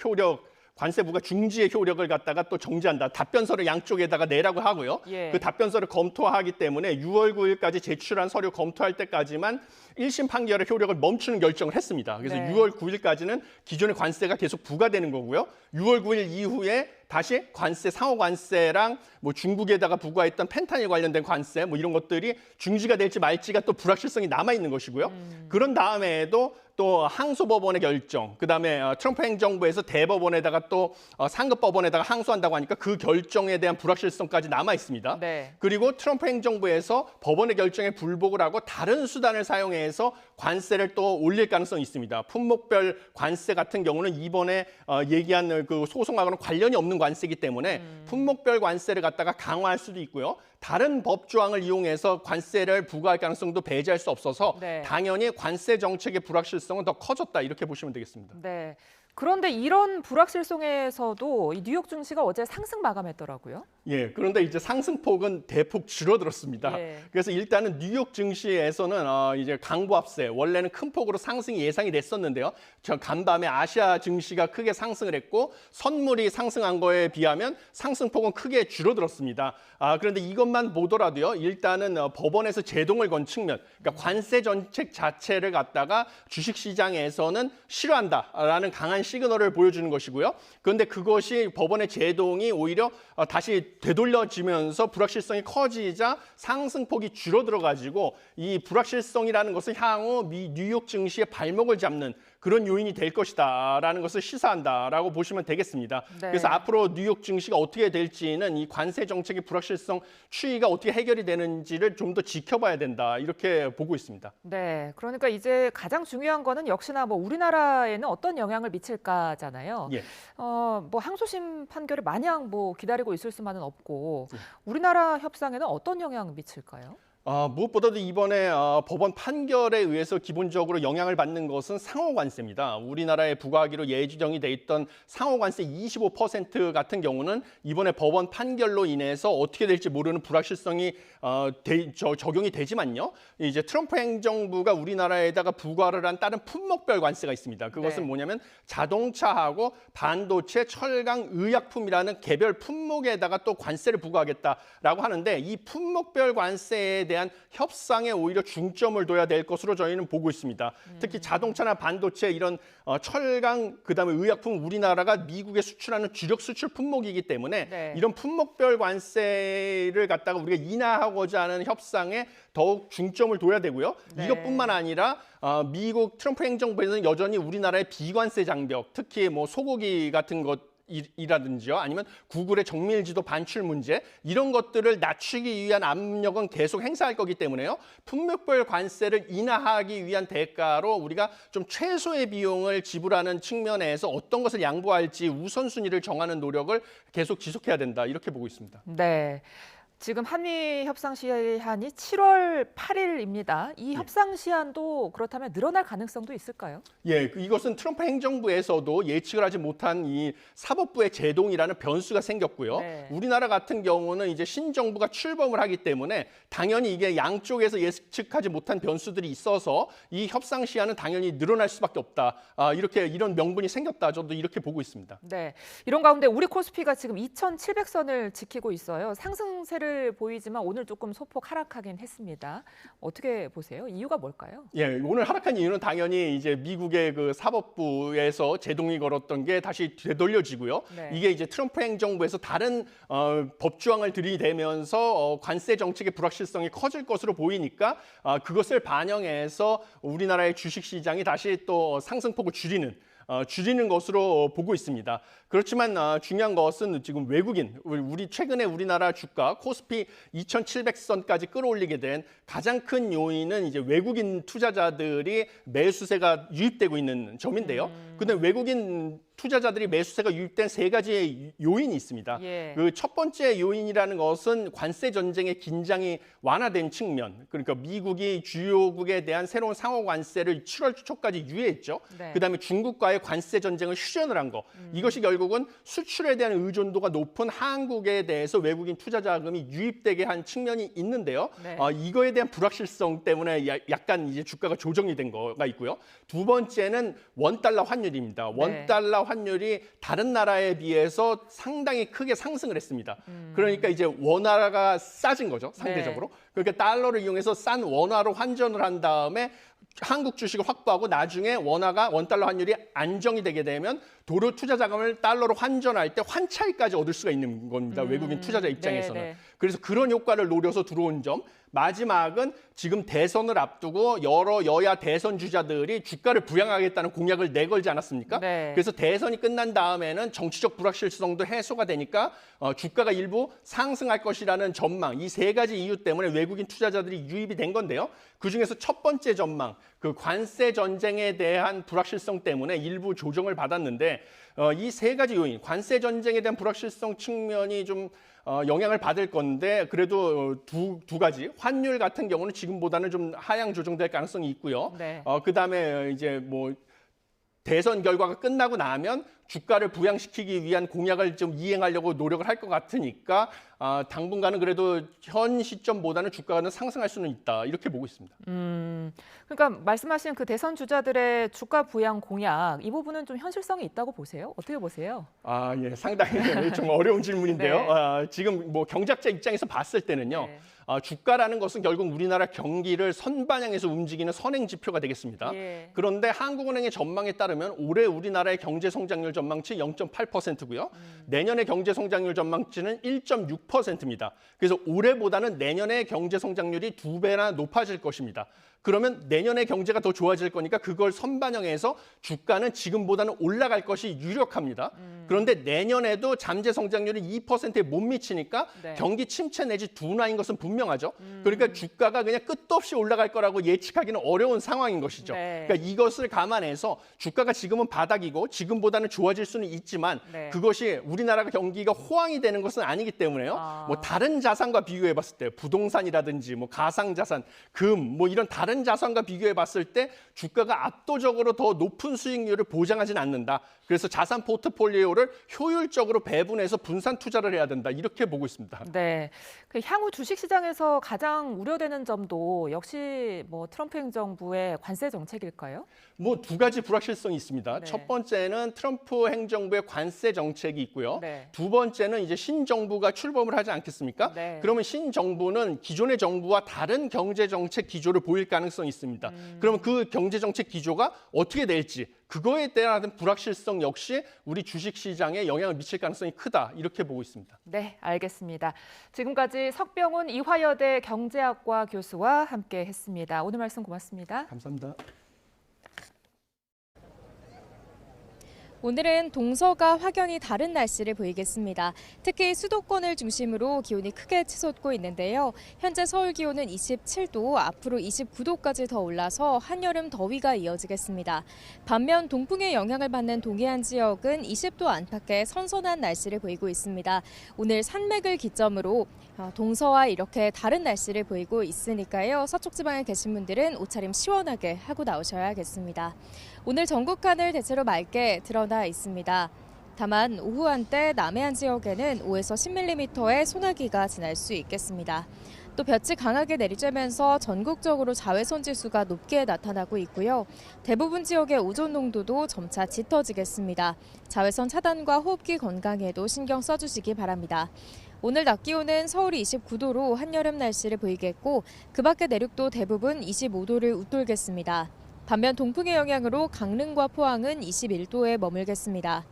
관세 부과 중지의 효력을 갖다가 또 정지한다. 답변서를 양쪽에다가 내라고 하고요. 예. 그 답변서를 검토하기 때문에 6월 9일까지 제출한 서류 검토할 때까지만 1심 판결의 효력을 멈추는 결정을 했습니다. 그래서 네. 6월 9일까지는 기존의 관세가 계속 부과되는 거고요. 6월 9일 이후에 다시 관세, 상호 관세랑 뭐 중국에다가 부과했던 펜타닐 관련된 관세 뭐 이런 것들이 중지가 될지 말지가 또 불확실성이 남아 있는 것이고요. 그런 다음에도 또 항소법원의 결정, 그다음에 트럼프 행정부에서 대법원에다가 또 상급법원에다가 항소한다고 하니까 그 결정에 대한 불확실성까지 남아 있습니다. 네. 그리고 트럼프 행정부에서 법원의 결정에 불복을 하고 다른 수단을 사용해서 관세를 또 올릴 가능성이 있습니다. 품목별 관세 같은 경우는 이번에 얘기한 그 소송하고는 관련이 없는 관세이기 때문에 품목별 관세를 갖다가 강화할 수도 있고요. 다른 법 조항을 이용해서 관세를 부과할 가능성도 배제할 수 없어서 네. 당연히 관세 정책의 불확실성은 더 커졌다 이렇게 보시면 되겠습니다. 네. 그런데 이런 불확실성에서도 이 뉴욕 증시가 어제 상승 마감했더라고요. 예, 그런데 이제 상승폭은 대폭 줄어들었습니다. 예. 그래서 일단은 뉴욕 증시에서는 이제 강보합세, 원래는 큰 폭으로 상승이 예상이 됐었는데요. 저 간밤에 아시아 증시가 크게 상승을 했고 선물이 상승한 거에 비하면 상승폭은 크게 줄어들었습니다. 그런데 이것만 보더라도요. 일단은 법원에서 제동을 건 측면, 그러니까 관세 정책 자체를 갖다가 주식시장에서는 싫어한다라는 강한 시그널을 보여주는 것이고요. 그런데 그것이 법원의 제동이 오히려 다시 되돌려지면서 불확실성이 커지자 상승폭이 줄어들어가지고 이 불확실성이라는 것은 향후 뉴욕 증시의 발목을 잡는 그런 요인이 될 것이다라는 것을 시사한다라고 보시면 되겠습니다. 네. 그래서 앞으로 뉴욕 증시가 어떻게 될지는 이 관세 정책의 불확실성 추이가 어떻게 해결이 되는지를 좀 더 지켜봐야 된다 이렇게 보고 있습니다. 네, 그러니까 이제 가장 중요한 거는 역시나 뭐 우리나라에는 어떤 영향을 미칠까잖아요. 예. 뭐 항소심 판결을 마냥 뭐 기다리고 있을 수만은 없고 우리나라 협상에는 어떤 영향을 미칠까요? 무엇보다도 이번에 법원 판결에 의해서 기본적으로 영향을 받는 것은 상호관세입니다. 우리나라에 부과하기로 예정이 돼 있던 상호관세 25% 같은 경우는 이번에 법원 판결로 인해서 어떻게 될지 모르는 불확실성이 적용이 되지만요. 이제 트럼프 행정부가 우리나라에다가 부과를 한 다른 품목별 관세가 있습니다. 그것은 뭐냐면 자동차하고 반도체, 철강, 의약품이라는 개별 품목에다가 또 관세를 부과하겠다라고 하는데 이 품목별 관세에 대한 협상에 오히려 중점을 둬야 될 것으로 저희는 보고 있습니다. 특히 자동차나 반도체 이런 철강 그다음에 의약품 우리나라가 미국에 수출하는 주력 수출 품목이기 때문에 이런 품목별 관세를 갖다가 우리가 인하하고자 하는 협상에 더욱 중점을 둬야 되고요. 이것뿐만 아니라 미국 트럼프 행정부에서는 여전히 우리나라의 비관세 장벽, 특히 뭐 소고기 같은 것 이라든지요, 아니면 구글의 정밀지도 반출 문제 이런 것들을 낮추기 위한 압력은 계속 행사할 거기 때문에요. 품목별 관세를 인하하기 위한 대가로 우리가 좀 최소의 비용을 지불하는 측면에서 어떤 것을 양보할지 우선순위를 정하는 노력을 계속 지속해야 된다 이렇게 보고 있습니다. 네. 지금 한미 협상 시한이 7월 8일입니다. 이 협상 시한도 그렇다면 늘어날 가능성도 있을까요? 예, 이것은 트럼프 행정부에서도 예측을 하지 못한 이 사법부의 제동이라는 변수가 생겼고요. 우리나라 같은 경우는 이제 신정부가 출범을 하기 때문에 당연히 이게 양쪽에서 예측하지 못한 변수들이 있어서 이 협상 시한은 당연히 늘어날 수밖에 없다. 이런 명분이 생겼다. 저도 이렇게 보고 있습니다. 네, 이런 가운데 우리 코스피가 지금 2,700선을 지키고 있어요. 상승세를 보이지만 오늘 조금 소폭 하락하긴 했습니다. 어떻게 보세요? 이유가 뭘까요? 예, 오늘 하락한 이유는 당연히 이제 미국의 그 사법부에서 제동이 걸었던 게 다시 되돌려지고요. 이게 이제 트럼프 행정부에서 다른 법조항을 들이대면서 관세 정책의 불확실성이 커질 것으로 보이니까 그것을 반영해서 우리나라의 주식 시장이 다시 또 상승폭을 줄이는 것으로 보고 있습니다. 그렇지만 중요한 것은 지금 외국인, 최근에 우리나라 주가 코스피 2,700선까지 끌어올리게 된 가장 큰 요인은 이제 외국인 투자자들이 매수세가 유입되고 있는 점인데요. 근데 외국인 투자자들이 매수세가 유입된 세 가지의 요인이 있습니다. 그 첫 번째 요인이라는 것은 관세 전쟁의 긴장이 완화된 측면. 그러니까 미국이 주요국에 대한 새로운 상호 관세를 7월 초까지 유예했죠. 그다음에 중국과의 관세 전쟁을 휴전을 한 거. 이것이 결국은 수출에 대한 의존도가 높은 한국에 대해서 외국인 투자 자금이 유입되게 한 측면이 있는데요. 이거에 대한 불확실성 때문에 약간 이제 주가가 조정이 된 거가 있고요. 두 번째는 원달러 환율입니다. 원달러 환율이 다른 나라에 비해서 상당히 크게 상승을 했습니다. 그러니까 이제 원화가 싸진 거죠, 상대적으로. 그러니까 달러를 이용해서 싼 원화로 환전을 한 다음에 한국 주식을 확보하고 나중에 원달러 환율이 안정이 되게 되면 도로 투자 자금을 달러로 환전할 때 환차익까지 얻을 수가 있는 겁니다. 외국인 투자자 입장에서는. 그래서 그런 효과를 노려서 들어온 점. 마지막은 지금 대선을 앞두고 여러 여야 대선 주자들이 주가를 부양하겠다는 공약을 내걸지 않았습니까? 그래서 대선이 끝난 다음에는 정치적 불확실성도 해소가 되니까 주가가 일부 상승할 것이라는 전망, 이 세 가지 이유 때문에 외국인 투자자들이 유입이 된 건데요. 그중에서 첫 번째 전망, 그 관세 전쟁에 대한 불확실성 때문에 일부 조정을 받았는데 이 세 가지 요인, 관세 전쟁에 대한 불확실성 측면이 좀 영향을 받을 건데 그래도 두 가지 환율 같은 경우는 지금보다는 좀 하향 조정될 가능성이 있고요. 그다음에 이제 뭐 대선 결과가 끝나고 나면 주가를 부양시키기 위한 공약을 좀 이행하려고 노력을 할 것 같으니까 당분간은 그래도 현 시점보다는 주가는 상승할 수는 있다 이렇게 보고 있습니다. 그러니까 말씀하신 그 대선 주자들의 주가 부양 공약 이 부분은 좀 현실성이 있다고 보세요? 어떻게 보세요? 예, 상당히 좀 어려운 질문인데요. 지금 뭐 경제학자 입장에서 봤을 때는요. 주가라는 것은 결국 우리나라 경기를 선반영해서 움직이는 선행 지표가 되겠습니다. 그런데 한국은행의 전망에 따르면 올해 우리나라의 경제 성장률 전망치 0.8%고요. 내년의 경제 성장률 전망치는 1.6%입니다. 그래서 올해보다는 내년의 경제 성장률이 2배나 높아질 것입니다. 그러면 내년의 경제가 더 좋아질 거니까 그걸 선반영해서 주가는 지금보다는 올라갈 것이 유력합니다. 그런데 내년에도 잠재 성장률이 2%에 못 미치니까 경기 침체 내지 둔화인 것은 분명하죠. 그러니까 주가가 그냥 끝도 없이 올라갈 거라고 예측하기는 어려운 상황인 것이죠. 그러니까 이것을 감안해서 주가가 지금은 바닥이고 지금보다는 좋아질 좋아질 수는 있지만 그것이 우리나라가 경기가 호황이 되는 것은 아니기 때문에요. 뭐 다른 자산과 비교해 봤을 때 부동산이라든지 뭐 가상자산, 금, 뭐 이런 다른 자산과 비교해 봤을 때 주가가 압도적으로 더 높은 수익률을 보장하진 않는다. 그래서 자산 포트폴리오를 효율적으로 배분해서 분산 투자를 해야 된다. 이렇게 보고 있습니다. 네. 그 향후 주식시장에서 가장 우려되는 점도 역시 뭐 트럼프 행정부의 관세 정책일까요? 뭐 두 가지 불확실성이 있습니다. 첫 번째는 트럼프 행정부의 관세 정책이 있고요. 두 번째는 이제 신정부가 출범을 하지 않겠습니까? 그러면 신정부는 기존의 정부와 다른 경제 정책 기조를 보일 가능성이 있습니다. 그러면 그 경제 정책 기조가 어떻게 될지 그거에 대한 불확실성 역시 우리 주식시장에 영향을 미칠 가능성이 크다. 이렇게 보고 있습니다. 네, 알겠습니다. 지금까지 석병훈 이화여대 경제학과 교수와 함께했습니다. 오늘 말씀 고맙습니다. 감사합니다. 오늘은 동서가 확연히 다른 날씨를 보이겠습니다. 특히 수도권을 중심으로 기온이 크게 치솟고 있는데요. 현재 서울 기온은 27도, 앞으로 29도까지 더 올라서 한여름 더위가 이어지겠습니다. 반면 동풍의 영향을 받는 동해안 지역은 20도 안팎의 선선한 날씨를 보이고 있습니다. 오늘 산맥을 기점으로 동서와 이렇게 다른 날씨를 보이고 있으니까요. 서쪽 지방에 계신 분들은 옷차림 시원하게 하고 나오셔야겠습니다. 오늘 전국 하늘 대체로 맑게 드러나 있습니다. 다만 오후 한때 남해안 지역에는 5에서 10mm의 소나기가 지날 수 있겠습니다. 또 볕이 강하게 내리쬐면서 전국적으로 자외선 지수가 높게 나타나고 있고요. 대부분 지역의 오존 농도도 점차 짙어지겠습니다. 자외선 차단과 호흡기 건강에도 신경 써주시기 바랍니다. 오늘 낮 기온은 서울이 29도로 한여름 날씨를 보이겠고 그 밖의 내륙도 대부분 25도를 웃돌겠습니다. 반면 동풍의 영향으로 강릉과 포항은 21도에 머물겠습니다.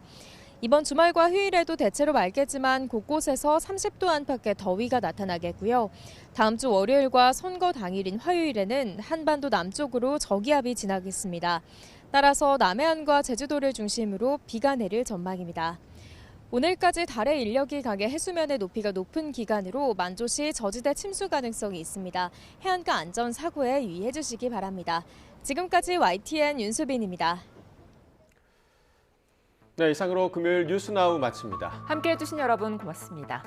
이번 주말과 휴일에도 대체로 맑겠지만 곳곳에서 30도 안팎의 더위가 나타나겠고요. 다음 주 월요일과 선거 당일인 화요일에는 한반도 남쪽으로 저기압이 지나겠습니다. 따라서 남해안과 제주도를 중심으로 비가 내릴 전망입니다. 오늘까지 달의 인력이 강해 해수면의 높이가 높은 기간으로 만조시 저지대 침수 가능성이 있습니다. 해안가 안전 사고에 유의해 주시기 바랍니다. 지금까지 YTN 윤수빈입니다. 네, 이상으로 금요일 뉴스나우 마칩니다. 함께해 주신 여러분 고맙습니다.